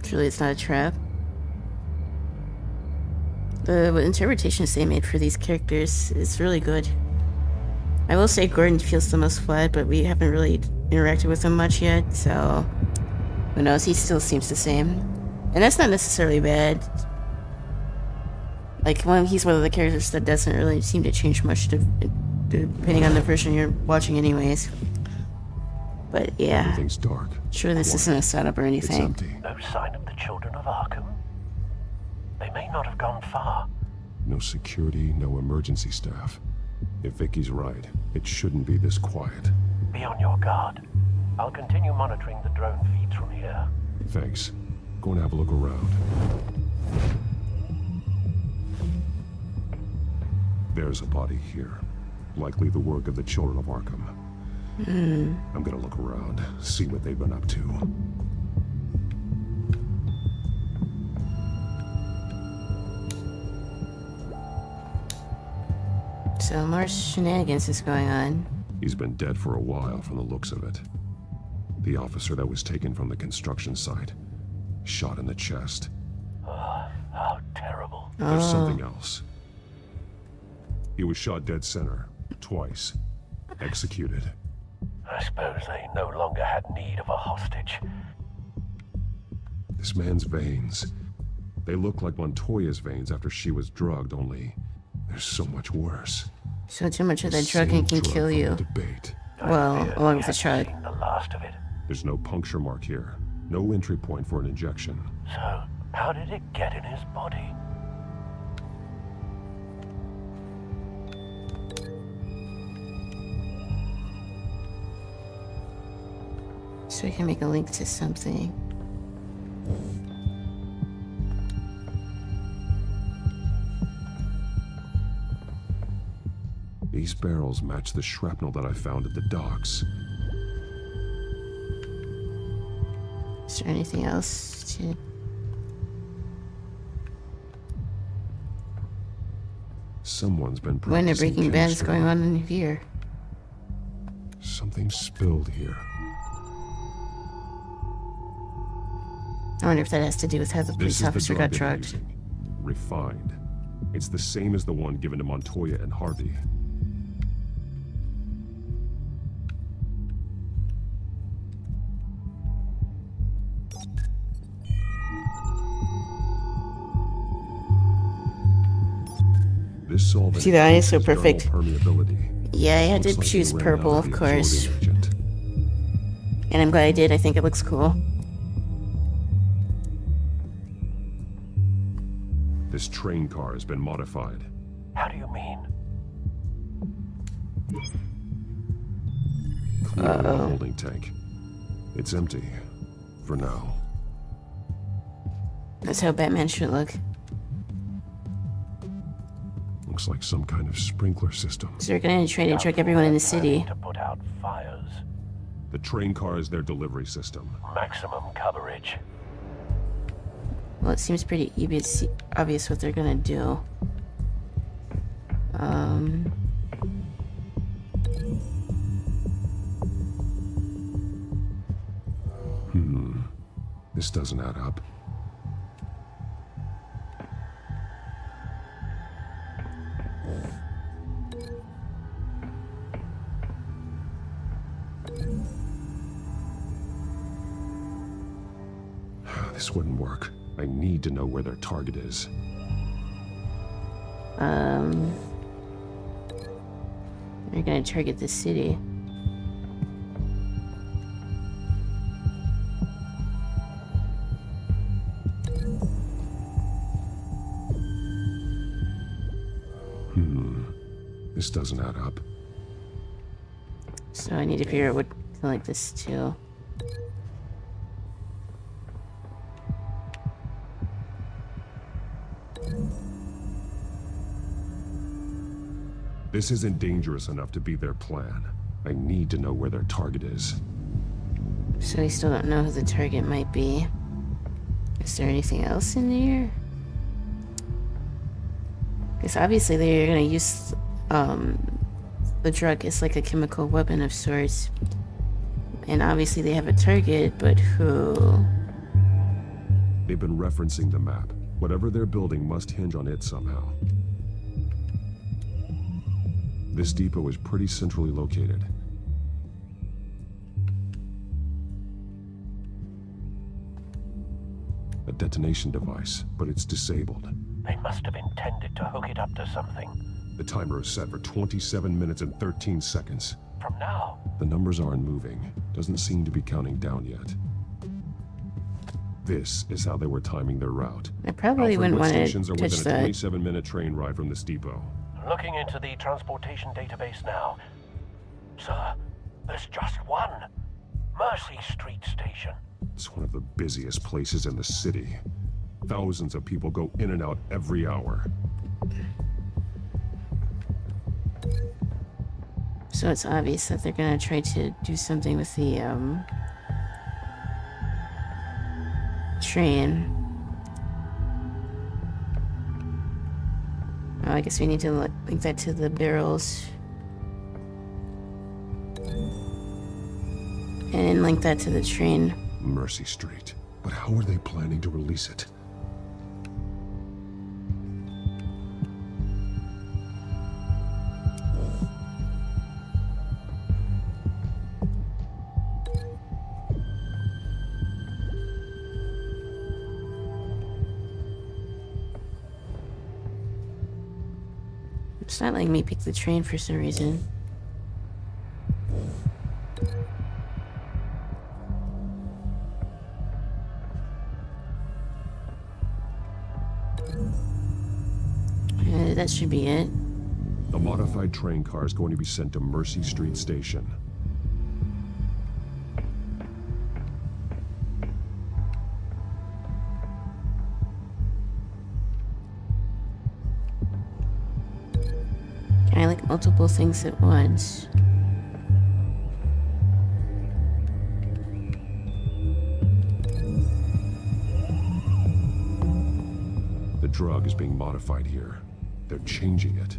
Surely it's not a trap. The interpretations they made for these characters is really good. I will say Gordon feels the most flat, but we haven't really interacted with him much yet, so who knows, he still seems the same. And that's not necessarily bad. Like, he's one of the characters that doesn't really seem to change much depending on the version you're watching anyways. But yeah. Everything's dark. Sure, this isn't a setup or anything. It's empty. No sign of the children of Arkham? They may not have gone far. No security, no emergency staff. If Vicky's right, it shouldn't be this quiet. Be on your guard. I'll continue monitoring the drone feeds from here. Thanks. Go and have a look around. There's a body here. Likely the work of the children of Arkham. I'm gonna look around, see what they've been up to. So more shenanigans is going on. He's been dead for a while from the looks of it. The officer that was taken from the construction site. Shot in the chest. How terrible. There's something else. He was shot dead center. Twice. Executed. I suppose they no longer had need of a hostage. This man's veins. They look like Montoya's veins after she was drugged, only they're so much worse. So too much of that drugging can kill you. Well, along with the shot. The last of it. There's no puncture mark here. No entry point for an injection. So, how did it get in his body? So I can make a link to something. These barrels match the shrapnel that I found at the docks. Is there anything else to... Someone's been When a practicing Breaking Bad is chemistry. going on in here. Something spilled here. I wonder if that has to do with how the This police is the officer drug got they're drugged. using. Refined. It's the same as the one given to Montoya and Harvey. This solvent See, the eye is so increases perfect. thermal permeability. Yeah, I had to Looks like choose they ran out purple, of of the course. absorbing agent. And I'm glad I did. I think it looks cool. This train car has been modified. How do you mean? Clearly a holding tank. It's empty. For now. That's how Batman should look. Looks like some kind of sprinkler system. So they're gonna try to trick everyone in the city. To put out fires. The train car is their delivery system. Maximum coverage. Well, it seems pretty obvious what they're gonna do. This doesn't add up. This wouldn't work. I need to know where their target is. They're gonna target the city. This doesn't add up. So I need to figure out what to like this too. This isn't dangerous enough to be their plan. I need to know where their target is. So we still don't know who the target might be. Is there anything else in there? Because obviously they're gonna use the drug as like a chemical weapon of sorts. And obviously they have a target, but who? They've been referencing the map. Whatever they're building must hinge on it somehow. This depot is pretty centrally located. A detonation device, but it's disabled. They must have intended to hook it up to something. The timer is set for 27 minutes and 13 seconds. From now? The numbers aren't moving. Doesn't seem to be counting down yet. This is how they were timing their route. I probably wouldn't want to stations are touch within that. a 27-minute train ride from this depot. Looking into the transportation database now. Sir, there's just one. Mercy Street Station. It's one of the busiest places in the city. Thousands of people go in and out every hour. So it's obvious that they're gonna try to do something with the train. Oh, I guess we need to link that to the barrels. And then link that to the train. Mercy Street. But how are they planning to release it? It's not letting me pick the train for some reason. That should be it. The modified train car is going to be sent to Mercy Street Station. Can I like multiple things at once? The drug is being modified here. They're changing it.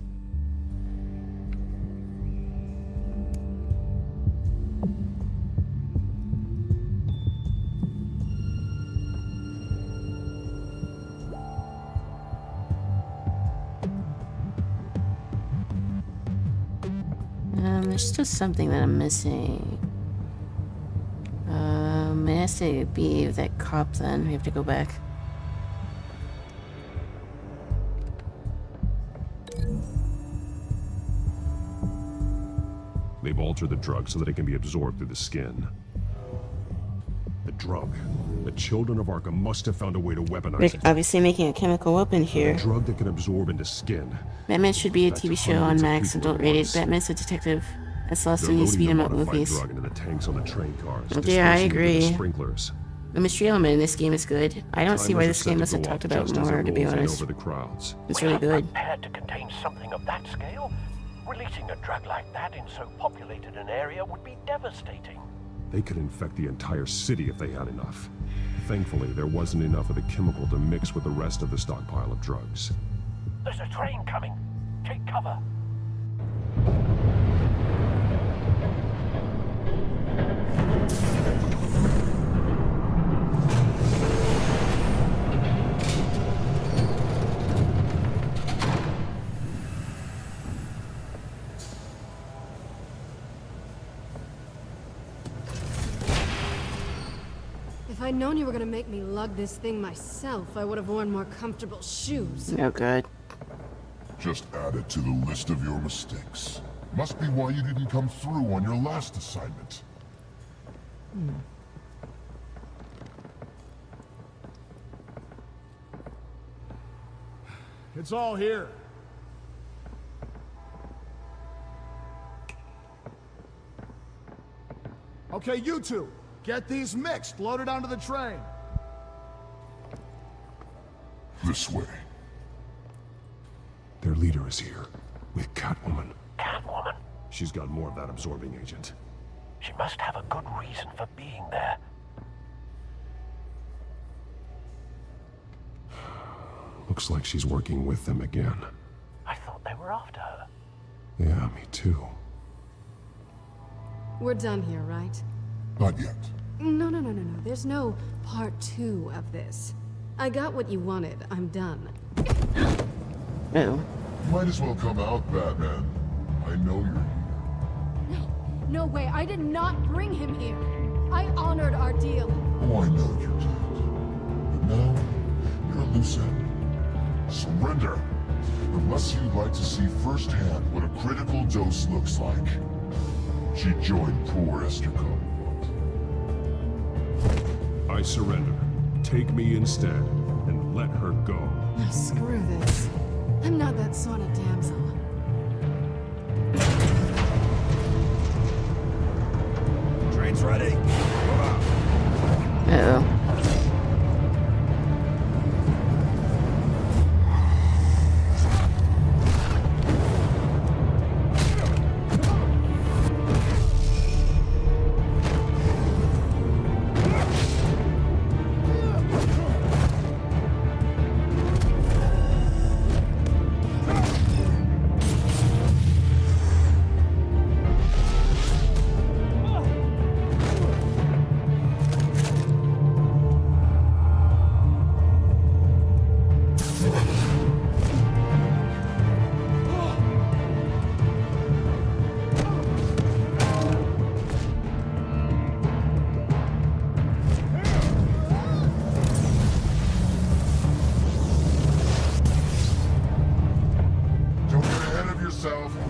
There's still something that I'm missing. It has to be that cop then. We have to go back. They've altered the drug so that it can be absorbed through the skin. The drug The children of Arkham must have found a way to weaponize They're it. obviously making a chemical weapon here. A drug that can absorb into skin. Batman should be a That's TV show on hundreds of Max, people adult at rated. once. Batman's a detective. I saw so They're many loading beat the 'em up modified movies. drug into the tanks on the train cars. Well, yeah, I dispersing it through the agree. sprinklers. The mystery element in this game is good. I don't see why Timers this are set game to wasn't go talked off about just as more, it to be rolls in honest. over the crowds. It's really good. Prepared to contain something of that scale? Releasing a drug like that in so populated an area would be devastating. They could infect the entire city if they had enough. Thankfully, there wasn't enough of the chemical to mix with the rest of the stockpile of drugs. There's a train coming. Take cover. If I'd known you were gonna make me lug this thing myself, I would have worn more comfortable shoes. Oh, good. Just add it to the list of your mistakes. Must be why you didn't come through on your last assignment. It's all here. Okay, you two, get these mixed, loaded onto the train. This way. Their leader is here, with Catwoman. Catwoman? She's got more of that absorbing agent. She must have a good reason for being there. Looks like she's working with them again. I thought they were after her. Yeah, me too. We're done here, right? Not yet. No. There's no part 2 of this. I got what you wanted. I'm done. Oh. Might as well come out, Batman. I know you're here. No way. I did not bring him here. I honored our deal. Oh, I know you did. But now, you're a loose end. Surrender. Unless you'd like to see firsthand what a critical dose looks like. She joined poor Esther Combs. I surrender. Take me instead, and let her go. Oh, screw this. I'm not that sort of damsel. Train's ready. Move out. Uh-oh.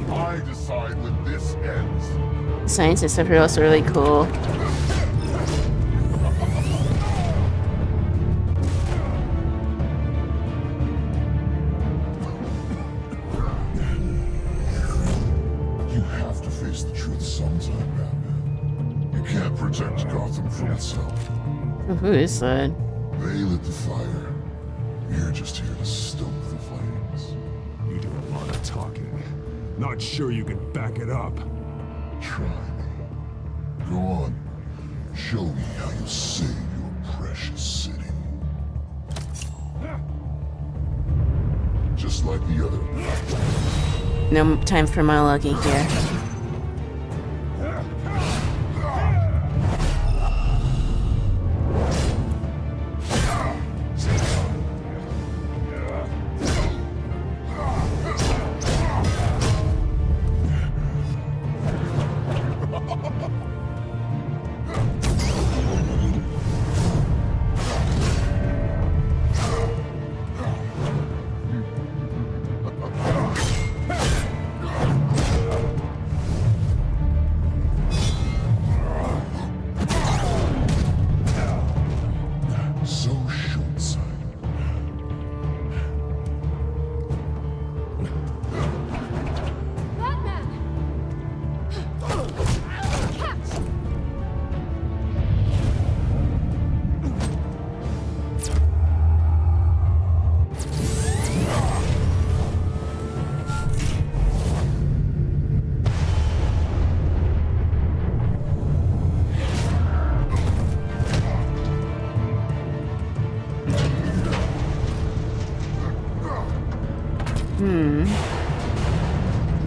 I decide when this ends. Science and stuff are also really cool. You have to face the truth sometime, Batman. You can't protect Gotham from itself. Who is that? They lit the fire. You're just here to stoke the flames. You do a lot of talking. Not sure you can back it up. Try me. Go on. Show me how you save your precious city. Just like the other. No time for monologuing here.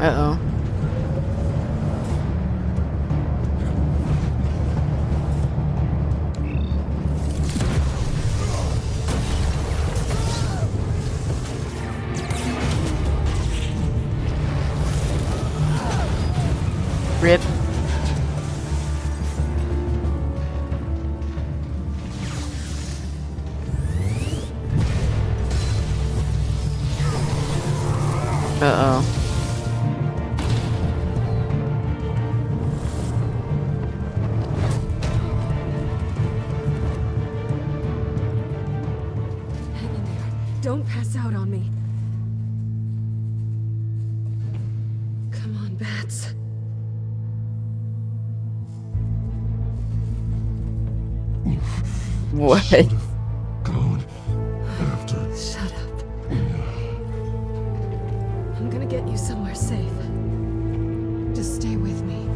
Uh-oh. Rip. Uh-oh. Hang in there. Don't pass out on me. Come on, bats. What? Gone after. Shut up. I'm gonna get you somewhere safe. Just stay with me.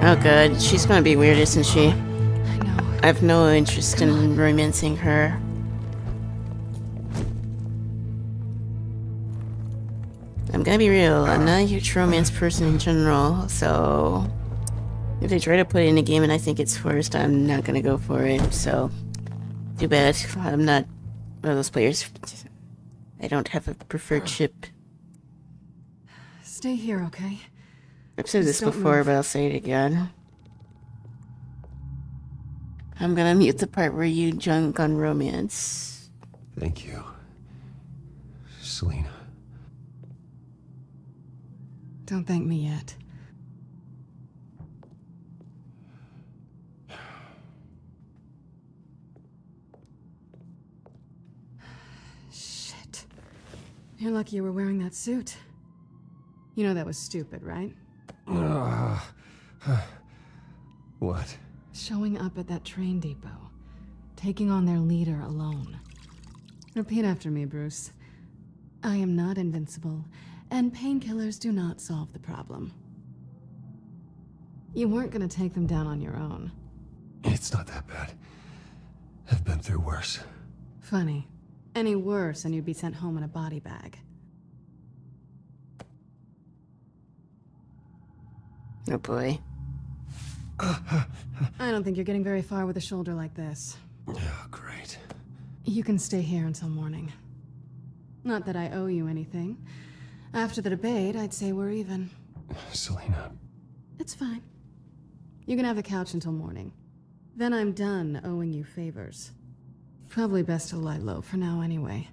Oh god, she's gonna be weird, isn't she? I know. I have no interest in romancing her. I'm gonna be real, I'm not a huge romance person in general, so if they try to put it in a game and I think it's forced, I'm not gonna go for it, so too bad. I'm not one of those players. I don't have a preferred ship. Stay here, okay? I've said this Just don't before, move. but I'll say it again. I'm gonna mute the part where you junk on romance. Thank you, Selena. Don't thank me yet. Shit. You're lucky you were wearing that suit. You know that was stupid, right? What? Showing up at that train depot. Taking on their leader alone. Repeat after me, Bruce. I am not invincible, and painkillers do not solve the problem. You weren't gonna take them down on your own. It's not that bad. I've been through worse. Funny. Any worse and you'd be sent home in a body bag. Oh boy. I don't think you're getting very far with a shoulder like this. Oh, great. You can stay here until morning. Not that I owe you anything. After the debate, I'd say we're even. Selena. It's fine. You can have the couch until morning. Then I'm done owing you favors. Probably best to lie low for now anyway.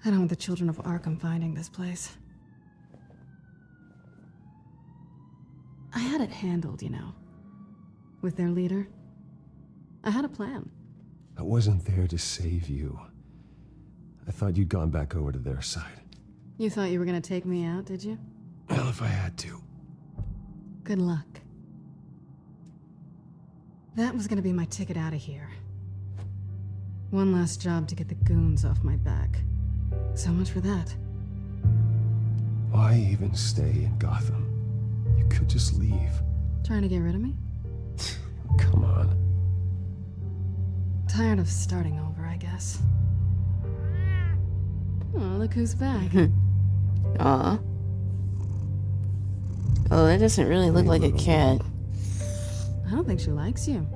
I don't want the children of Arkham finding this place. I had it handled, you know. With their leader. I had a plan. I wasn't there to save you. I thought you'd gone back over to their side. You thought you were gonna take me out, did you? Well, if I had to. Good luck. That was gonna be my ticket out of here. One last job to get the goons off my back. So much for that. Why even stay in Gotham? You could just leave. Trying to get rid of me? Come on. Tired of starting over, I guess. Oh, look who's back. Aw. Oh, that doesn't really look like a cat. I don't think she likes you.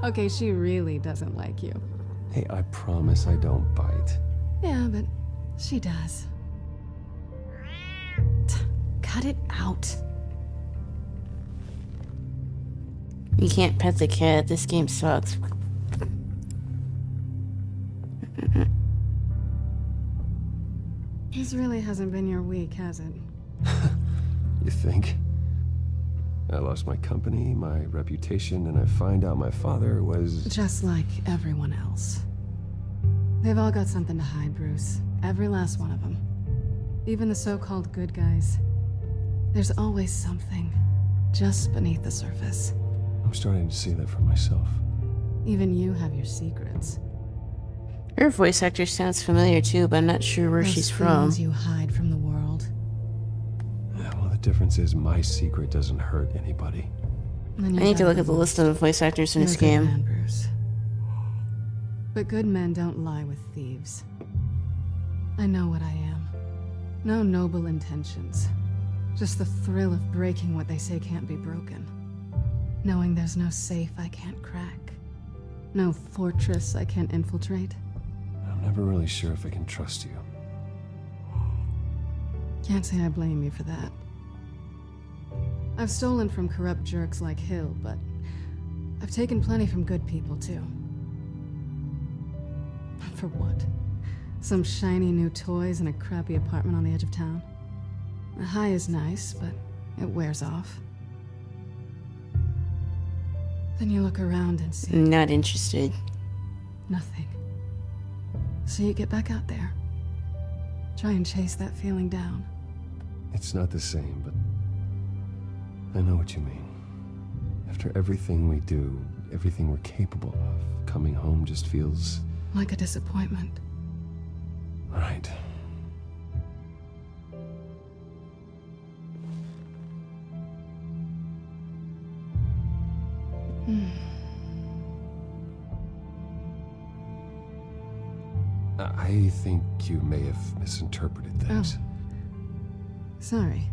Okay, she really doesn't like you. Hey, I promise I don't bite. Yeah, but she does. Cut it out. You can't pet the cat. This game sucks. This really hasn't been your week, has it? You think? I lost my company, my reputation, and I find out my father was... Just like everyone else. They've all got something to hide, Bruce. Every last one of them. Even the so-called good guys. There's always something just beneath the surface. I'm starting to see that for myself. Even you have your secrets. Her voice actor sounds familiar too, but I'm not sure where Those she's from. things you hide from the world. Yeah, well, the difference is my secret doesn't hurt anybody. Then I you need to got look at the the list of voice actors in You're this a good game. man, Bruce. But good men don't lie with thieves. I know what I am. No noble intentions. Just the thrill of breaking what they say can't be broken. Knowing there's no safe I can't crack. No fortress I can't infiltrate. I'm never really sure if I can trust you. Can't say I blame you for that. I've stolen from corrupt jerks like Hill, but I've taken plenty from good people too. For what? Some shiny new toys and a crappy apartment on the edge of town? The high is nice, but it wears off. Then you look around and see... Not interested. Nothing. So you get back out there. Try and chase that feeling down. It's not the same, but I know what you mean. After everything we do, everything we're capable of, coming home just feels... like a disappointment. Right. I think you may have misinterpreted things. Oh. Sorry.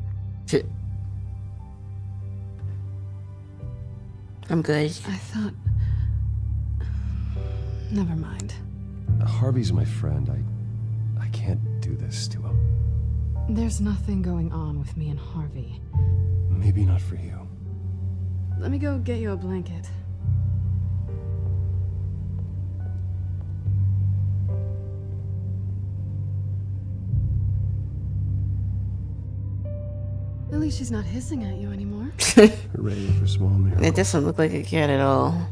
I'm good. I thought... Never mind. Harvey's my friend. I can't do this to him. There's nothing going on with me and Harvey. Maybe not for you. Let me go get you a blanket. At least she's not hissing at you anymore. Ready for small miracles. It doesn't look like a cat at all.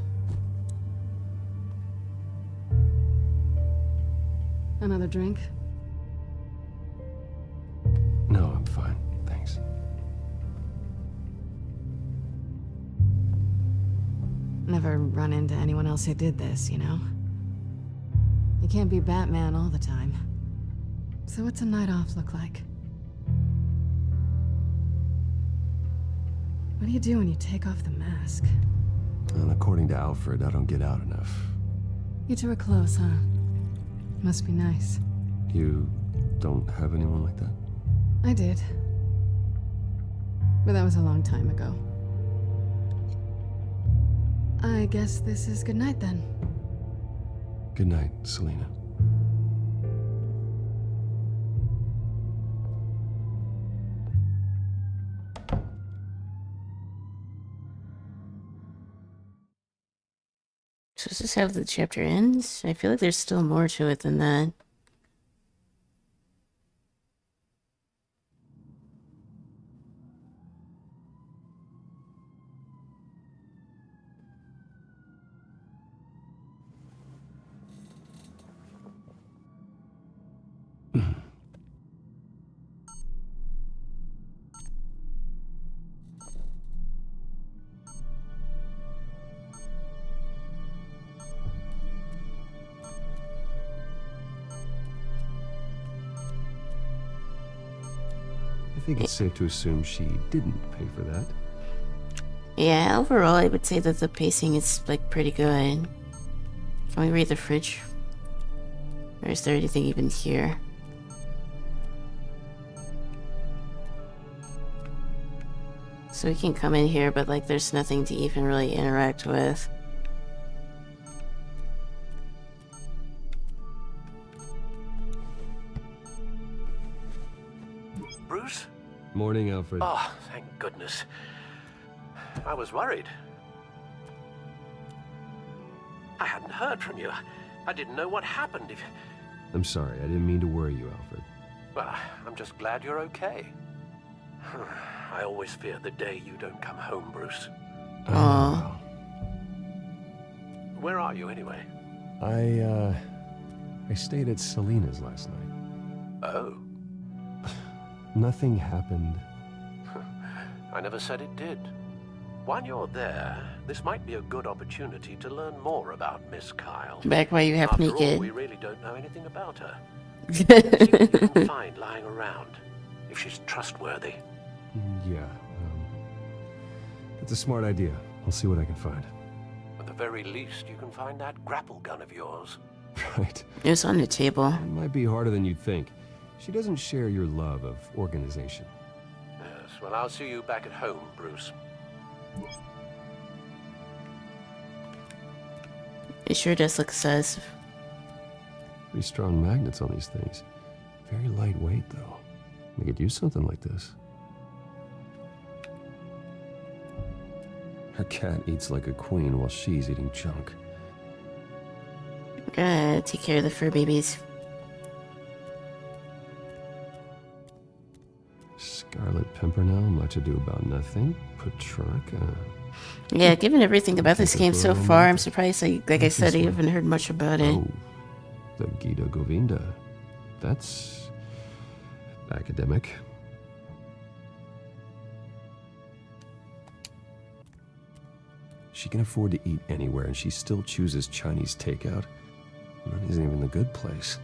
Another drink? No, I'm fine. Thanks. Never run into anyone else who did this, you know? You can't be Batman all the time. So what's a night off look like? What do you do when you take off the mask? And according to Alfred, I don't get out enough. You two are close, huh? Must be nice. You don't have anyone like that? I did. But that was a long time ago. I guess this is good night then. Good night, Selena. So does this how the chapter ends? I feel like there's still more to it than that. I think it's safe to assume she didn't pay for that. Yeah, overall I would say that the pacing is like pretty good. Can we read the fridge? Or is there anything even here? So we can come in here, but like there's nothing to even really interact with. Bruce? Morning, Alfred. Oh, thank goodness. I was worried. I hadn't heard from you. I didn't know what happened. If... I'm sorry, I didn't mean to worry you, Alfred. Well, I'm just glad you're okay. I always fear the day you don't come home, Bruce. Aww. Where are you, anyway? I stayed at Selena's last night. Oh. Nothing happened. I never said it did. While you're there, this might be a good opportunity to learn more about Miss Kyle. Back while you have After naked. all, we really don't know anything about her. See what you can find lying around, if she's trustworthy. Yeah, that's a smart idea. I'll see what I can find. At the very least, you can find that grapple gun of yours. Right. It was on the table. It might be harder than you'd think. She doesn't share your love of organization. Yes, well, I'll see you back at home, Bruce. It sure does look sus. Pretty strong magnets on these things. Very lightweight, though. We could use something like this. Her cat eats like a queen while she's eating junk. Gotta take care of the fur babies. Scarlet Pimpernel, much ado about nothing. Petrarca. Yeah, given everything about this game so far, I'm surprised, like I said, I haven't heard much about it. Oh, the Gita Govinda. That's academic. She can afford to eat anywhere, and she still chooses Chinese takeout. That isn't even the good place.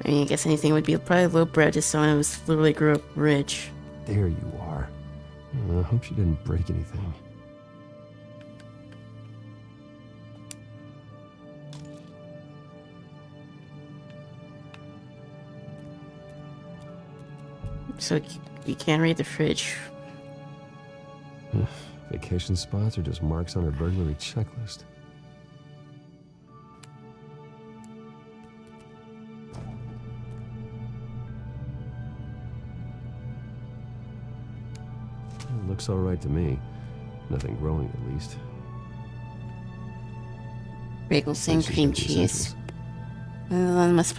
I mean, I guess anything would be probably lowbrow to someone who was literally grew up rich. There you are. I hope she didn't break anything. So you can't read the fridge. Vacation spots are just marks on her burglary checklist. Looks all right to me. Nothing growing, at least. Bagels and cream cheese. One must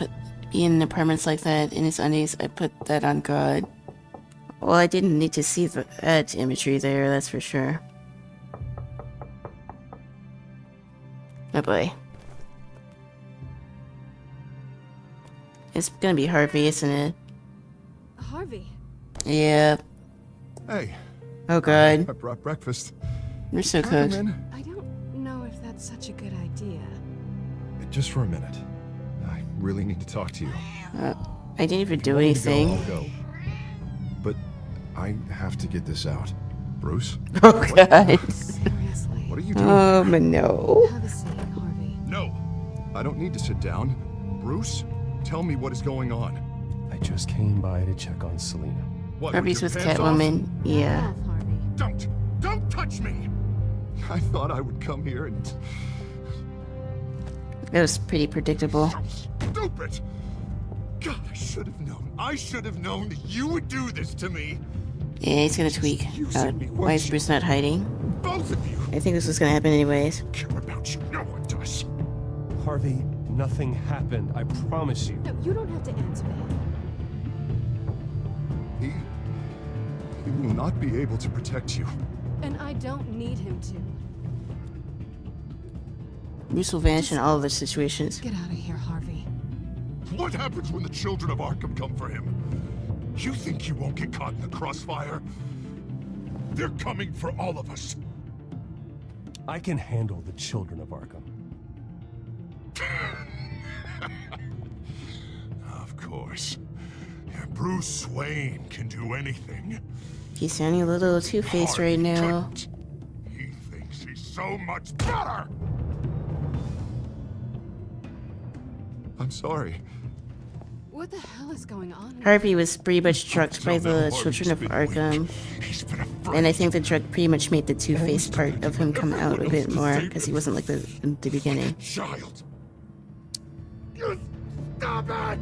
be in apartments like that. In his undies, I put that on God. Well, I didn't need to see that imagery there, that's for sure. Oh boy. It's gonna be Harvey, isn't it? Harvey. Yeah. Hey. Oh god. I brought breakfast. You're so Come cooked. in. I don't know if that's such a good idea. Just for a minute. I really need to talk to you. I didn't even do Want me to go, anything. I'll go. But I have to get this out. Bruce? Oh god. Seriously. What are you doing? No. Have a seat, Harvey. No. I don't need to sit down. Bruce, tell me what is going on. I just came by to check on Selena. What, Harvey's with your pants Catwoman. off? Yeah. Don't touch me! I thought I would come here and... That was pretty predictable. Stupid! God, I should have known. I should have known that you would do this to me. Yeah, he's gonna tweak. Why is Bruce not hiding? Both of you. I think this was gonna happen anyways. Care about you. No one does. Harvey, nothing happened. I promise you. No, you don't have to answer that. He will not be able to protect you. And I don't need him to. Bruce will vanish in all of the situations. Get out of here, Harvey. What happens when the children of Arkham come for him? You think you won't get caught in the crossfire? They're coming for all of us. I can handle the children of Arkham. Of course. Bruce Wayne can do anything. He's sounding a little two-faced right now. He thinks he's so much better! I'm sorry. What the hell is going on? Harvey was pretty much drugged by the children of Arkham. And I think the drug pretty much made the two-faced part of him come out a bit more, because he wasn't like that in the beginning. Child. You stop it!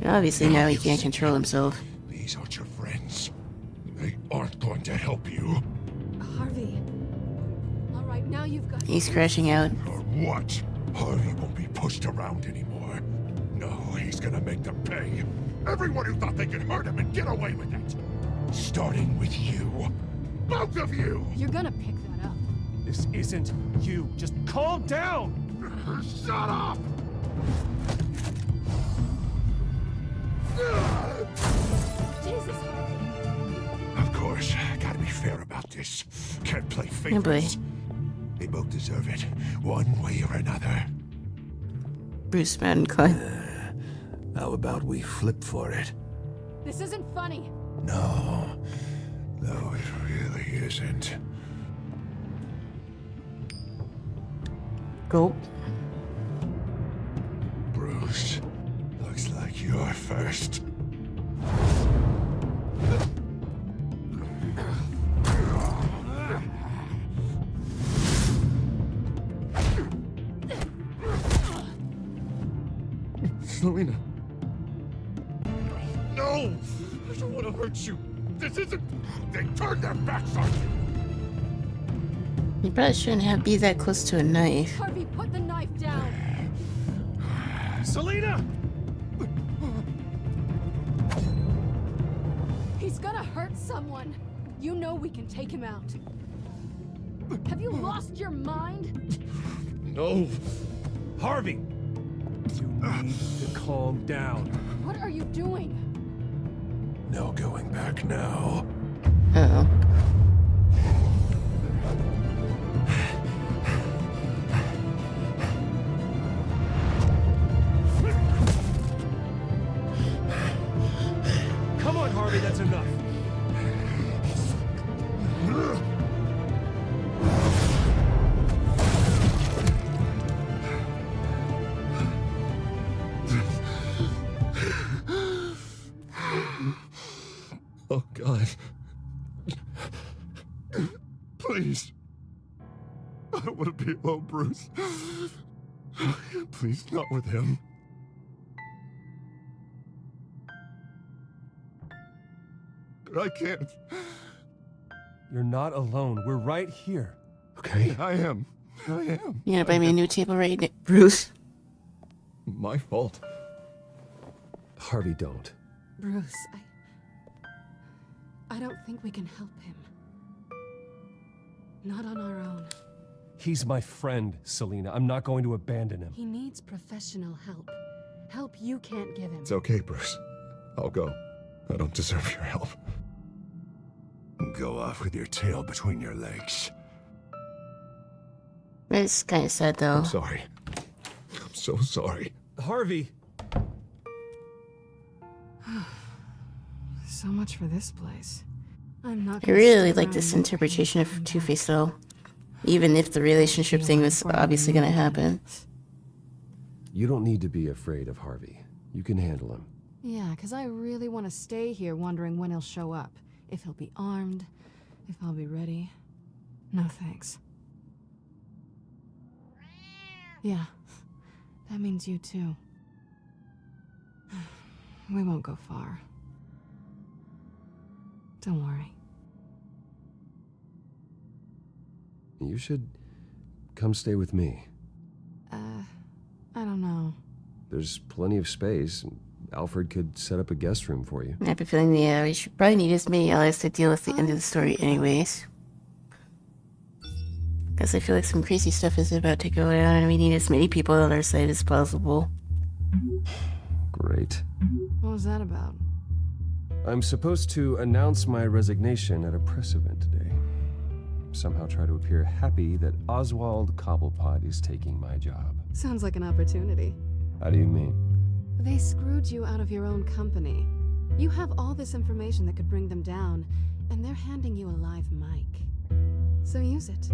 Obviously now he can't control himself. These aren't your friends. They aren't going to help you. Harvey. All right, now you've got. He's crashing out. Or what? Harvey won't be pushed around anymore. No, he's gonna make them pay. Everyone who thought they could hurt him and get away with it. Starting with you. Both of you! You're gonna pick that up. This isn't you. Just calm down! Shut up! Jesus, Harvey. Of course, gotta be fair about this. Can't play Oh boy. favorites. They both deserve it, one way or another. Bruce Madden Klein. How about we flip for it? This isn't funny. No, it really isn't. Go. Bruce, looks like you're first. Selena. No! I don't want to hurt you. This isn't... They turned their backs on you! You probably shouldn't have be that close to a knife. Harvey, put the knife down. Selena! He's gonna hurt someone. You know we can take him out. Have you lost your mind? No. Harvey! You need to calm down. What are you doing? No going back now. Uh-oh. Come on, Harvey, that's enough. Oh, God. Please. I don't want to be alone, Bruce. Please, not with him. I can't. You're not alone. We're right here. Okay. I am. You gonna buy me a new table right now, Bruce? My fault. Harvey, don't. Bruce, I don't think we can help him. Not on our own. He's my friend, Selena. I'm not going to abandon him. He needs professional help. Help you can't give him. It's okay, Bruce. I'll go. I don't deserve your help. Go off with your tail between your legs. It's kind of sad, though. I'm sorry. I'm so sorry. Harvey! So much for this place. I'm not I gonna really stick like around this and interpretation of Two-Face, though. Even if the relationship thing was obviously gonna happen. You don't need to be afraid of Harvey. You can handle him. Yeah, because I really want to stay here wondering when he'll show up. If he'll be armed, if I'll be ready. No thanks. Yeah, that means you too. We won't go far. Don't worry. You should come stay with me. I don't know. There's plenty of space. Alfred could set up a guest room for you. I have a feeling, yeah, we should probably need as many allies to deal with the end of the story anyways. Because I feel like some crazy stuff is about to go down and we need as many people on our side as possible. Great. What was that about? I'm supposed to announce my resignation at a press event today. Somehow try to appear happy that Oswald Cobblepot is taking my job. Sounds like an opportunity. How do you mean? They screwed you out of your own company. You have all this information that could bring them down, and they're handing you a live mic. So use it.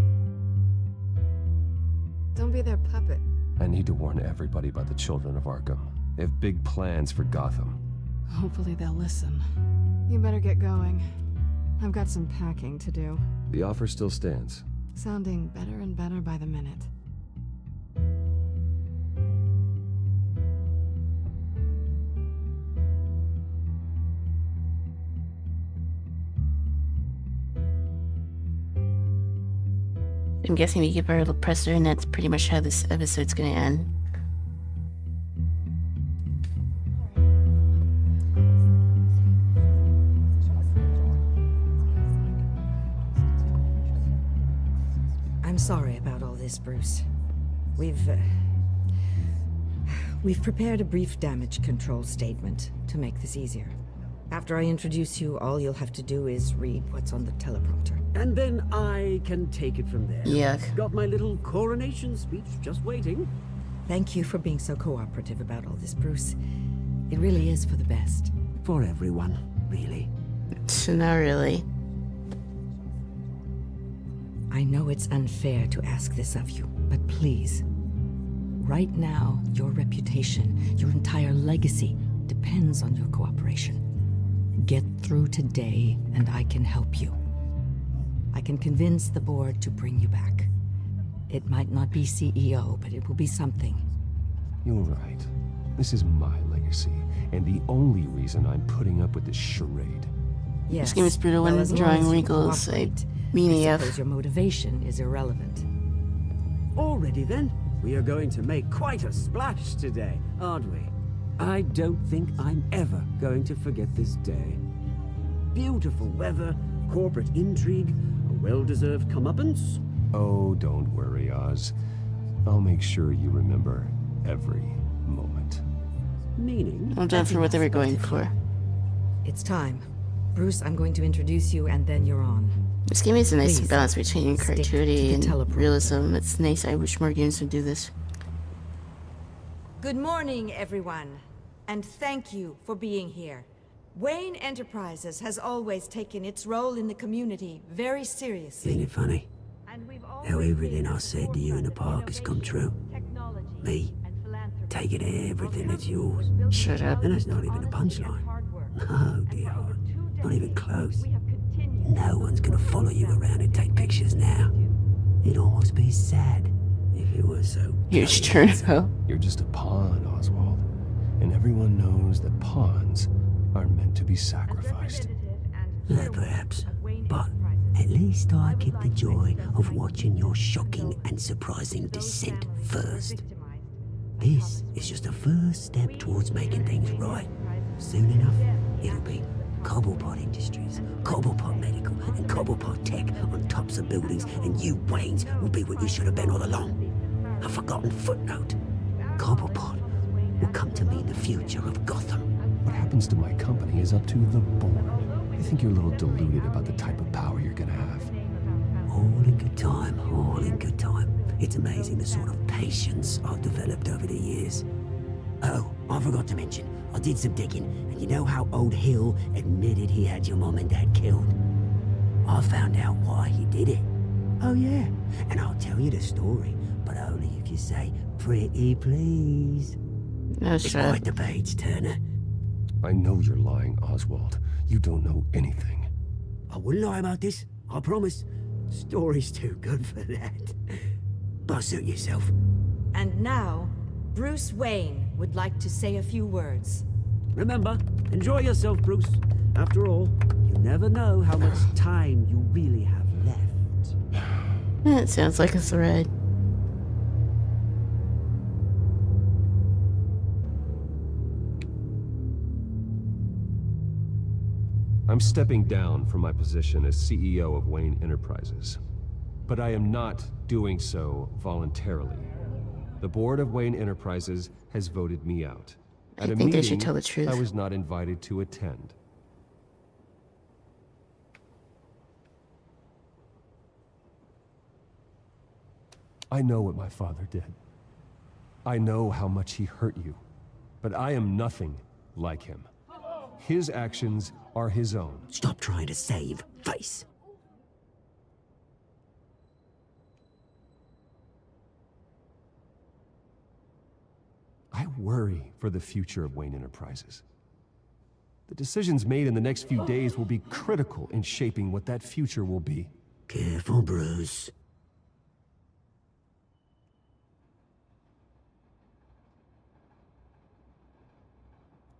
Don't be their puppet. I need to warn everybody about the children of Arkham. They have big plans for Gotham. Hopefully they'll listen. You better get going. I've got some packing to do. The offer still stands. Sounding better and better by the minute. I'm guessing we give our little presser and that's pretty much how this episode's gonna end. I'm sorry about all this, Bruce. We've prepared a brief damage control statement to make this easier. After I introduce you, all you'll have to do is read what's on the teleprompter. And then I can take it from there. Yuck. Got my little coronation speech just waiting. Thank you for being so cooperative about all this, Bruce. It really is for the best. For everyone, really. Not really. I know it's unfair to ask this of you, but please. Right now, your reputation, your entire legacy, depends on your cooperation. Get through today, and I can help you. I can convince the board to bring you back. It might not be CEO, but it will be something. You're right. This is my legacy, and the only reason I'm putting up with this charade. Yes. This game is brutal when as long drawing as you wrinkles. cooperate, Meaning I suppose your motivation is irrelevant. Already then, we are going to make quite a splash today, aren't we? I don't think I'm ever going to forget this day. Beautiful weather, corporate intrigue, a well-deserved comeuppance. Oh, don't worry, Oz. I'll make sure you remember every moment. Meaning? I'm done for what they were going for. It's time. Bruce, I'm going to introduce you, and then you're on. This game is a nice Please, balance between stick to cartoony the and teleprompter. realism. It's nice. I wish more games would do this. Good morning, everyone, and thank you for being here. Wayne Enterprises has always taken its role in the community very seriously. Isn't it funny? How everything I said to you in the park has come true. Me, taking everything that's yours. Shut up. And that's not even a punchline. No, dear heart. Not even close. No one's gonna follow you around and take pictures now. It'd almost be sad if it was so. Huge turnout. You're just a pawn, Oswald. And everyone knows that pawns are meant to be sacrificed. Perhaps. But at least I get the joy of watching your shocking and surprising descent first. This is just a first step towards making things right. Soon enough, it'll be Cobblepot Industries, Cobblepot Medical, and Cobblepot Tech on tops of buildings, and you, Waynes, will be what you should have been all along. A forgotten footnote. Cobblepot will come to mean the future of Gotham. What happens to my company is up to the board. I think you're a little deluded about the type of power you're gonna have. All in good time, all in good time. It's amazing the sort of patience I've developed over the years. Oh, I forgot to mention, I did some digging, and you know how old Hill admitted he had your mom and dad killed? I found out why he did it. Oh yeah, and I'll tell you the story, but only if you say, pretty please. No, It's quite the page, Turner. I know you're lying, Oswald. You don't know anything. I wouldn't lie about this, I promise. Story's too good for that. But suit yourself. And now, Bruce Wayne would like to say a few words. Remember, enjoy yourself, Bruce. After all, you never know how much time you really have left. That sounds like a thread. I'm stepping down from my position as CEO of Wayne Enterprises. But I am not doing so voluntarily. The board of Wayne Enterprises has voted me out. At a think meeting I should tell the truth. I was not invited to attend. I know what my father did. I know how much he hurt you. But I am nothing like him. His actions are his own. Stop trying to save face. I worry for the future of Wayne Enterprises. The decisions made in the next few days will be critical in shaping what that future will be. Careful, Bruce.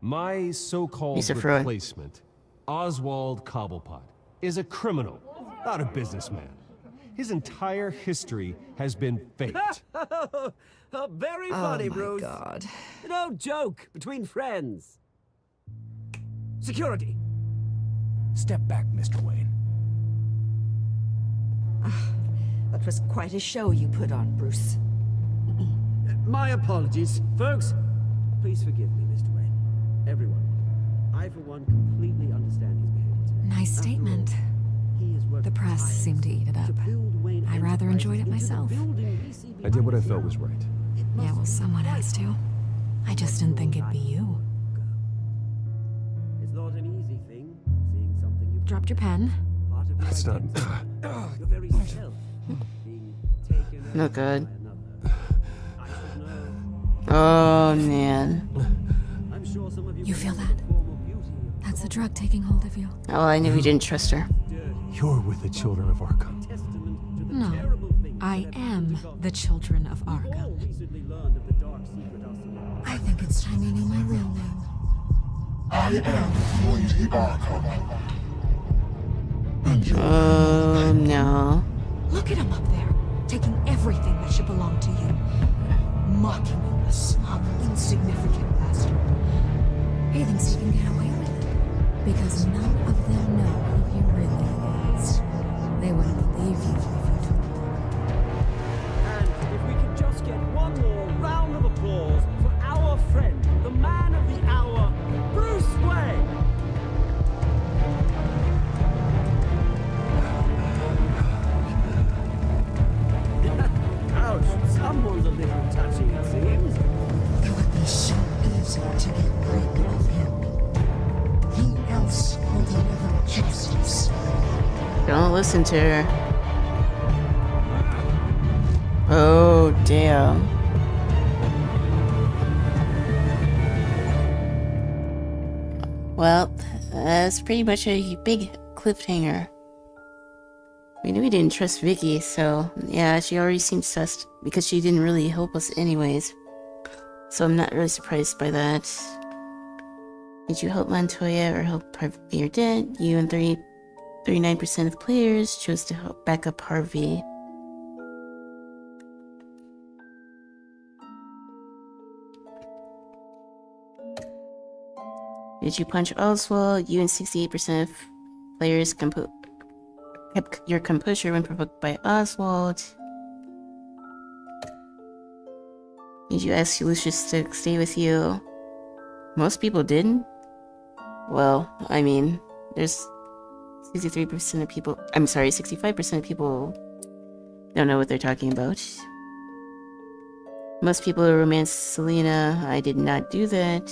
My so-called He's a fraud. replacement, Oswald Cobblepot, is a criminal, not a businessman. His entire history has been faked. Very funny, my Bruce. God. No joke between friends. Security. Step back, Mr. Wayne. That was quite a show you put on, Bruce. My apologies, folks. Please forgive me, Mr. Wayne. Everyone. I, for one, completely understand his behavior today. Nice statement. The press seemed to eat it up. I rather enjoyed it myself. I did what I felt was right. Yeah, well, someone has to. I just didn't think it'd be you. It's not an easy thing, seeing something you've Dropped your pen. part of your That's not... identity. Your very self being taken Not good. I should know. Oh, man. I'm sure some of you You feel that? That's the drug taking hold of you. Oh, I knew you didn't trust her. You're with the children of Arkham. No, I am the children of Arkham. I think it's time you knew my real name. I am Lady Arkham. Oh, no. Look at him up there, taking everything that should belong to you. Mocking you, a smug, insignificant bastard. He thinks he can get away with it. Because none of them know who he really is. They wouldn't believe you if you told them. And if we could just get one more round of applause for our friend, the man of the hour, Bruce Wayne! Ouch, someone's a little touchy, it seems. It would be so easy to get rid of him. Who else will deliver justice? Don't listen to her. Oh, damn. Well, that's pretty much a big cliffhanger. We knew we didn't trust Vicky, so yeah, she already seemed sus because she didn't really help us anyways. So I'm not really surprised by that. Did you help Montoya or help Harvey or Dent? You and 39% of players chose to help back up Harvey. Did you punch Oswald? You and 68% of players kept your composure when provoked by Oswald. Did you ask Lucius to stay with you? Most people didn't. Well, I mean, there's 63% of people, I'm sorry, 65% of people don't know what they're talking about. Most people romance Selena. I did not do that.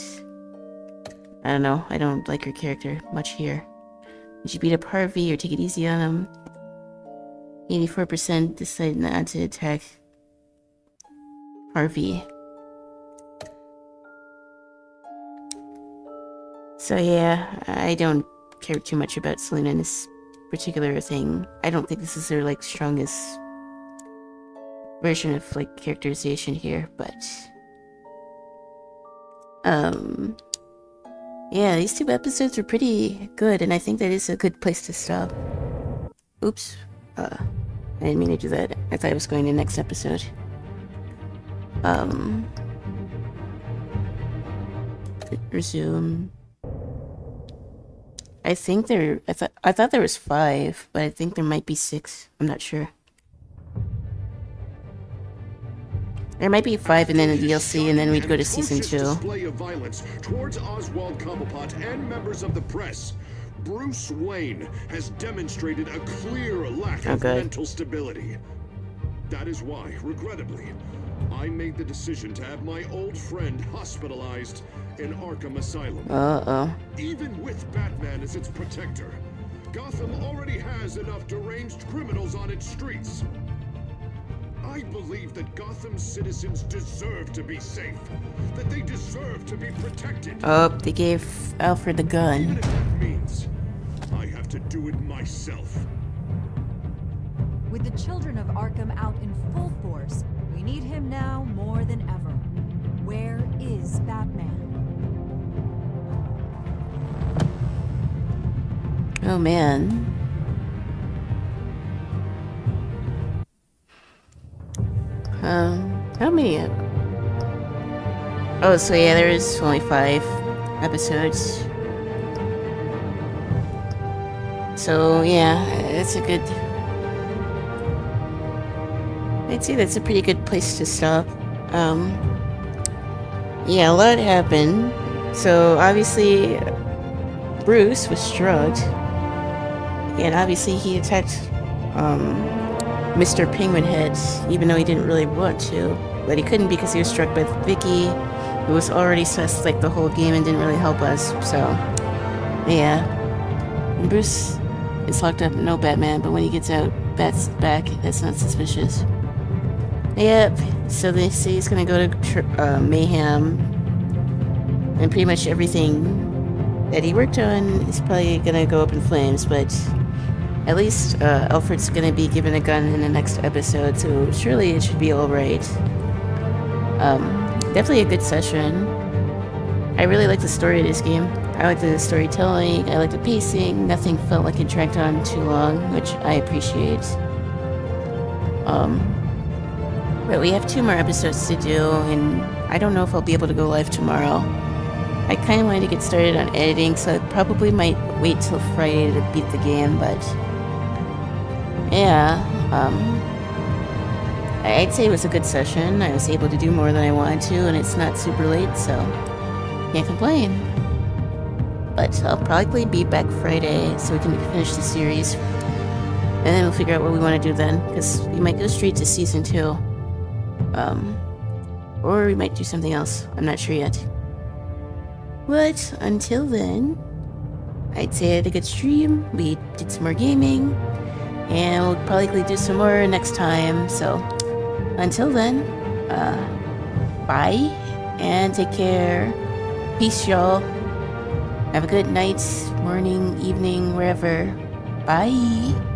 I don't know, I don't like her character much here. Did you beat up Harvey or take it easy on him? 84% decided not to attack Harvey. So yeah, I don't care too much about Selena in this particular thing. I don't think this is her like strongest version of like characterization here, but yeah, these two episodes were pretty good, and I think that is a good place to stop. Oops, I didn't mean to do that. I thought I was going to the next episode. Resume. I think I thought there was 5, but I think there might be 6. I'm not sure. There might be 5 and then a DLC, and then we'd go to season 2. Display of violence towards Oswald Cobblepot and members of the press. Bruce Wayne has demonstrated a clear lack of mental stability. That is why, regrettably, I made the decision to have my old friend hospitalized in Arkham Asylum. Even with Batman as its protector, Gotham already has enough deranged criminals on its streets. I believe that Gotham's citizens deserve to be safe, that they deserve to be protected. Oh, they gave Alfred the gun. Even if that means I have to do it myself. With the children of Arkham out in full force, we need him now more than ever. Where is Batman? Oh man. How many? Oh, so yeah, there is only 5 episodes. So yeah, it's a good. I'd say that's a pretty good place to stop. Yeah, a lot happened. So obviously, Bruce was drugged, and obviously he attacked Mr. Penguin Head, even though he didn't really want to, but he couldn't because he was struck by Vicky, who was already sus like the whole game and didn't really help us. So yeah, and Bruce is locked up, no Batman, but when he gets out, Bat's back. That's not suspicious. Yep, so they say he's gonna go to Mayhem, and pretty much everything that he worked on is probably gonna go up in flames, but at least Alfred's gonna be given a gun in the next episode, so surely it should be alright. Definitely a good session. I really like the story of this game. I like the storytelling, I like the pacing, nothing felt like it dragged on too long, which I appreciate. But we have 2 more episodes to do, and I don't know if I'll be able to go live tomorrow. I kind of wanted to get started on editing, so I probably might wait till Friday to beat the game, but yeah, I'd say it was a good session. I was able to do more than I wanted to, and it's not super late, so can't complain. But I'll probably be back Friday so we can finish the series, and then we'll figure out what we want to do then, because we might go straight to season 2, or we might do something else. I'm not sure yet. But until then, I'd say I had a good stream. We did some more gaming, and we'll probably do some more next time. So until then, bye and take care. Peace, y'all. Have a good night, morning, evening, wherever. Bye.